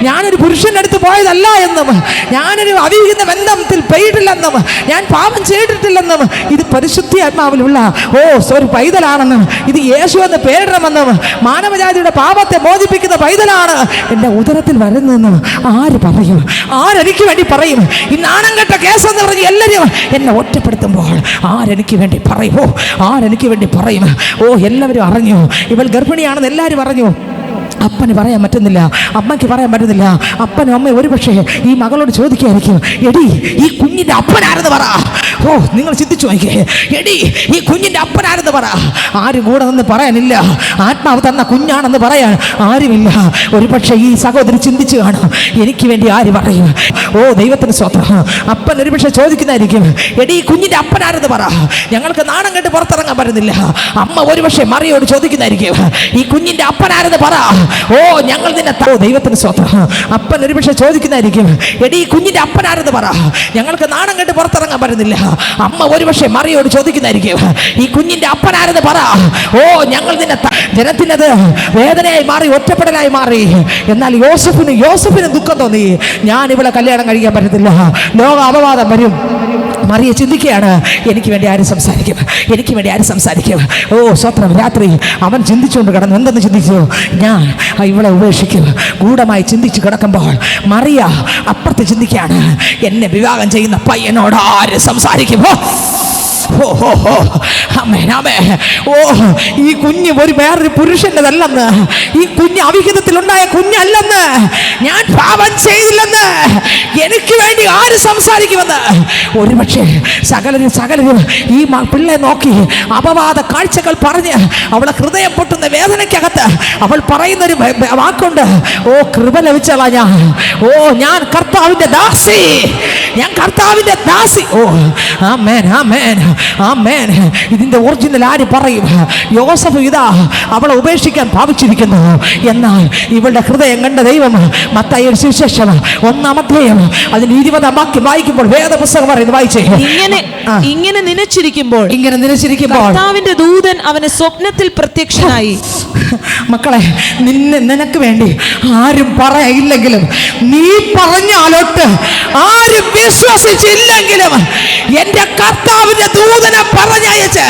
ഞാനൊരു പുരുഷൻ്റെ അടുത്ത് പോയതല്ല എന്നും, ഞാനൊരു അവിഹിത ബന്ധത്തിൽ പെയ്തിട്ടില്ലെന്നും, ഞാൻ പാപം ചെയ്തിട്ടില്ലെന്നും, ഇത് പരിശുദ്ധ ആത്മാവിലുള്ള ഒരു പൈതലാണെന്നും, ഇത് യേശു എന്ന് പേരിടണമെന്നും, മാനവജാതിയുടെ പാപത്തെ മോചിപ്പിക്കുന്ന പൈതലാണ് എൻ്റെ ഉദരത്തിൽ വരുന്നതെന്നും ആര് പറയും? ആരെനിക്ക് വേണ്ടി പറയും? ഈ നാണം കെട്ട കേസെന്ന് പറഞ്ഞ് എല്ലാവരും എന്നെ ഒറ്റപ്പെടുത്തുമ്പോൾ ആരെനിക്ക് വേണ്ടി പറയുമോ? ആരെനിക്ക് വേണ്ടി പറയും? എല്ലാവരും അറിഞ്ഞു ഇവൾ ഗർഭിണിയാണെന്ന് എല്ലാവരും അറിഞ്ഞു. അപ്പന് പറയാൻ പറ്റുന്നില്ല, അമ്മയ്ക്ക് പറയാൻ പറ്റുന്നില്ല. അപ്പനും അമ്മയും ഒരുപക്ഷെ ഈ മകളോട് ചോദിക്കുകയായിരിക്കും, എടി ഈ കുഞ്ഞിന്റെ അപ്പനാരെന്ന് പറ. ഓ, നിങ്ങൾ ചിന്തിച്ചു നോക്കിയേ. എടി, ഈ കുഞ്ഞിന്റെ അപ്പനാരെന്ന് പറ. ആരും കൂടെ നിന്ന് പറയാനില്ല. ആത്മാവ് തന്ന കുഞ്ഞാണെന്ന് പറയാൻ ആരുമില്ല. ഒരു പക്ഷേ ഈ സഹോദരി ചിന്തിച്ചു കാണും, എനിക്ക് വേണ്ടി ആര് പറയും? ഓ, ദൈവത്തിന് സ്വന്തം. അപ്പൻ ഒരു പക്ഷേ ചോദിക്കുന്നതായിരിക്കും, എടി, ഈ കുഞ്ഞിന്റെ അപ്പനാരെന്ന് പറ. ഞങ്ങൾക്ക് നാണം കെട്ട് പുറത്തിറങ്ങാൻ പറ്റുന്നില്ല. അമ്മ ഒരു പക്ഷേ മറിയോട് ചോദിക്കുന്നതായിരിക്കും, ഈ കുഞ്ഞിന്റെ അപ്പനാരെന്ന് പറ. ഓ, ഞങ്ങൾ നിന്നെ ദൈവത്തിന് സ്വന്തം. അപ്പൻ ഒരു പക്ഷേ ചോദിക്കുന്നതായിരിക്കും, എടി, ഈ കുഞ്ഞിന്റെ അപ്പനാരെന്ന് പറ. ഞങ്ങൾക്ക് നാണം കെട്ട് പുറത്തിറങ്ങാൻ പറ്റുന്നില്ല. അമ്മ ഒരു പക്ഷേ മറിയോട് ചോദിക്കുന്നതായിരിക്കും, ഈ കുഞ്ഞിന്റെ അപ്പനാരെന്ന് പറ. ഓ, ഞങ്ങൾ നിന്നെ ജനത്തിനത് വേദനയായി മാറി, ഒറ്റപ്പെടലായി മാറി. എന്നാൽ യോസഫിന് ദുഃഖം തോന്നി, ഞാൻ ഇവിടെ കല്യാണം കഴിക്കാൻ പറ്റത്തില്ല, ലോക അപവാദം വരും. മറിയ ചിന്തിക്കുകയാണ്, എനിക്ക് വേണ്ടി ആര് സംസാരിക്കും, എനിക്ക് വേണ്ടി ആര് സംസാരിക്കും. ഓ സ്വത്രം, രാത്രി അവൻ ചിന്തിച്ചുകൊണ്ട് കിടന്നു. എന്തെന്ന് ചിന്തിച്ചു? ഞാൻ ഇവളെ ഉപേക്ഷിക്കും. ഗൂഢമായി ചിന്തിച്ച് കിടക്കുമ്പോൾ മറിയ അപ്പുറത്ത് ചിന്തിക്കുകയാണ്, എന്നെ വിവാഹം ചെയ്യുന്ന പയ്യനോട് ആര് സംസാരിക്കും? ഓ, ഈ കുഞ്ഞ് വേറൊരു പുരുഷൻ്റെതല്ലെന്ന്, ഈ കുഞ്ഞ് അവിഹിതത്തിലുണ്ടായ കുഞ്ഞല്ലെന്ന്, ഞാൻ പാപം ചെയ്തില്ലെന്ന്, എനിക്ക് വേണ്ടി ആര് സംസാരിക്കുമെന്ന്. ഒരുപക്ഷെ സകലരും ഈ പിള്ളയെ നോക്കി അപവാദ കാഴ്ചകൾ പറഞ്ഞ് അവളെ ഹൃദയം പൊട്ടുന്ന വേദനയ്ക്കകത്ത് അവൾ പറയുന്നൊരു വാക്കുണ്ട്, ഓ, കൃപ ലഭിച്ചളാ ഞാൻ. ഓ, ഞാൻ കർത്താവിൻ്റെ ദാസി, ഞാൻ കർത്താവിൻ്റെ ദാസി. ഓ, ആമേൻ, ആമേൻ, ആമേൻ. ഇതിന്റെ ഒറിജിനൽ ആര് പറയും? യോസഫ് ഇതാ അവളെ ഉപേക്ഷിക്കാൻ ഭാവിച്ചിരിക്കുന്നു. എന്നാൽ ഇവളുടെ ഹൃദയം കണ്ട ദൈവം മത്തായിയുടെ സുവിശേഷം 1-ാം അധ്യായം അതിന് 20-ാം വാക്യം വായിക്കുമ്പോൾ വേദപുസ്തകം പറയുന്നത് വായിച്ചേ. ഇങ്ങനെ നനച്ചിരിക്കുമ്പോൾ കർത്താവിന്റെ ദൂതൻ അവന് സ്വപ്നത്തിൽ പ്രത്യക്ഷനായി. മക്കളെ, നിനക്ക് വേണ്ടി ആരും പറയില്ലെങ്കിലും, നീ പറഞ്ഞാലോട്ട് ആരും വിശ്വസിച്ചില്ലെങ്കിലും, എന്റെ കർത്താവിന്റെ ദൂതനെ പറഞ്ഞയച്ച്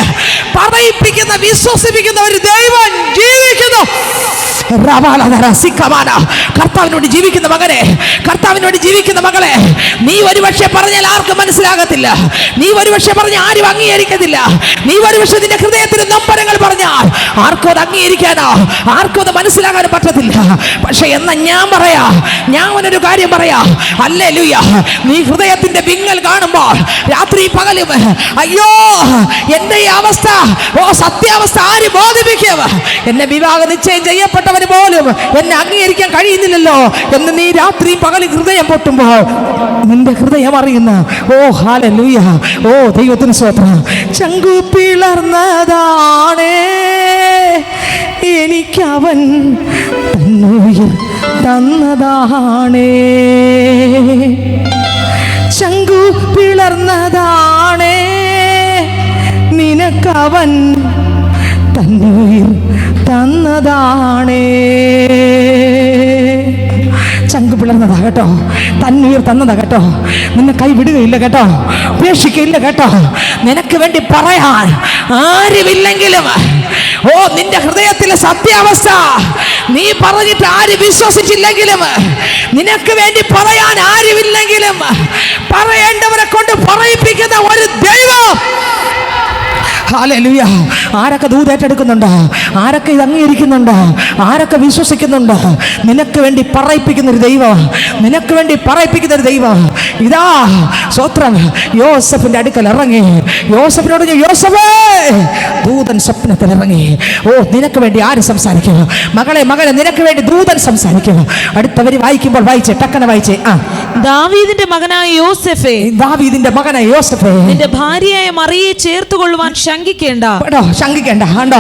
പറയിപ്പിക്കുന്ന, വിശ്വസിപ്പിക്കുന്ന ഒരു ദൈവം ജീവിക്കുന്നു. കർത്താവിനോട് ജീവിക്കുന്ന മകനെ, കർത്താവിനോട് ജീവിക്കുന്ന മകളെ, നീ ഒരുപക്ഷെ പറഞ്ഞാൽ ആർക്കും മനസ്സിലാകത്തില്ല, നീ ഒരുപക്ഷെ പറഞ്ഞാൽ ആരും അംഗീകരിക്കത്തില്ല, നീ ഒരുപക്ഷെ നിന്റെ ഹൃദയത്തിന് നൊമ്പരങ്ങൾ പറഞ്ഞാൽ ആർക്കും അത് അംഗീകരിക്കാനോ ആർക്കും അത് മനസ്സിലാകാനും പറ്റത്തില്ല. പക്ഷെ എന്നാ ഞാൻ ഒരു കാര്യം പറയാ, ഹല്ലേലൂയ. നീ ഹൃദയത്തിന്റെ വിങ്ങൽ കാണുമ്പോൾ രാത്രി പകലും, അയ്യോ എന്റെ ഈ അവസ്ഥ, ഓ സത്യാവസ്ഥ ആര് ബോധിപ്പിക്കുക? എന്നെ വിവാഹ നിശ്ചയം ചെയ്യപ്പെട്ടവന് പോലും എന്നെ അംഗീകരിക്കാൻ കഴിയുന്നില്ലല്ലോ എന്ന് നീ രാത്രി പകലും ഹൃദയം പൊട്ടുമ്പോൾ നിന്റെ ഹൃദയം അറിയുന്ന, ഓ ഹല്ലേലൂയ, ഓ ദൈവത്തിന് സ്തോത്രം. ചങ്കു പിളർന്നതാണേ എനിക്കവൻ തന്നുയിർ തന്നതാണേ, ചങ്കു പിളർന്നതാണേ നിനക്കവൻ തന്നുയിർ തന്നതാണേ. ചങ്കു പിളർന്നതാ കേട്ടോ, തന്നുയിർ തന്നതാ കേട്ടോ. നിന്നെ കൈവിടുകയില്ല കേട്ടോ, ഉപേക്ഷിക്കയില്ല കേട്ടോ. നിനക്ക് വേണ്ടി പറയാൻ ആരുമില്ലെങ്കിലും, ഓ നിന്റെ ഹൃദയത്തിലെ സത്യാവസ്ഥ നീ പറഞ്ഞിട്ട് ആര് വിശ്വസിച്ചില്ലെങ്കിലും, നിനക്ക് വേണ്ടി പറയാൻ ആരുമില്ലെങ്കിലും, പറയേണ്ടവരെ കൊണ്ട് പറയിപ്പിക്കുന്ന ഒരു ദൈവം. ഹല്ലേലൂയ. ആരൊക്കെ ദൂതേറ്റെടുക്കുന്നുണ്ട്, ആരൊക്കെ ഇത് അംഗീകരിക്കുന്നുണ്ട്, ആരൊക്കെ വിശ്വസിക്കുന്നുണ്ട്? നിനക്ക് വേണ്ടി പറയിപ്പിക്കുന്ന ഒരു ദൈവം, നിനക്ക് വേണ്ടി പറയിപ്പിക്കുന്ന ഒരു ദൈവം. ഇതാ സ്വത്രം യോസഫിന്റെ അടുക്കൽ ഇറങ്ങി. യോസഫിനോട്, യോസഫേ, ദൂതൻ സ്വപ്നത്തിൽ ഇറങ്ങി. ഓ നിനക്ക് വേണ്ടി ആര് സംസാരിക്കും? മകളെ നിനക്ക് വേണ്ടി ദൂതൻ സംസാരിക്കും. അടുത്തവര് വായിക്കുമ്പോൾ വായിച്ചേ, ടക്കനെ വായിച്ചേ. ദാവീദിന്റെ മകനായ യോസഫേ, ദാവീദിന്റെ മകനായ യോസഫേ, നിന്റെ ഭാര്യയായ മറിയെ ചേർത്തുകൊള്ളുവാൻ ശങ്കിക്കേണ്ട. കണ്ടോ,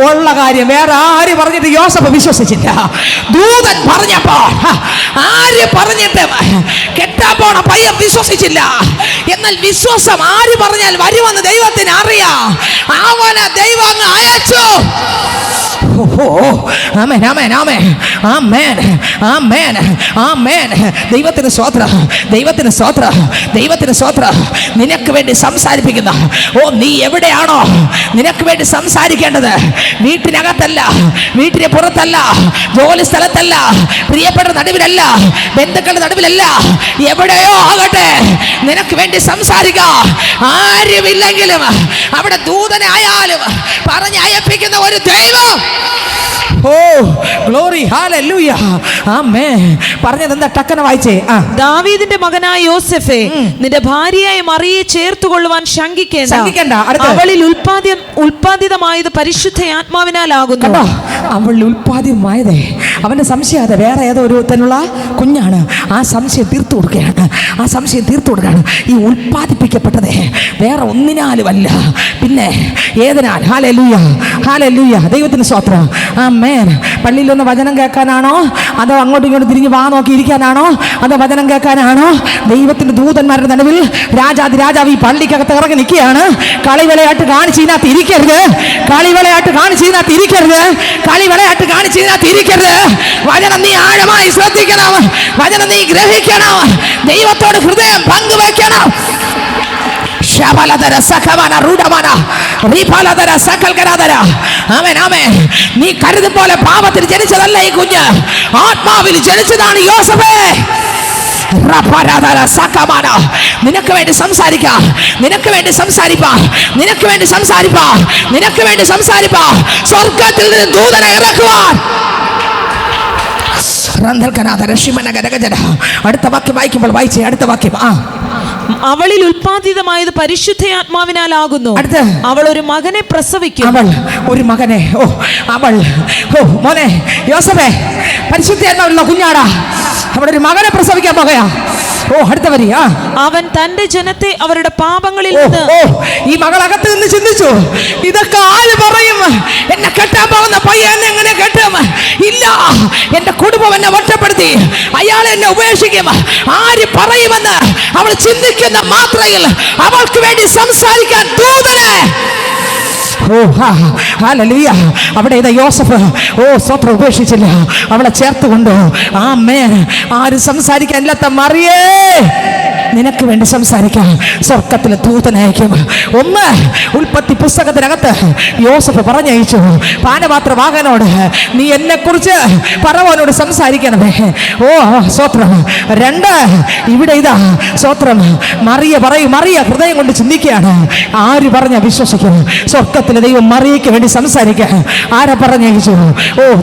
ഉള്ള കാര്യം വേറെ ആര് പറഞ്ഞിട്ട് യോസഫ് വിശ്വസിച്ചില്ല. ദൂതൻ പറഞ്ഞപ്പോ ആര് പറഞ്ഞിട്ട് കെട്ടാൻ പോണ പയ്യൻ വിശ്വസിച്ചില്ല. എന്നാൽ വിശ്വാസം ആര് പറഞ്ഞാൽ വരുമെന്ന് ദൈവത്തിന് അറിയാം. അവനെ ദൈവം അങ്ങ് അയച്ചു. ദൈവത്തിന് സ്തോത്രം, ദൈവത്തിന് സ്തോത്രം, ദൈവത്തിന് സ്തോത്രം. നിനക്ക് വേണ്ടി സംസാരിപ്പിക്കുന്ന, ഓ നീ എവിടെയാണോ നിനക്ക് വേണ്ടി സംസാരിക്കേണ്ടത്? വീട്ടിനകത്തല്ല, വീട്ടിന് പുറത്തല്ല, ജോലി സ്ഥലത്തല്ല, പ്രിയപ്പെട്ട നടുവിലല്ല, ബന്ധുക്കളുടെ നടുവിലല്ല, എവിടെയോ ആകട്ടെ നിനക്ക് വേണ്ടി സംസാരിക്കാം. ആരുമില്ലെങ്കിലും അവിടെ ദൂതനെ ആയാലും പറഞ്ഞയപ്പിക്കുന്ന ഒരു ദൈവം. Oh glory hallelujah amen. പറഞ്ഞത് എന്താ? ടക്കനെ വായിച്ചേ. ദാവീദിന്റെ മകനായ യോസേഫേ, നിന്റെ ഭാര്യയായ മറിയെ ചേർത്തുകൊള്ളുവാൻ ശങ്കിക്കേണ്ട. അവളിൽ ഉൽപ്പാദിതമായത് പരിശുദ്ധ ആത്മാവിനാലാകുന്നു. അവളിൽ ഉൽപ്പാദിതമായത് അവന്റെ സംശയം അത് വേറെ ഏതോ ഒരുത്തനുള്ള കുഞ്ഞാണ്. ആ സംശയം തീർത്തു കൊടുക്കുകയാണ്. ആ സംശയം തീർത്തു കൊടുക്കുകയാണ്. ഈ ഉൽപ്പാദിപ്പിക്കപ്പെട്ടത് വേറെ ഒന്നിനാലുമല്ല, പിന്നെ ഏതിനാൽ? Hallelujah hallelujah. ദൈവത്തിന് സ്തോത്രം. ആമേൻ. പള്ളിയിലൊന്ന് വചനം കേൾക്കാനാണോ, അതോ അങ്ങോട്ടും ഇങ്ങോട്ടും തിരിഞ്ഞ് വാ നോക്കി ഇരിക്കാനാണോ, അതോ വചനം കേൾക്കാനാണോ? ദൈവത്തിന്റെ ദൂതന്മാരുടെ നടുവിൽ രാജാവ് ഈ പള്ളിക്കകത്ത് ഇറങ്ങി നിൽക്കുകയാണ്. കളിവിളയായിട്ട് കാണിച്ചതിനകത്ത് ഇരിക്കരുത്. കളിവിളയായിട്ട് കാണിച്ചതിനകത്ത് ഇരിക്കരുത്. കളിവിളയായിട്ട് കാണിച്ചതിനകത്ത് ഇരിക്കരുത്. വചനം നീ ആഴമായി ശ്രദ്ധിക്കണം. വചനം നീ ഗ്രഹിക്കണം. ദൈവത്തോട് ഹൃദയം പങ്കുവെക്കണം. നീ കരുതും പോലെ പാപത്തിൽ ജനിച്ചതല്ല ഈ കുഞ്ഞ്, ആത്മാവിൽ ജനിച്ചതാണ് യോസേഫേ. നിനക്ക് വേണ്ടി സംസാരിക്കാം, നിനക്ക് വേണ്ടി സംസാരിപ്പാ, നിനക്ക് വേണ്ടി സംസാരിപ്പാ, നിനക്ക് വേണ്ടി സംസാരിപ്പാ. സ്വർഗത്തിൽ നിന്ന് ദൂതനെ ഇറക്കുവാൻ. അടുത്ത വാക്യം വായിക്കുമ്പോൾ വായിച്ചേ. അടുത്ത വാക്യം. അവളിൽ ഉൽപ്പാദിതമായത് പരിശുദ്ധ ആത്മാവിനാലാകുന്നു. അവൾ ഒരു മകനെ പ്രസവിക്കും. അവൾ ഒരു മകനെ. അവൾ മോനെ യോസേഫേ, പരിശുദ്ധ ആത്മാവിലുള്ള കുഞ്ഞാടാ. അവിടെ ഒരു മകനെ പ്രസവിക്കാൻ പോകയാ. അടുത്ത വരി. അവൻ തന്റെ ജനത്തെ അവരുടെ പാപങ്ങളിൽ നിന്ന്. ഈ മകളകത്ത് നിന്ന് ചിന്തിച്ചു, ഇതൊക്കെ ആര് പറയും? എന്നെ കെട്ടാൻ പോകുന്ന പയ്യൻ എങ്ങനെ കെട്ടും? ഇല്ല, എന്റെ കുടുംബം എന്നെ ഒറ്റപ്പെടുത്തി, അയാൾ എന്നെ ഉപേക്ഷിക്കും, ആര് പറയുമെന്ന് അവൾ ചിന്തിക്കുന്ന മാത്രയിൽ അവൾക്ക് വേണ്ടി സംസാരിക്കാൻ ദൂതനെ. അവിടെ ഇതാ യോസേഫ്. സ്വത്രം ഉപേക്ഷിച്ചില്ല, അവളെ ചേർത്തുകൊണ്ട്. ആമേൻ. ആരും സംസാരിക്കാനില്ലാത്ത മറിയേ, നിനക്ക് വേണ്ടി സംസാരിക്കാം. സ്വർഗത്തിലെ ദൂതനയക്കും. ഒന്ന് ഉൽപ്പത്തി പുസ്തകത്തിനകത്ത് യോസേഫ് പറഞ്ഞയച്ചു പാനപാത്രവാഹനോട്, നീ എന്നെ കുറിച്ച് ഫറവോനോട് സംസാരിക്കണമേ. സ്വത്രം. രണ്ട്, ഇവിടെ ഇതാ സ്വത്രം മറിയ പറയും. മറിയ ഹൃദയം കൊണ്ട് ചിന്തിക്കുകയാണ്, ആര് പറഞ്ഞ വിശ്വസിക്കും? സ്വർഗത്തിലെ ദൈവം മറിയയ്ക്ക് വേണ്ടി സംസാരിക്കാൻ ആരെ പറഞ്ഞയച്ചു?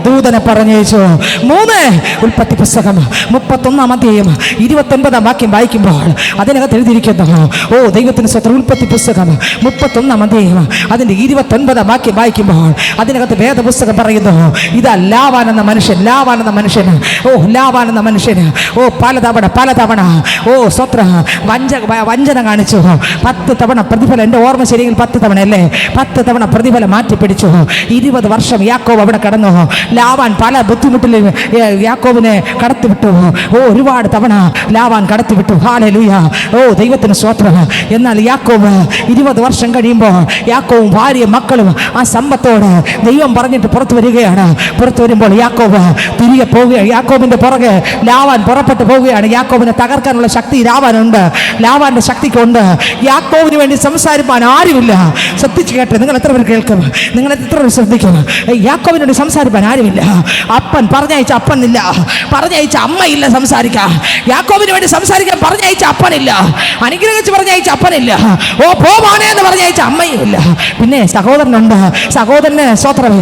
ദൂതനെ പറഞ്ഞയച്ചു. മൂന്ന്, ഉൽപ്പത്തി പുസ്തകം 31-ാം അധ്യായം 29-ാം വാക്യം വായിക്കുമ്പോൾ അതിനകത്ത് എഴുതിയിരിക്കുന്നു. ദൈവത്തിന് സ്വന്തം. ഉൽപ്പത്തി പുസ്തകം 31-ാം അധ്യായം അതിന്റെ 29-ാം വാക്യം വായിക്കുമ്പോൾ അതിനകത്ത് വേദപുസ്തകം പറയുന്നു, ഇതാ ലാവാൻ എന്ന മനുഷ്യൻ, ലാവാൻ എന്ന മനുഷ്യൻ, ലാവാൻ എന്ന മനുഷ്യന് പലതവണ സ്വത്ര വഞ്ചന കാണിച്ചു. 10 തവണ പ്രതിഫലം, എൻ്റെ ഓർമ്മ ശരിയെങ്കിൽ 10 തവണ അല്ലേ, 10 തവണ പ്രതിഫലം മാറ്റിപ്പിടിച്ചു. 20 വർഷം യാക്കോബ് അവിടെ കടന്നു. ലാവാൻ പല ബുദ്ധിമുട്ടിൽ യാക്കോബിനെ കടത്തിവിട്ടു. ഒരുപാട് തവണ ലാവാൻ കടത്തിവിട്ടു. ഹല്ലേലൂയ. ദൈവത്തിന് സ്തോത്രം. എന്നാൽ യാക്കോബ് 20 വർഷം കഴിയുമ്പോൾ യാക്കോബും ഭാര്യയും മക്കളും ആ സമ്പത്തോട് ദൈവം പറഞ്ഞിട്ട് പുറത്തു വരികയാണ്. പുറത്തു വരുമ്പോൾ യാക്കോബ് തിരികെ പോവുകയാണ്. യാക്കോബിന്റെ പുറകെ ലാവാൻ പുറപ്പെട്ടു പോവുകയാണ്. യാക്കോബിനെ തകർക്കാനുള്ള ശക്തി ലാവാനുണ്ട്, ലാവാന്റെ ശക്തിക്കുണ്ട്. യാക്കോബിന് വേണ്ടി സംസാരിപ്പാൻ ആരുമില്ല. ശ്രദ്ധിച്ചു കേട്ടെ, നിങ്ങൾ എത്ര പേർ കേൾക്കും? നിങ്ങൾ എത്ര പേർ ശ്രദ്ധിക്കും? യാക്കോബിന് വേണ്ടി സംസാരിപ്പാൻ ആരുമില്ല. അപ്പൻ പറഞ്ഞയച്ച അപ്പനില്ല, പറഞ്ഞയച്ച അമ്മയില്ല സംസാരിക്കാം. യാക്കോബിന് വേണ്ടി സംസാരിക്കാൻ പറഞ്ഞയച്ച അപ്പനില്ല, അനുഗ്രഹിച്ച് പറഞ്ഞയച്ച അപ്പനില്ല, പോവാനേ എന്ന് പറഞ്ഞയച്ച അമ്മയും ഇല്ല. പിന്നെ സഹോദരനുണ്ട്. സഹോദരന് സ്വത്രം.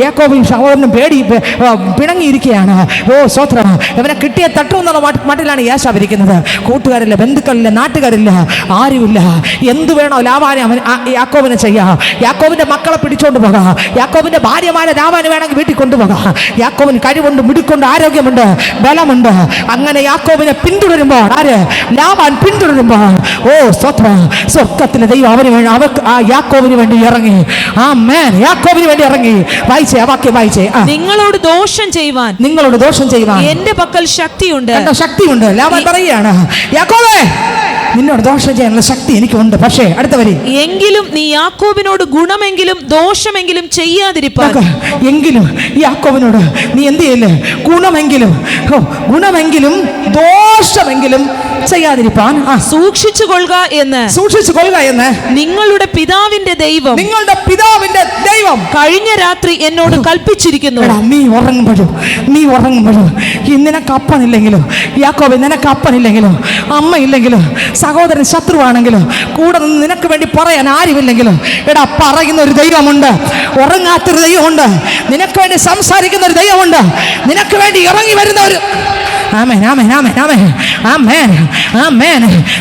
യാക്കോബും സഹോദരനും പിണങ്ങിയിരിക്കുകയാണ്. സ്വത്രം. ഇവനെ കിട്ടിയ തട്ടു എന്നുള്ള മട്ടിലാണ് യേശാവ് ഇരിക്കുന്നത്. കൂട്ടുകാരില്ല, ബന്ധുക്കളില്ല, നാട്ടുകാരില്ല, ആരുമില്ല. എന്ത് വേണോ ലാവാനെ യാക്കോബിനെ ചെയ്യാം. യാക്കോബിന്റെ മക്കളെ പിടിച്ചോണ്ട് പോകാം. യാക്കോബിന്റെ ഭാര്യമാരെ ലാവാന് വേണമെങ്കിൽ വീട്ടിൽ കൊണ്ടുപോകാം. യാക്കോബിന് കഴിവുണ്ട്, മിടുക്കുണ്ട്, ആരോഗ്യമുണ്ട്, ബലമുണ്ട്. അങ്ങനെ യാക്കോബിനെ പിന്തുടരുമ്പോൾ, ആര്? ലാവാൻ പിന്തുടരുമ്പോൾ, സ്വത്രം, സ്വർഗത്തിലെ ദൈവം അവന് വേണ്ടി, അവർക്ക് ആ യാക്കോബിന് വേണ്ടി ഇറങ്ങി. ആമേൻ. യാക്കോബിന് വേണ്ടി ഇറങ്ങി. വായിച്ചേ, ആ വാക്യം വായിച്ചേ. നിങ്ങളോട് ദോഷം ചെയ്യുവാൻ എന്റെ പക്കൽ ശക്തിയുണ്ട്. ശക്തിയുണ്ട്. ലാവാൻ പറയുകയാണ്, യാക്കോബേ, നിന്നോട് ദോഷം ചെയ്യാനുള്ള ശക്തി എനിക്കുണ്ട്. പക്ഷേ അടുത്ത വരി, എങ്കിലും നീ യാക്കോബിനോട് ഗുണമെങ്കിലും ദോഷമെങ്കിലും ചെയ്യാതിരിപ്പാൻ. എങ്കിലും യാക്കോബിനോട് നീ എന്ത് ചെയ്യില്ലേ? ഗുണമെങ്കിലും ദോഷമെങ്കിലും ചെയ്യാതിരിപ്പാൻ സൂക്ഷിച്ചു കൊള്ളുക എന്ന് നിങ്ങളുടെ പിതാവിന്റെ ദൈവം കഴിഞ്ഞ രാത്രി എന്നോട് കൽപ്പിച്ചിരിക്കുന്നു. നീ ഉറങ്ങുമ്പോഴും നിനക്ക് അപ്പനില്ലെങ്കിലും, യാക്കോബേ നിനക്ക് അപ്പനില്ലെങ്കിലും, അമ്മ ഇല്ലെങ്കിലും, സഹോദരൻ ശത്രുവാണെങ്കിലും, കൂടെ നിന്ന് നിനക്ക് വേണ്ടി പറയാൻ ആരുമില്ലെങ്കിലും, പറയുന്ന ഒരു ദൈവമുണ്ട്. ഉറങ്ങാത്തൊരു ദൈവമുണ്ട്. നിനക്ക് വേണ്ടി സംസാരിക്കുന്ന ഒരു ദൈവമുണ്ട്. നിനക്ക് വേണ്ടി ഇറങ്ങി വരുന്ന ഒരു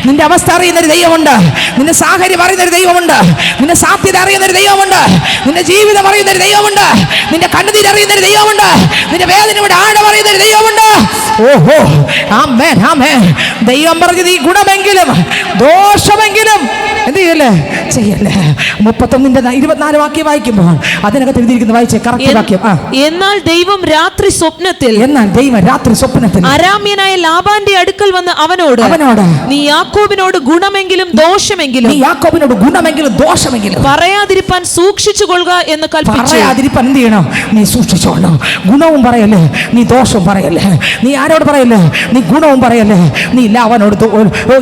നിന്റെ അവസ്ഥ അറിയുന്ന ഒരു ദൈവമുണ്ട്. നിന്റെ സാഹചര്യം അറിയുന്ന ഒരു ദൈവമുണ്ട്. നിന്റെ സാധ്യത അറിയുന്ന ഒരു ദൈവമുണ്ട്. നിന്റെ ജീവിതം അറിയുന്ന ഒരു ദൈവമുണ്ട്. നിന്റെ കണ്ണുനീർ അറിയുന്ന ഒരു ദൈവമുണ്ട്. നിന്റെ വേദനയുടെ ആഴം അറിയുന്ന ഒരു ദൈവമുണ്ട്. ഓഹോ, ആമേൻ, ആമേൻ. ദൈവം പറഞ്ഞത് ഈ ഗുണമെങ്കിലും ദോഷമെങ്കിലും എന്ത് ചെയ്യല്ലേ. 31-24 വാക്യം വായിക്കുമ്പോൾ അതിനകത്ത് എഴുതിയിരിക്കുന്ന വായിച്ചേ, കറക്റ്റ് വാക്യം. എന്നാൽ ദൈവം രാത്രി സ്വപ്നത്തിൽ അരാമ്യനായ ലാബാന്റെ അടുക്കൽ വന്ന് അവനോട് നീ യാക്കോബിനോട് ഗുണമെങ്കിലും ദോഷമെങ്കിലും പറയാതിരിപ്പാൻ സൂക്ഷിച്ചു കൊള്ളുക എന്ന് കൽപ്പിച്ചു. പറയാതിരിപ്പാൻ എന്ത് ചെയ്യണം? നീ സൂക്ഷിച്ചോളണം. ഗുണവും പറയല്ലേ, നീ ദോഷവും പറയല്ലേ. നീ ആരോട് പറയല്ലേ? നീ ഗുണവും പറയല്ലേ. നീ ലാബാനോട്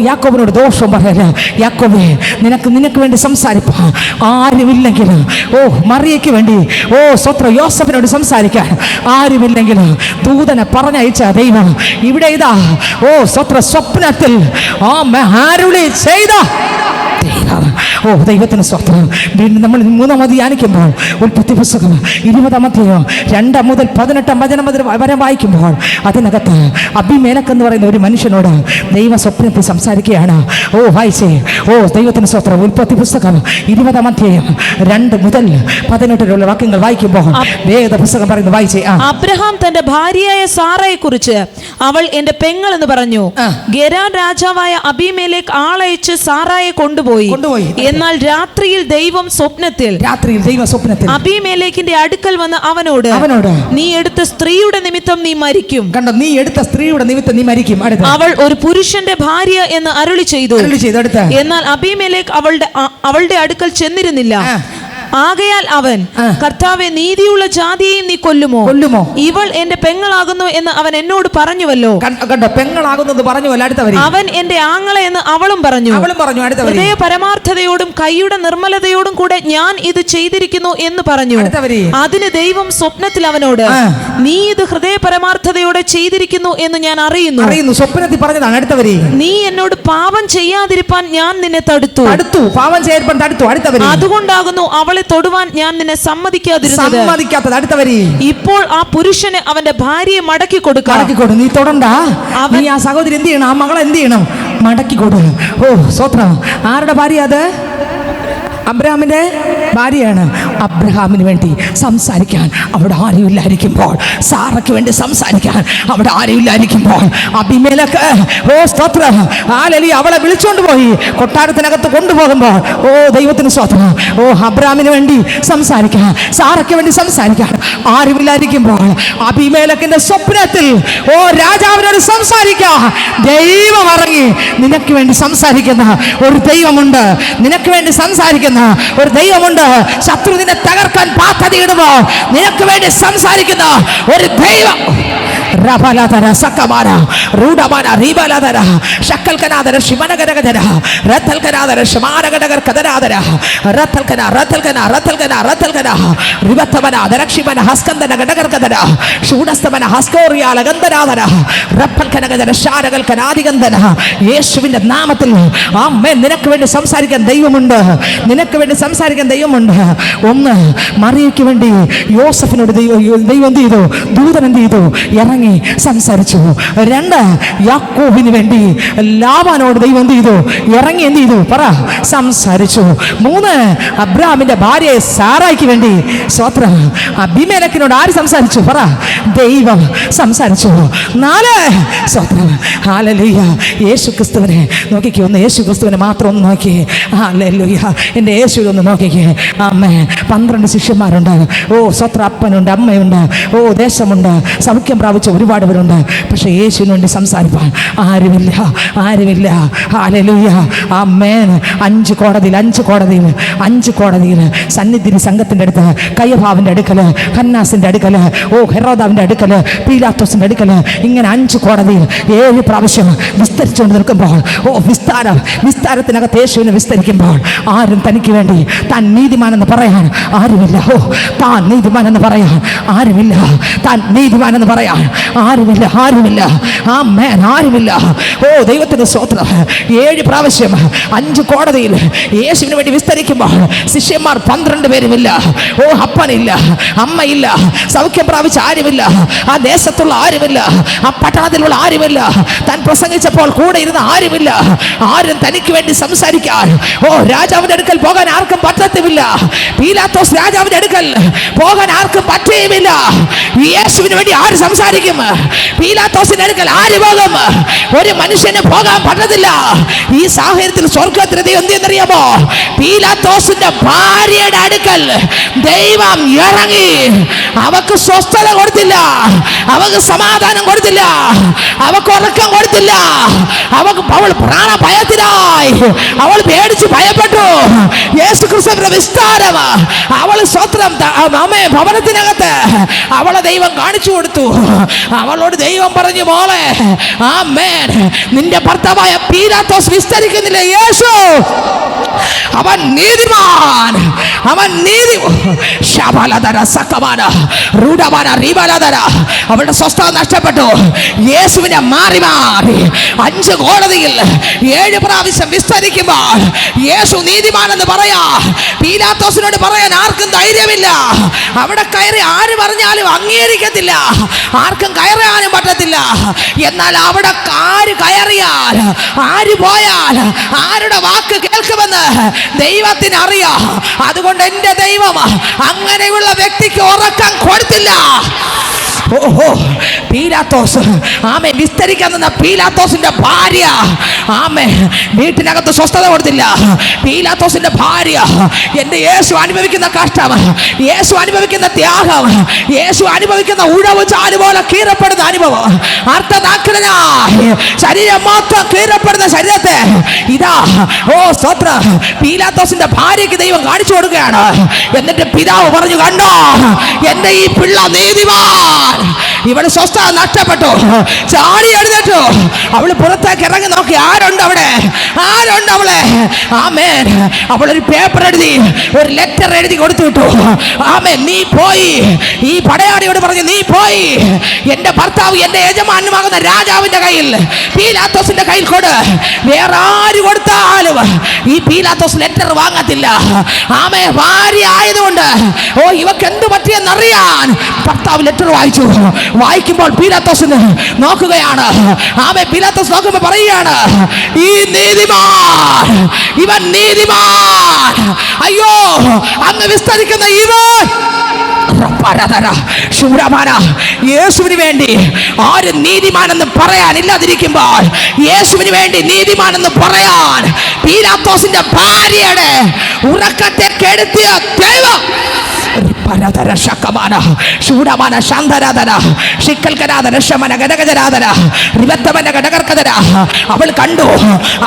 യാക്കോബിനോട് ദോഷവും പറയല്ലേ. യാക്കോബേ, നിനക്ക് വേണ്ടി സംസാരിപ്പാൻ ആരുമില്ലെങ്കിൽ, മറിയയ്ക്ക് വേണ്ടി സ്വത്രം യോസഫിനോട് സംസാരിക്കാൻ ആരുമില്ലെങ്കിൽ ദൂതനെ പറഞ്ഞയച്ച ദൈവം ഇവിടെ ഇതാ സ്വപ്നത്തിൽ അരുളി ചെയ്ത ദൈവത്തിന് സ്വത്രം. വീണ്ടും നമ്മൾ 3-ാം ധ്യാനിക്കുമ്പോൾ ഉൽപ്പത്തി പുസ്തകം 20-ാം അധ്യായം 2 മുതൽ 18 വചനം വരെ വായിക്കുമ്പോൾ അതിനകത്ത് അബിമേലക്ക് എന്ന് പറയുന്ന ഒരു മനുഷ്യനോട് ദൈവ സ്വപ്നത്തിൽ സംസാരിക്കുകയാണ്. വായിച്ചേ. ദൈവത്തിന് സ്വത്രം. ഉൽപ്പത്തി പുസ്തകം 20-ാം അധ്യായം 2 മുതൽ 18 വാക്യങ്ങൾ വായിക്കുമ്പോൾ വേദ പുസ്തകം പറയുന്നു. വായിച്ചേ. അബ്രഹാം തന്റെ ഭാര്യയായ സാറയെ കുറിച്ച് അവൾ എന്റെ പെങ്ങൾ എന്ന് പറഞ്ഞു. ഗെരാർ രാജാവായ അബിമേലെക്ക് ആളയച്ച് സാറായെ കൊണ്ടുപോയി. എന്നാൽ രാത്രിയിൽ ദൈവം സ്വപ്നത്തിൽ അബീമേലെക്കിന്റെ അടുക്കൽ വന്ന് അവനോട് നീ എടുത്ത സ്ത്രീയുടെ നിമിത്തം നീ മരിക്കും. കണ്ടോ, നീ എടുത്ത സ്ത്രീയുടെ നിമിത്തം നീ മരിക്കും. അവൾ ഒരു പുരുഷന്റെ ഭാര്യ എന്ന് അരുളി ചെയ്തു. എന്നാൽ അബീമേലെക്ക് അവളുടെ അടുക്കൽ ചെന്നിരുന്നില്ല. ആകയാൽ അവൻ, കർത്താവെ, നീതിയുള്ള ജാതിയെയും നീ കൊല്ലുമോ? ഇവൾ എന്റെ പെങ്ങളാകുന്നു എന്ന് അവൻ എന്നോട് പറഞ്ഞുവല്ലോ. അവൻ എന്റെ ആങ്ങളെ എന്ന് അവളും പറഞ്ഞു. ഹൃദയ പരമാർത്ഥതയോടും കൈയുടെ നിർമ്മലതയോടും കൂടെ ഞാൻ ഇത് ചെയ്തിരിക്കുന്നു എന്ന് പറഞ്ഞു. അതിന് ദൈവം സ്വപ്നത്തിൽ അവനോട്, നീ ഇത് ഹൃദയ പരമാർത്ഥതയോടെ ചെയ്തിരിക്കുന്നു എന്ന് ഞാൻ അറിയുന്നു. സ്വപ്നത്തിൽ പറഞ്ഞതാണ്. അടുത്തവരെ, നീ എന്നോട് പാപം ചെയ്യാതിരിപ്പാൻ ഞാൻ നിന്നെ തടുത്തു. അതുകൊണ്ടാകുന്നു അവളെ തൊടുവാൻ ഞാൻ നിന്നെ സമ്മതിക്കാതിരുന്നത്. അടുത്തവരെ, ഇപ്പോൾ ആ പുരുഷന് അവന്റെ ഭാര്യയെ മടക്കി കൊടുക്ക. നീ തൊടണ്ട. നീ ആ സഹോദരി എന്ത് ചെയ്യണം? ആ മകളെ എന്ത് ചെയ്യണം? മടക്കി കൊടു. സ്വത്രം. ആരുടെ ഭാര്യ അത്? അബ്രഹാമിന്റെ ഭാര്യയാണ്. അബ്രഹാമിന് വേണ്ടി സംസാരിക്കാൻ അവിടെ ആരുമില്ലായിരിക്കുമ്പോൾ, സാറയ്ക്ക് വേണ്ടി സംസാരിക്കാൻ അവിടെ ആരുമില്ലായിരിക്കുമ്പോൾ, അബീമേലെക്ക് സ്തോത്രം അവളെ വിളിച്ചോണ്ട് പോയി കൊട്ടാരത്തിനകത്ത് കൊണ്ടുപോകുമ്പോൾ ദൈവത്തിന് സ്തോത്രം. അബ്രഹാമിന് വേണ്ടി സംസാരിക്കാൻ, സാറയ്ക്ക് വേണ്ടി സംസാരിക്കാൻ ആരുമില്ലായിരിക്കുമ്പോൾ അബീമേലെക്കിന്റെ സ്വപ്നത്തിൽ രാജാവിനോട് സംസാരിക്കാൻ ദൈവം ഇറങ്ങി. നിനക്ക് വേണ്ടി സംസാരിക്കുന്ന ഒരു ദൈവമുണ്ട്. നിനക്ക് വേണ്ടി സംസാരിക്കുന്ന ഒരു ദൈവമുണ്ട്. ശത്രു നിന്നെ തകർക്കാൻ പദ്ധതിയിടുമ്പോ നിനക്ക് വേണ്ടി സംസാരിക്കുന്ന ഒരു ദൈവം. റബലതര സക്കമാര റൂഡമാന റിബലതര ശക്കൽകനാദര ശിവനഗരഗദര രത്തൽകനാദര ശമാനഗടഗർ കദനാദര രത്തൽകന രത്തൽകന രത്തൽകന രത്തൽകന റിബത്തമന ദരക്ഷിമന ഹസ്കന്ദന ഗടഗർ കദര ശൂഡസ്തമന ഹസ്കോറിയാല ഗന്ധനാദര റപ്പൽകനഗദര ശാരകൽകനാദിഗന്ധന. യേശുവിന്റെ നാമത്തിൽ ആമേൻ. നിനക്ക് വേണ്ടി സംസാരിക്കാൻ ദൈവമുണ്ട്. നിനക്ക് വേണ്ടി സംസാരിക്കാൻ ദൈവമുണ്ട്. ഒന്ന്, മറിയയ്ക്ക് വേണ്ടി യോസഫിനോട് ദൈവം എന്ത് ചെയ്തു? ദൂതൻ എന്ത് ചെയ്തു? ഇറങ്ങി സംസാരിച്ചു. 2, യാക്കോബിന് വേണ്ടി ലാബാനോട് ദൈവം എന്ത് ചെയ്തു? ഇറങ്ങി എന്ത് ചെയ്തു? പറ, സംസാരിച്ചു. 3, അബ്രഹാമിന്റെ ഭാര്യ സാറായ്ക്ക് വേണ്ടി സ്വത്രം അബീമേലെക്കിനോട് ആര് സംസാരിച്ചു? പറ, ദൈവം സംസാരിച്ചു. 4, സ്വത്രം ഹല്ലേലൂയ. യേശു ക്രിസ്തുവിനെ നോക്കിക്കേ. ഒന്ന് യേശു ക്രിസ്തുവിനെ മാത്രം ഒന്ന് നോക്കിയേ. ഹല്ലേലൂയ. എൻ്റെ യേശുവിനെ ഒന്ന് നോക്കിക്കേ. ആമേൻ. 12 ശിഷ്യന്മാരുണ്ട്. ഓ സ്വത്ര അപ്പനുണ്ട്, അമ്മയുണ്ട്, ഓ ദേശമുണ്ട്, സൗഖ്യം പ്രാപിച്ച ഒരുപാട് പേരുണ്ട്. പക്ഷെ യേശുവിന് വേണ്ടി സംസാരിപ്പാൻ ആരുമില്ല. ഹല്ലേലൂയ, ആമേൻ. 5 കോടതിയിൽ സന്നിധി സംഘത്തിൻ്റെ അടുത്ത്, കയ്യഭാവിൻ്റെ അടുക്കല്, ഹന്നാസിൻ്റെ അടുക്കല്, ഓ ഹെറോദാവിൻ്റെ അടുക്കല്, പീലാത്തോസിൻ്റെ അടുക്കല്, ഇങ്ങനെ 5 കോടതിയിൽ 7 പ്രാവശ്യം വിസ്തരിച്ചുകൊണ്ട് നിൽക്കുമ്പോൾ, ഓ വിസ്താരത്തിനകത്ത് യേശുവിനെ വിസ്തരിക്കുമ്പോൾ ആരും തനിക്ക് വേണ്ടി താൻ നീതിമാനെന്ന് പറയാൻ ആരുമില്ല. ഓ താൻ നീതിമാനെന്ന് പറയാൻ ആരുമില്ല. ആമേൻ, ആരുമില്ല. ഓ ദൈവത്തിന്റെ സ്തോത്രം. 7 പ്രാവശ്യം 5 കോടതിയിൽ യേശുവിന് വേണ്ടി വിസ്തരിക്കുമ്പോൾ ശിഷ്യന്മാർ 12 പേരുമില്ല. ഓ അപ്പനില്ല, അമ്മയില്ല, സൗഖ്യം പ്രാപിച്ച ആരുമില്ല, ആ ദേശത്തുള്ള ആരുമില്ല, ആ പട്ടണത്തിലുള്ള ആരുമില്ല, താൻ പ്രസംഗിച്ചപ്പോൾ കൂടെ ഇരുന്ന ആരുമില്ല. ആരും തനിക്ക് വേണ്ടി സംസാരിക്കാൻ, ഓ രാജാവിന്റെ അടുക്കൽ പോകാൻ ആർക്കും പറ്റത്തുമില്ല. പീലാത്തോസ് രാജാവിന്റെ അടുക്കൽ പോകാൻ ആർക്കും പറ്റുകയുമില്ല. യേശുവിന് വേണ്ടി ആര് സംസാരിക്കും? പീലാത്തോസിന്റെ അടുക്കൽ ആര് പോകും? ഒരു മനുഷ്യന് പോകാൻ പറ്റത്തില്ല. ഈ സാഹചര്യത്തിൽ സ്വർഗ്ഗത്തിന് ദൈവം എന്തെന്നറിയാമോ? പീലാത്തോസിന്റെ ഭാര്യയുടെ അടുക്കൽ ദൈവം ഇറങ്ങി അവക്ക് സ്വസ്ഥത കൊടുത്തില്ല, അവക്ക് സമാധാനം കൊടുത്തില്ല, അവക്ക് ഉറക്കം കൊടുത്തില്ല. അവൾ പ്രാണഭയത്തിലായി, അവൾ പേടിച്ച് ഭയപ്പെട്ടു. യേശു ക്രിസ്തുവിന്റെ വിസ്താരം അവൾ സ്വത്രം ഭവനത്തിനകത്ത് അവളെ ദൈവം കാണിച്ചു കൊടുത്തു. അവളോട് ദൈവം പറഞ്ഞു, മോളെ, ആമേൻ, നിന്റെ ഭർത്താവായ പീലാത്തോസ് വിസ്തരിക്കുന്നില്ല. യേശു അവൻ നീതിമാൻ, അവളുടെ സ്വസ്ഥത നഷ്ടപ്പെട്ടു. യേശുവിനെ മാറി 5 കോടതിയിൽ 7 പ്രാവശ്യം വിസ്തരിക്കുമ്പോൾ യേശു നീതിമാനെന്ന് പറയാ പീലാത്തോസിനോട് പറയാൻ ആർക്കും ധൈര്യമില്ല. അവിടെ കയറി ആര് പറഞ്ഞാലും അംഗീകരിക്കത്തില്ല, ആർക്കും കയറാനും പറ്റത്തില്ല. എന്നാൽ അവിടെ ആര് കയറിയാൽ, ആര് പോയാൽ, ആരുടെ വാക്ക് കേൾക്കുമെന്ന് ദൈവത്തിന് അറിയാം. അതുകൊണ്ട് എൻ്റെ ദൈവം അങ്ങനെയുള്ള വ്യക്തിക്ക് ഉറക്കം കൊടുത്തില്ല. ഓഹോ, പീലാത്തോസ്, ആമേ, വിസ്തരിക്കാൻ നിന്ന പീലാത്തോസിന്റെ ഭാര്യ, ആമേ, വീട്ടിനകത്ത് സ്വസ്ഥത കൊടുത്തില്ല. പീലാത്തോസിന്റെ ഭാര്യ എൻ്റെ യേശു അനുഭവിക്കുന്ന കഷ്ടം, യേശു അനുഭവിക്കുന്ന ത്യാഗം, യേശു അനുഭവിക്കുന്ന ഉഴവ് ചാല് പോലെ കീറപ്പെടുന്ന അനുഭവം, അർത്ഥനാക്കനായി ശരീരം മൊത്തം കീറപ്പെടുന്ന ശരീരത്തെ ഇതാ, ഓ സ്തോത്ര, പീലാത്തോസിന്റെ ഭാര്യയ്ക്ക് ദൈവം കാണിച്ചു കൊടുക്കുകയാണ്. എന്നിട്ട് പിതാവ് പറഞ്ഞു, കണ്ടോ എൻ്റെ ഈ പിള്ള നീതിമാൻ. ഇവിടെ സ്വസ്ഥത നഷ്ടപ്പെട്ടു, ചാടി എഴുന്നേറ്റു. അവള് പുറത്തേക്ക് ഇറങ്ങി നോക്കി, ആരുണ്ട് അവിടെ? അവളെ, ആമേൻ, അവളൊരു പേപ്പർ എഴുതി, ഒരു ലെറ്റർ എഴുതി കൊടുത്തു വിട്ടു. ആമേൻ, നീ പോയി ഈ പടയാളിയോട് പറഞ്ഞു, നീ പോയി എന്റെ ഭർത്താവ് എന്റെ യജമാനുമാകുന്ന രാജാവിന്റെ കയ്യിൽ, പീലാത്തോസിന്റെ കയ്യിൽ കൊട്. വേറെ ആര് കൊടുത്താലും ഈ പീലാത്തോസ് ലെറ്റർ വാങ്ങത്തില്ല. ആമേ, ഭാര്യ ആയതുകൊണ്ട്, ഓ ഇവക്ക് എന്ത് പറ്റിയെന്നറിയാൻ ഭർത്താവ് ലെറ്റർ വായിക്കുമ്പോൾ പീലാത്തോസിന് നോക്കുകയാണ്. ആമേ, പീലാത്തോസ് നോക്കുമ്പോൾ പറയുകയാണ്, ഈ നീതിമാൻ, ഇവൻ നീതിമാൻ. അയ്യോ, അങ്ങ് വിസ്തരിക്കുന്ന ഇവൻ യേശുവിന് വേണ്ടി ആര് നീതിമാനെന്ന് പറയാനില്ലാതിരിക്കുമ്പോൾ യേശുവിന് വേണ്ടി നീതിമാനെന്ന് പറയാൻ പീലാത്തോസിന്റെ ഭാര്യയുടെ ഉറക്കത്തെ കെടുത്തിയ ദൈവം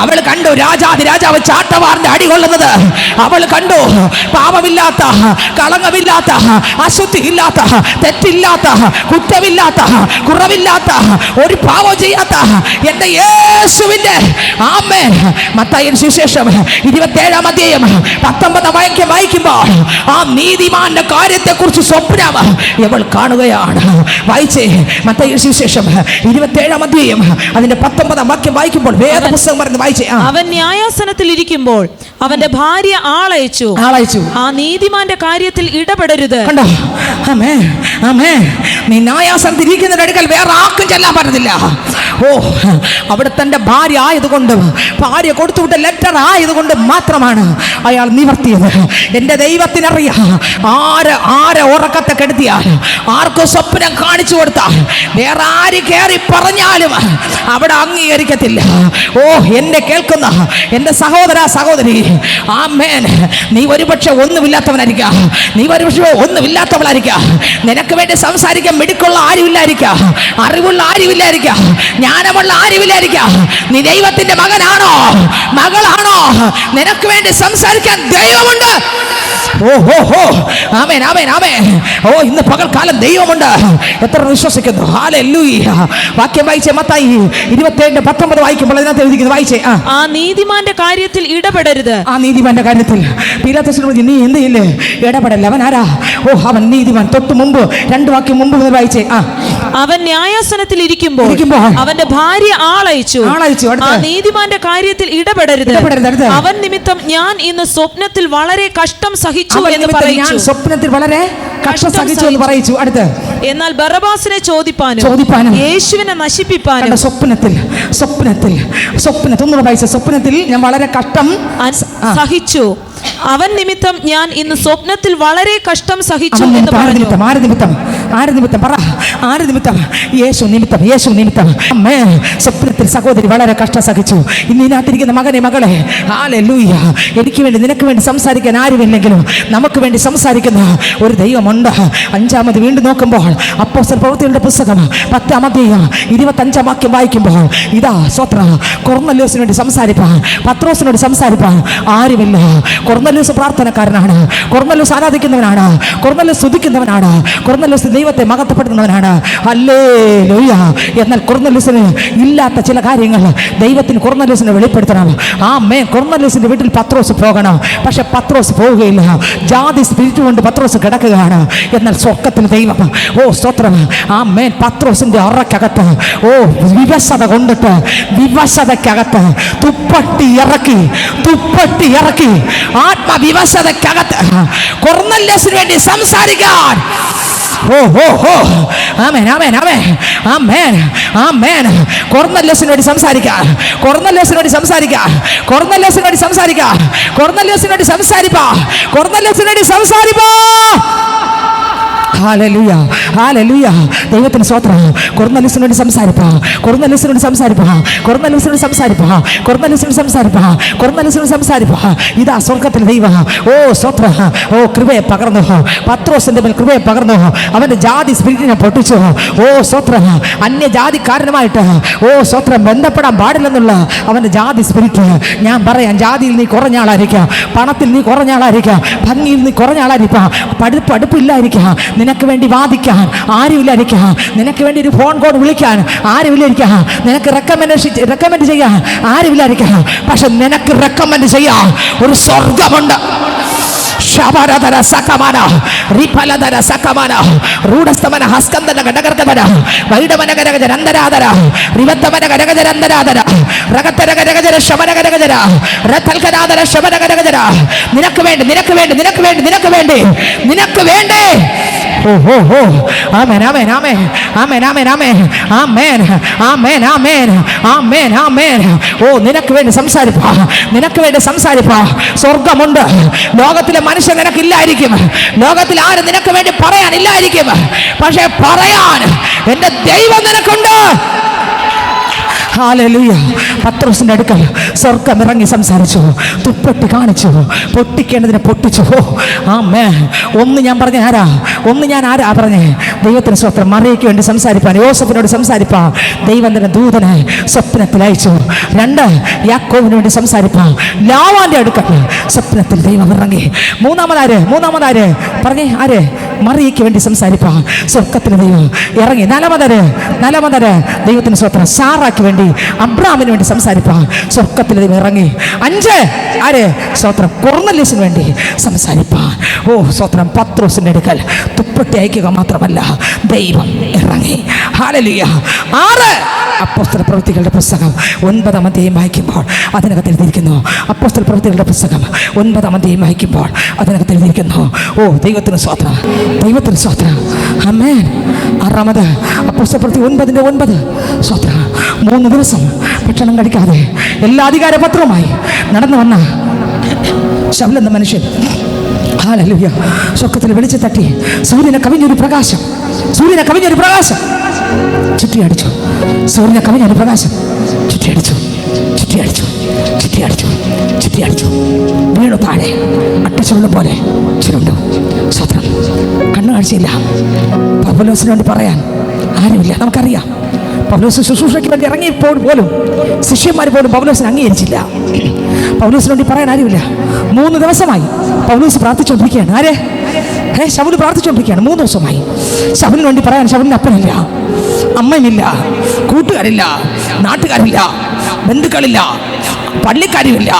അവൾ കണ്ടു രാജാവ് ചാട്ടവാറിന്റെ അടി കൊള്ളുന്നത്. അവൾ കണ്ടു പാപമില്ലാത്ത, കളങ്കമില്ലാത്ത, അശുദ്ധിയില്ലാത്ത, തെറ്റില്ലാത്ത, കുറ്റമില്ലാത്ത, കുറവില്ലാത്ത, ഒരു പാപം ചെയ്യാത്ത എന്റെ യേശുവിന്റെ, ആമേൻ, മത്തായിയുടെ സുവിശേഷം 27-ാം അധ്യായം 19-ാം വാക്യം വായിക്കുമ്പോൾ ആ നീതിമാന്റെ കാര്യത്തെ കുറിച്ച് സ്വപ്നം ഇവൾ കാണുകയാണ്. വായിച്ചേ, മത്തായിയുടെ സുവിശേഷം 27-ാം അധ്യായം അതിന്റെ 19-ാം വാക്യം വായിക്കുമ്പോൾ വേദപുസ്തകം പറയുന്നത് വായിച്ചേ. അവൻ ന്യായാസനത്തിൽ ഇരിക്കുമ്പോൾ അവന്റെ ഭാര്യ ആളയച്ചു, ആ നീതിമാന്റെ കാര്യത്തിൽ ഇടപെടരുത്. കണ്ടോ? ആമേൻ, ആമേൻ. നീ ന്യായാസനത്തിൽ ഇരിക്കുന്നതിന്റെ അടുക്കൽ വേറെ ആർക്കും ചെല്ലാൻ പറ്റത്തില്ല. ഓ, അവിടെ തന്റെ ഭാര്യ ആയതുകൊണ്ട്, ഭാര്യ കൊടുത്തുവിട്ട ലെറ്റർ ആയതുകൊണ്ട് മാത്രമാണ് അയാൾ നിവർത്തിയത്. എൻ്റെ ദൈവത്തിനറിയാം ആരെ ഉറക്കത്തെ കെടുത്തിയാൽ, ആർക്ക് സ്വപ്നം കാണിച്ചു കൊടുത്താൽ, വേറെ ആര് കയറി പറഞ്ഞാലും അവിടെ അംഗീകരിക്കത്തില്ല. ഓ, എന്നെ കേൾക്കുന്ന എൻ്റെ സഹോദര സഹോദരി, ആമേൻ, നീ ഒരുപക്ഷെ ഒന്നുമില്ലാത്തവനായിരിക്കാം, നീ ഒരുപക്ഷെ ഒന്നുമില്ലാത്തവളായിരിക്കാം, നിനക്ക് വേണ്ടി സംസാരിക്കാൻ മിടുക്കുള്ള ആരുമില്ലായിരിക്കാം, അറിവുള്ള ആരുമില്ലായിരിക്കാം, ജ്ഞാനമുള്ള ആരുമില്ലായിരിക്കാം. നീ ദൈവത്തിന്റെ മകനാണോ മകളാണോ? നിനക്ക് വേണ്ടി സംസാരിക്കാൻ ദൈവമുണ്ട്. ഓ ഹോ ഹോ, ആമേൻ ആമേൻ ആമേൻ. ഓ, ഇന്ന് പകൽക്കാലം ദൈവമുണ്ട്. എത്ര വിശ്വസിക്കുന്നു? ഹല്ലേലൂയ. വാക്യം വായിച്ചേ, മത്തായി 27:19 വായിക്കുമ്പോൾ അതിനകത്ത് എഴുതിക്കുന്നത് വായിച്ചേ. ആ നീതിമാന്റെ കാര്യത്തിൽ ഇടപെടരുത്. ആ നീതിമാന്റെ കാര്യത്തിൽ പീലാത്തോസിനോട് നീ എന്ത് ചെയ്യില്ലേ? ഇടപെടല്ല. അവൻ ആരാ? ഓ, അവൻ നീതിമാൻ. തൊട്ട് മുമ്പ് 2 വാക്യം മുമ്പ് വായിച്ചേ. അവൻ ന്യായാസനത്തിൽ ഇരിക്കുമ്പോൾ അവന്റെ ഭാര്യ ആളയച്ചു. ആ നീതിമാന്റെ കാര്യത്തിൽ ഇടപെടരുത്. അവൻ നിമിത്തം ഞാൻ ഇന്ന് സ്വപ്നത്തിൽ വളരെ കഷ്ടം സഹിച്ചു എന്ന് പറയിച്ചു. സ്വപ്നത്തിൽ വളരെ കഷ്ടം സഹിച്ചു എന്ന് പറയിച്ചു. അടുത്ത്, എന്നാൽ ബറബാസിനെ ചോദിപ്പാനും യേശുവിനെ നശിപ്പിപ്പാനും സ്വപ്നത്തിൽ ഞാൻ വളരെ കഷ്ടം സഹിച്ചു. അവൻ നിമിത്തം ഞാൻ ഇന്ന് സ്വപ്നത്തിൽ വളരെ കഷ്ടം സഹിച്ചു എന്ന് പറഞ്ഞു. ആര് നിമിത്തം പറ? ആര് നിമിത്തം? യേശു നിമിത്തം. യേശു നിമിത്തം അമ്മേ സ്വപ്നത്തിൽ സഹോദരി വളരെ കഷ്ടം സഹിച്ചു. ഇന്ന് ഇതിനകത്തിരിക്കുന്ന മകനെ മകളെ, ഹല്ലേലൂയ, എനിക്ക് വേണ്ടി നിനക്ക് വേണ്ടി സംസാരിക്കാൻ ആരുമില്ലെങ്കിലും നമുക്ക് വേണ്ടി സംസാരിക്കുന്ന ഒരു ദൈവമുണ്ട്. 5 വീണ്ടും നോക്കുമ്പോൾ അപ്പോസ്തല പ്രവൃത്തികളുടെ പുസ്തകം 10:25 വാക്യം വായിക്കുമ്പോൾ ഇതാ സ്വത്രം കൊർന്നല്യോസിന് വേണ്ടി സംസാരിപ്പാൻ, പത്രോസിനോട് സംസാരിപ്പാൻ ആരുമില്ല. കൊർന്നല്യോസ് പ്രാർത്ഥനക്കാരനാണ്, കൊർന്നല്യോസ് ആരാധിക്കുന്നവനാണ്, കൊർന്നല്യോസ് സ്തുതിക്കുന്നവനാണ്, കൊർന്നല്യോസ് ദൈവത്തെ മഹത്വപ്പെടുത്തുന്നവനാണ്. ഹല്ലേലൂയ. എന്നാൽ കൊർന്നല്യോസിന് ഇല്ലാത്ത ചില കാര്യങ്ങൾ ദൈവത്തിന് കൊർന്നല്യോസിനെ വെളിപ്പെടുത്തണം. ആമേൻ. കൊർന്നല്യോസിന്റെ വീട്ടിൽ പത്രോസ് പോകണം. പക്ഷെ പത്രോസ് പോവുകയില്ല. ജാതി സ്പിരിറ്റ് കൊണ്ട് പത്രോസ് കിടക്കുകയാണ്. എന്നാൽ സ്വർഗ്ഗത്തിൽ ദൈവം, ഓ സ്തോത്രം, ആമേൻ, പത്രോസിന്റെ അറക്കകത്ത് വിവശത കൊണ്ടിട്ട് വിവശതക്കകത്ത് തുപ്പട്ടി ഇറക്കി ആത്മവിവശതക്കകത്ത് കൊർന്നല്യോസിന് വേണ്ടി സംസാരിക്കാൻ. ഓ ഹോ ഹോ, ആമേൻ ആമേൻ ആമേൻ ആമേൻ ആമേൻ. കൊർന്നല്യോസിന് വേണ്ടി സംസാരിക്കാൻ, കൊർന്നല്യോസിന് വേണ്ടി സംസാരിക്കാൻ, കൊർന്നല്യോസിന് വേണ്ടി സംസാരിക്കാൻ, കൊർന്നല്യോസിന് വേണ്ടി സംസാരിപ്പാ, കൊർന്നല്യോസിന് വേണ്ടി സംസാരിപ്പാ. Hallelujah, hallelujah. ദൈവത്തിന് സ്തോത്രം. കൊർന്നല്യോസിന് വേണ്ടി സംസാരിപ്പാ, കൊർന്നല്യോസിന് വേണ്ടി സംസാരിപ്പാ, കൊർന്നല്യോസിന് വേണ്ടി സംസാരിപ്പാ, കൊർന്നല്യോസിന് വേണ്ടി സംസാരിപ്പാ, കൊർന്നല്യോസിന് വേണ്ടി സംസാരിപ്പാ. ഇതാ സ്വർഗ്ഗത്തിൽ ദൈവം, ഓ സ്തോത്രം, ഓ കൃപയെ പകർന്നു. പത്രോസിന്റെ മേൽ കൃപയെ പകർന്നു. അവന്റെ ജാതി സ്പിരിറ്റിനെ പൊട്ടിച്ചു. ഓ സ്തോത്രം, അന്യജാതിക്കാരനുമായിട്ട് ഓ സ്തോത്രം ബന്ധപ്പെടാൻ പാടില്ലെന്നുള്ള അവന്റെ ജാതി സ്പിരിറ്റ്. ഞാൻ പറയാം, ജാതിയിൽ നീ കുറഞ്ഞ ആളായിരിക്കാം, പണത്തിൽ നീ കുറഞ്ഞ ആളായിരിക്കാം, ഭംഗിയിൽ നീ കുറഞ്ഞ ആളായിരിക്കാം, അടുപ്പില്ലായിരിക്കാം, നിനക്ക് വേണ്ടി വാദിക്കാൻ ആരുമില്ലായിരിക്കാം, നിനക്ക് വേണ്ടി ഒരു ഫോൺ കോൾ വിളിക്കാൻ ആരുമില്ലായിരിക്കാം, നിനക്ക് റെക്കമെൻഡ് ചെയ്യാൻ ആരുമില്ലായിരിക്കാം. പക്ഷെ നിനക്ക് റെക്കമെൻഡ് ചെയ്യാൻ ഒരു സ്വർഗമുണ്ട്. ശബരദര സകമന റിപലദര സകമന റൂഢസ്തമന ഹസ്കന്ദന ഗടകർകദര വൈഡമന ഗരഗജ രന്തരാദര റിവത്തമന ഗരഗജ രന്തരാദര രഗതര ഗരഗജ ശമന ഗരഗജര രതൽകരാദര ശമന ഗരഗജര. നിനക്ക് വേണ്ടി നിനക്ക് വേണ്ടി നിനക്ക് വേണ്ടി നിനക്ക് വേണ്ടി നിനക്ക് വേണ്ടി. ഓ ഹോ ഹോ, ആമേൻ ആമേൻ ആമേൻ ആമേൻ ആമേൻ ആമേൻ ആമേൻ ആമേൻ ആമേൻ ആമേൻ ആമേൻ. ഓ, നിനക്ക് വേണ്ടി സംസാരിപ്പാ, നിനക്ക് വേണ്ടി സംസാരിപ്പാ. സ്വർഗമുണ്ട്. ലോകത്തിലെ മനുഷ്യൻ നിനക്കില്ലായിരിക്കും, ലോകത്തിൽ ആരും നിനക്ക് വേണ്ടി പറയാനില്ലായിരിക്കും, പക്ഷെ പറയാൻ എൻ്റെ ദൈവം നിനക്കുണ്ട്. ഹല്ലേലൂയ. പത്രോസിന്റെ അടുക്കൽ സ്വർഗ്ഗം ഇറങ്ങി സംസാരിച്ചു, തുപ്പട്ടി കാണിച്ചു, പൊട്ടിക്കേണ്ടതിനെ പൊട്ടിച്ചു. ആമേൻ. ഒന്ന് ഞാൻ പറഞ്ഞ ആരാ? ഞാൻ പറഞ്ഞേ? ദൈവത്തിന് സ്വത്രം. മറിയയ്ക്ക് വേണ്ടി സംസാരിപ്പാൻ, യോസഫിനോട് സംസാരിപ്പാൻ ദൈവം തന്നെ ദൂതനെ സ്വപ്നത്തിൽ അയച്ചു. 2 യാക്കോബിന് വേണ്ടി സംസാരിപ്പാൻ ലാവാന്റെ അടുക്കൽ സ്വപ്നത്തിൽ ദൈവം ഇറങ്ങി. മൂന്നാമതാര് പറഞ്ഞേ? ആര്? മറിയയ്ക്ക് വേണ്ടി സംസാരിപ്പാൻ സ്വർഗ്ഗത്തിൽ ദൈവം ഇറങ്ങി. നാലാമതാര് ദൈവത്തിന് സ്വത്രം. സാറാക്ക് വേണ്ടി, അബ്രാമിന് വേണ്ടി സംസാരിപ്പാൻ സ്വർഗ്ഗത്തിൽ ദൈവം ഇറങ്ങി. 5 ആര്? സ്വത്രം. കൊർന്നല്യോസിന് വേണ്ടി സംസാരിപ്പാൻ, ഓ സ്വത്രം, പത്രോസിന്റെ അടുക്കൽ തുപ്പട്ടി അയക്കുക മാത്രമല്ല ദൈവം ഇറങ്ങി. ഹല്ലേലൂയ. 6 അപ്പോസ്തല പ്രവൃത്തികളുടെ പുസ്തകം 9-ാം അധ്യായം വായിക്കുമ്പോൾ അതിനകത്ത് എഴുതിയിരിക്കുന്നു. അപ്പോസ്തല പ്രവൃത്തികളുടെ പുസ്തകം 9-ാം അധ്യായം വായിക്കുമ്പോൾ അതിനകത്ത് എഴുതിയിരിക്കുന്നു. ഓ ദൈവത്തിന് സ്തോത്രം, ദൈവത്തിന് സ്തോത്രം. ആമേൻ. 6-ാമത് അപ്പോസ്തല പ്രവൃത്തി 9:9 സ്തോത്രം. 3 ദിവസം ഭക്ഷണം കഴിക്കാതെ എല്ലാ അധികാരപത്രവുമായി നടന്നു വന്ന ശൗൽ എന്ന മനുഷ്യൻ ഹല്ലേലൂയ. സ്വർഗ്ഗത്തിൽ വെളിച്ചം തട്ടി സൂര്യനെ കവിഞ്ഞൊരു പ്രകാശം, സൂര്യനെ കവിഞ്ഞൊരു പ്രകാശം ചുറ്റിയടിച്ചു. സൂര്യനെ കവിഞ്ഞൊരു പ്രകാശം ചുറ്റിയടിച്ചു, ചുറ്റിയടിച്ചു, ചുറ്റിയടിച്ചു, ചുറ്റിയടിച്ചു. വീണു താഴെ അട്ടച്ചുരുളും പോലെ ചുരുണ്ടു. സ്വത്രം. കണ്ണു കാഴ്ചയില്ല. പൗലോസിന് വേണ്ടി പറയാൻ ആരുമില്ല. നമുക്കറിയാം, പൗലോസ് ശുശ്രൂഷയ്ക്ക് വേണ്ടി ഇറങ്ങിയപ്പോൾ പോലും ശിഷ്യന്മാർ പോലും പൗലോസിനെ അംഗീകരിച്ചില്ല. പൗലോസിന് വേണ്ടി പറയാൻ ആരുമില്ല. 3 ദിവസമായി പൗലോസ് പ്രാർത്ഥിച്ചുകൊണ്ടിരിക്കുകയാണ്. ആരെ? ശൗല് പ്രാർത്ഥിച്ചുകൊണ്ടിരിക്കുകയാണ് 3 ദിവസമായി. ശൗലിന് വേണ്ടി പറയാൻ ശൗലിൻ്റെ അപ്പനില്ല, അമ്മയുമില്ല, കൂട്ടുകാരില്ല, നാട്ടുകാരില്ല, ബന്ധുക്കളില്ല, പള്ളിക്കാരുമില്ല.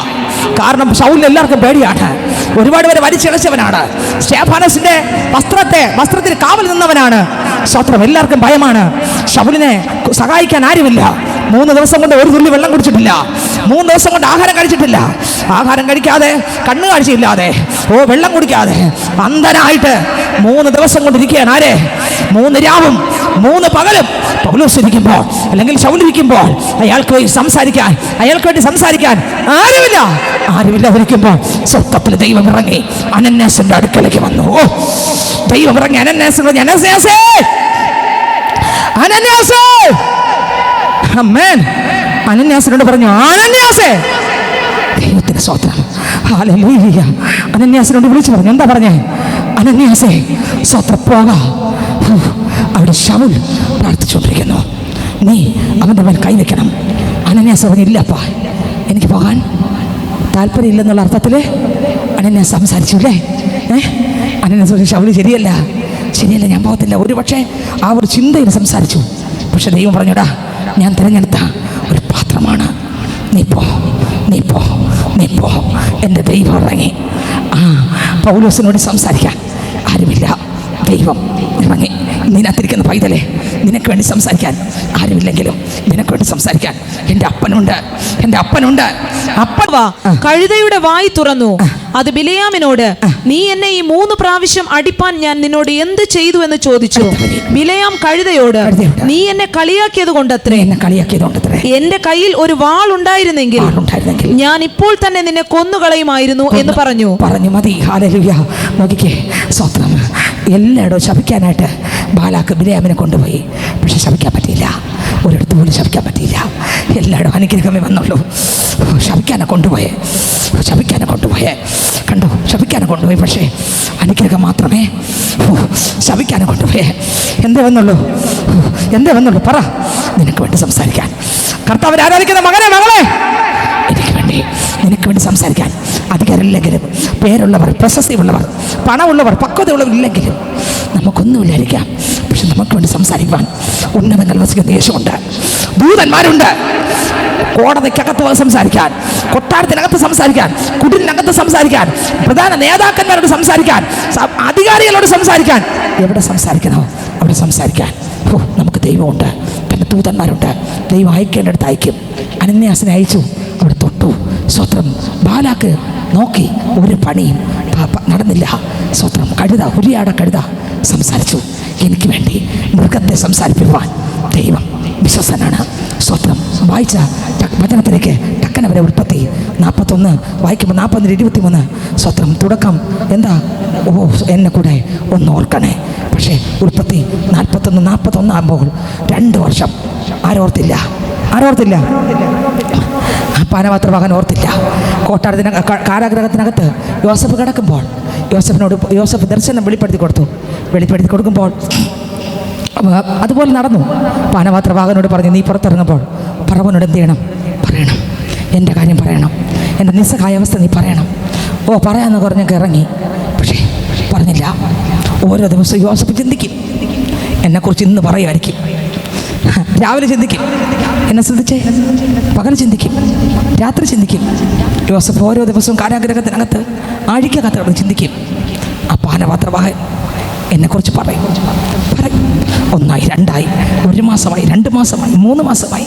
കാരണം ശൗലിന് എല്ലാവർക്കും പേടിയാണ്. ഒരുപാട് പേരെ വലിച്ചിഴച്ചവനാണ്. സ്തെഫാനോസിന്റെ വസ്ത്രത്തിന് കാവൽ നിന്നവനാണ്. സ്വത്രം. എല്ലാവർക്കും ഭയമാണ്. ശൗലിനെ സഹായിക്കാൻ ആരുമില്ല. 3 ദിവസം കൊണ്ട് ഒരു തുള്ളി വെള്ളം കുടിച്ചിട്ടില്ല. 3 ദിവസം കൊണ്ട് ആഹാരം കഴിച്ചിട്ടില്ല. ആഹാരം കഴിക്കാതെ, കണ്ണു കാഴ്ചയില്ലാതെ, വെള്ളം കുടിക്കാതെ അന്ധനായിട്ട് 3 ദിവസം കൊണ്ടിരിക്കുകയാണ്. ആരെ? 3 രാവും 3 പകലും പൗലോസ് ഇരിക്കുമ്പോൾ, അല്ലെങ്കിൽ ശൗൽ ഇരിക്കുമ്പോൾ അയാൾക്ക് വേണ്ടി സംസാരിക്കാൻ ആരുമില്ല. ഇരിക്കുമ്പോൾ സ്വർഗ്ഗത്തിൽ ദൈവം ഇറങ്ങി അനന്യാസിന്റെ അടുക്കലേക്ക് വന്നു. ദൈവം ഇറങ്ങി അനന്യാസിനോട് പറഞ്ഞു, അനന്യാസേ. ദൈവത്തിന്റെ സ്തോത്രം. ഹല്ലേലൂയ. അനന്യാസിനോട് വിളിച്ചു പറഞ്ഞു. എന്താ പറഞ്ഞേ? അനന്യാസേ, സ്തോത്രം, പോകാം. അവിടെ ശൗൽ പ്രാർത്ഥിച്ചുകൊണ്ടിരിക്കുന്നു. നീ അവൻ്റെ മേൽ കൈവയ്ക്കണം. അനന്യാസ് പറഞ്ഞില്ലപ്പാ, എനിക്ക് പോകാൻ താല്പര്യമില്ലെന്നുള്ള അർത്ഥത്തിൽ അനന്യാസ് സംസാരിച്ചു അല്ലേ? അനന്യാസ് പറഞ്ഞു, ശൗൽ ശരിയല്ല, ഞാൻ പോകത്തില്ല. ഒരു പക്ഷേ ആ ഒരു ചിന്തയിൽ സംസാരിച്ചു. പക്ഷെ ദൈവം പറഞ്ഞടാ, ഞാൻ തിരഞ്ഞെടുത്ത ഒരു പാത്രമാണ്. നീ പോ. എൻ്റെ ദൈവം ഇറങ്ങി. പൗലോസിനോട് സംസാരിക്കാൻ ആരുമില്ല. ദൈവം ഇറങ്ങി. നിനത്തിരിക്കുന്ന പൈതലേ, നിനക്ക് വേണ്ടി സംസാരിക്കാൻ ആരുമില്ലെങ്കിലും നിനക്ക് വേണ്ടി സംസാരിക്കാൻ എൻ്റെ അപ്പനുണ്ട്. കഴുതയുടെ വായി തുറന്നു. അത് ബിലെയാമിനോട്, നീ എന്നെ ഈ 3 പ്രാവശ്യം അടിപ്പാൻ ഞാൻ നിന്നോട് എന്ത് ചെയ്തു എന്ന് ചോദിച്ചു. ബിലെയാം കഴുതയോട്, നീ എന്നെ കളിയാക്കിയത് കൊണ്ടത്രേ. എന്റെ കയ്യിൽ ഒരു വാൾ ഉണ്ടായിരുന്നെങ്കിൽ ഞാൻ ഇപ്പോൾ തന്നെ നിന്നെ കൊന്നുകളയുമായിരുന്നു എന്ന് പറഞ്ഞു. മതി. ഹല്ലേലൂയ. നോക്കിക്കേ, സ്വത്രം. എല്ലായിടവും ശപിക്കാനായിട്ട് ബാലാക്ക് ബിലെയാമിനെ കൊണ്ടുപോയി. പക്ഷെ ശപിക്കാൻ പറ്റിയില്ല. ഒരിടത്ത് പോലും ശപിക്കാൻ പറ്റിയില്ല. എല്ലായിടും അനുഗ്രഹമേ വന്നുള്ളൂ. ശപിക്കാനെ കൊണ്ടുപോയേ കണ്ടോ? ശപിക്കാനെ കൊണ്ടുപോയി. പക്ഷേ അനുഗ്രഹം മാത്രമേ. ശപിക്കാനെ കൊണ്ടുപോയേ. എന്തേ വന്നുള്ളൂ? പറ. നിനക്ക് വേണ്ടി സംസാരിക്കാൻ, കർത്താവിനെ ആരാധിക്കുന്ന മകനെ, മകളെ, നിനക്ക് വേണ്ടി സംസാരിക്കാൻ അധികാരമില്ലെങ്കിലും, പേരുള്ളവർ, പ്രശസ്തിയുള്ളവർ, പണമുള്ളവർ, പക്വതയുള്ളവർ ഇല്ലെങ്കിലും നമുക്കൊന്നുമില്ലായിരിക്കാം. പക്ഷെ നമുക്ക് വേണ്ടി സംസാരിക്കാൻ ഉന്നതങ്ങൾ വസിക്കുന്ന യേശുണ്ട്. ദൂതന്മാരുണ്ട്. കോടതിക്കകത്ത് സംസാരിക്കാൻ, കൊട്ടാരത്തിനകത്ത് സംസാരിക്കാൻ, കുടിലിനകത്ത് സംസാരിക്കാൻ, പ്രധാന നേതാക്കന്മാരോട് സംസാരിക്കാൻ, അധികാരികളോട് സംസാരിക്കാൻ, എവിടെ സംസാരിക്കണോ അവിടെ സംസാരിക്കാൻ നമുക്ക് ദൈവമുണ്ട്. പിന്നെ ദൂതന്മാരുണ്ട്. ദൈവം അയക്കേണ്ടടുത്ത് അയക്കും. അനന്യാസിനെ അയച്ചു. അവിടെ തൊട്ടു. സ്വത്രം. ബാലാക്ക് നോക്കി, ഒരു പണിയും നടന്നില്ല. സ്വത്രം. ഉരിയാട കഴുത സംസാരിച്ചു. എനിക്ക് വേണ്ടി മൃഗത്തെ സംസാരിപ്പിക്കുവാൻ ദൈവം വിശ്വസനാണ്. സ്വത്രം. വായിച്ച വചനത്തിലേക്ക് ടക്കനവരെ ഉൽപ്പത്തി 41 വായിക്കുമ്പോൾ 40-23 സ്വത്രം. തുടക്കം എന്താ? എന്നെ കൂടെ ഒന്ന് ഓർക്കണേ. പക്ഷേ ഉൽപ്പത്തി 41 ആകുമ്പോൾ 2 വർഷം ആരോർത്തില്ല. പാനപാത്രവാഹൻ ഓർത്തില്ല. കാരാഗ്രഹത്തിനകത്ത് യോസഫ് കിടക്കുമ്പോൾ യോസഫ് ദർശനം വെളിപ്പെടുത്തി കൊടുക്കുമ്പോൾ അതുപോലെ നടന്നു. പാനപാത്രവാഹനോട് പറഞ്ഞു, നീ പുറത്തിറങ്ങുമ്പോൾ പറവനോട് എന്ത് ചെയ്യണം? പറയണം, എൻ്റെ കാര്യം പറയണം, എൻ്റെ നിസ്സഹായാവസ്ഥ നീ പറയണം. പറയാമെന്ന് പറഞ്ഞൊക്കെ ഇറങ്ങി. പക്ഷേ പറഞ്ഞില്ല. ഓരോ ദിവസവും യോസഫ് ചിന്തിക്കും, എന്നെക്കുറിച്ച് ഇന്ന് പറയുമായിരിക്കും. രാവിലെ ചിന്തിക്കും, എന്നെ ശ്രദ്ധിച്ചേ, പകൽ ചിന്തിക്കും, രാത്രി ചിന്തിക്കും. യോസഫ് ഓരോ ദിവസവും കാരാഗ്രഹത്തിനകത്ത് ആഴിക്കകത്ത് ചിന്തിക്കും. ആ പാനപാത്രവാഹൻ എന്നെക്കുറിച്ച് പറയും. 1 2 1 മാസമായി, 2 മാസമായി, 3 മാസമായി,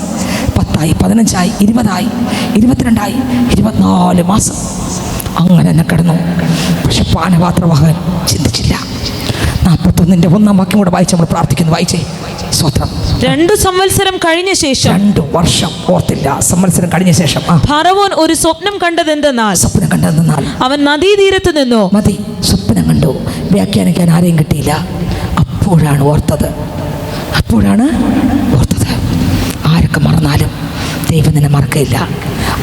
10 15 20 22 24 മാസം അങ്ങനെ തന്നെ കിടന്നു. പക്ഷെ പാനപാത്രവാഹൻ ചിന്തിച്ചില്ല. 41 1 വാക്യം കൂടെ വായിച്ച് നമ്മൾ പ്രാർത്ഥിക്കുന്നു. വായിച്ചേ. സ്വത്രം. 2 സംവത്സരം കഴിഞ്ഞ ശേഷം, 2 വർഷം ഓർത്തില്ല, സംവത്സരം കഴിഞ്ഞ ശേഷം ഫറവോൻ ഒരു സ്വപ്നം കണ്ടതെന്തെന്നാൽ അവൻ നദീതീരത്ത് നിന്നോ. മതി. വ്യാഖ്യാനിക്കാൻ ആരെയും കിട്ടിയില്ല. അപ്പോഴാണ് ഓർത്തത്. ആരൊക്കെ മറന്നാലും ദൈവം നിന്നെ മറക്കയില്ല.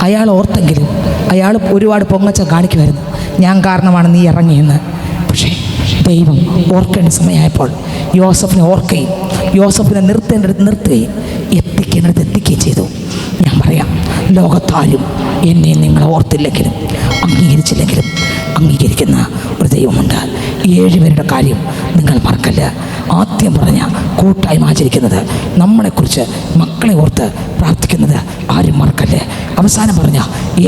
അയാൾ ഓർത്തെങ്കിലും അയാൾ ഒരുപാട് പൊങ്ങച്ച കാണിക്കുമായിരുന്നു, ഞാൻ കാരണമാണ് നീ ഇറങ്ങിയെന്ന്. പക്ഷേ ദൈവം ഓർക്കേണ്ട സമയമായപ്പോൾ യോസഫിനെ ഓർക്കുകയും യോസഫിനെ നിർത്തേണ്ടടുത്ത് നിർത്തുകയും എത്തിക്കേണ്ടടുത്ത് എത്തിക്കുകയും ചെയ്തു. ഞാൻ പറയാം, ലോകത്താരും എന്നെ നിങ്ങൾ ഓർത്തില്ലെങ്കിലും അംഗീകരിച്ചില്ലെങ്കിലും അംഗീകരിക്കുന്ന ഒരു ദൈവമുണ്ട്. 7 പേരുടെ കാര്യം നിങ്ങൾ മറക്കല്ല. ആദ്യം പറഞ്ഞ കൂട്ടായ്മ ആചരിക്കുന്നത്, നമ്മളെക്കുറിച്ച് മക്കളെ ഓർത്ത് പ്രാർത്ഥിക്കുന്നത് ആരും മറക്കല്ലേ. അവസാനം പറഞ്ഞ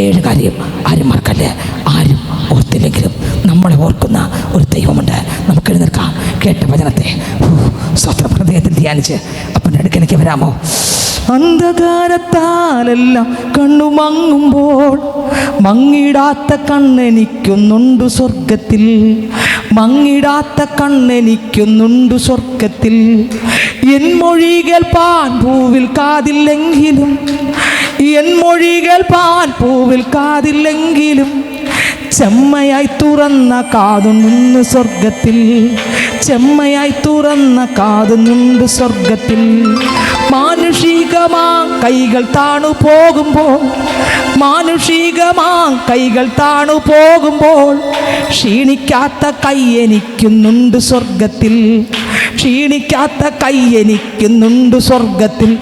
7 കാര്യം ആരും മറക്കല്ലേ. ആരും ഓർത്തില്ലെങ്കിലും നമ്മളെ ഓർക്കുന്ന ഒരു ദൈവമുണ്ട്. നമുക്ക് എഴുന്നേൽക്കാം. കേട്ട വചനത്തെ സ്വന്തം ഹൃദയത്തിൽ ധ്യാനിച്ച് അപ്പൻ്റെ അടുക്കലേക്ക് വരാമോ? അന്ധകാരത്താലെല്ലാം കണ്ണുമങ്ങുമ്പോൾ മങ്ങിടാത്ത കണ്ണെനിക്കുന്നുണ്ട് സ്വർഗത്തിൽ. മങ്ങിടാത്ത കണ്ണെനിക്കുന്നുണ്ട് സ്വർഗത്തിൽ. എൻ മൊഴികൾ പാൻ പൂവിൽ കാതില്ലെങ്കിലും, എൻ മൊഴികൾ പാൻ പൂവിൽ കാതില്ലെങ്കിലും ചെമ്മയായി തുറന്ന കാതുന്നുണ്ട് സ്വർഗത്തിൽ. ചെമ്മയായി തുറന്ന കാതുന്നുണ്ട് സ്വർഗത്തിൽ. മാനുഷികമാ കൈകൾ താണു പോകുമ്പോൾ, മാനുഷികമാ കൈകൾ താണു പോകുമ്പോൾ ക്ഷീണിക്കാത്ത കൈ എനിക്കുന്നുണ്ട് സ്വർഗത്തിൽ. ക്ഷീണിക്കാത്ത കൈ എനിക്കുന്നുണ്ട് സ്വർഗത്തിൽ.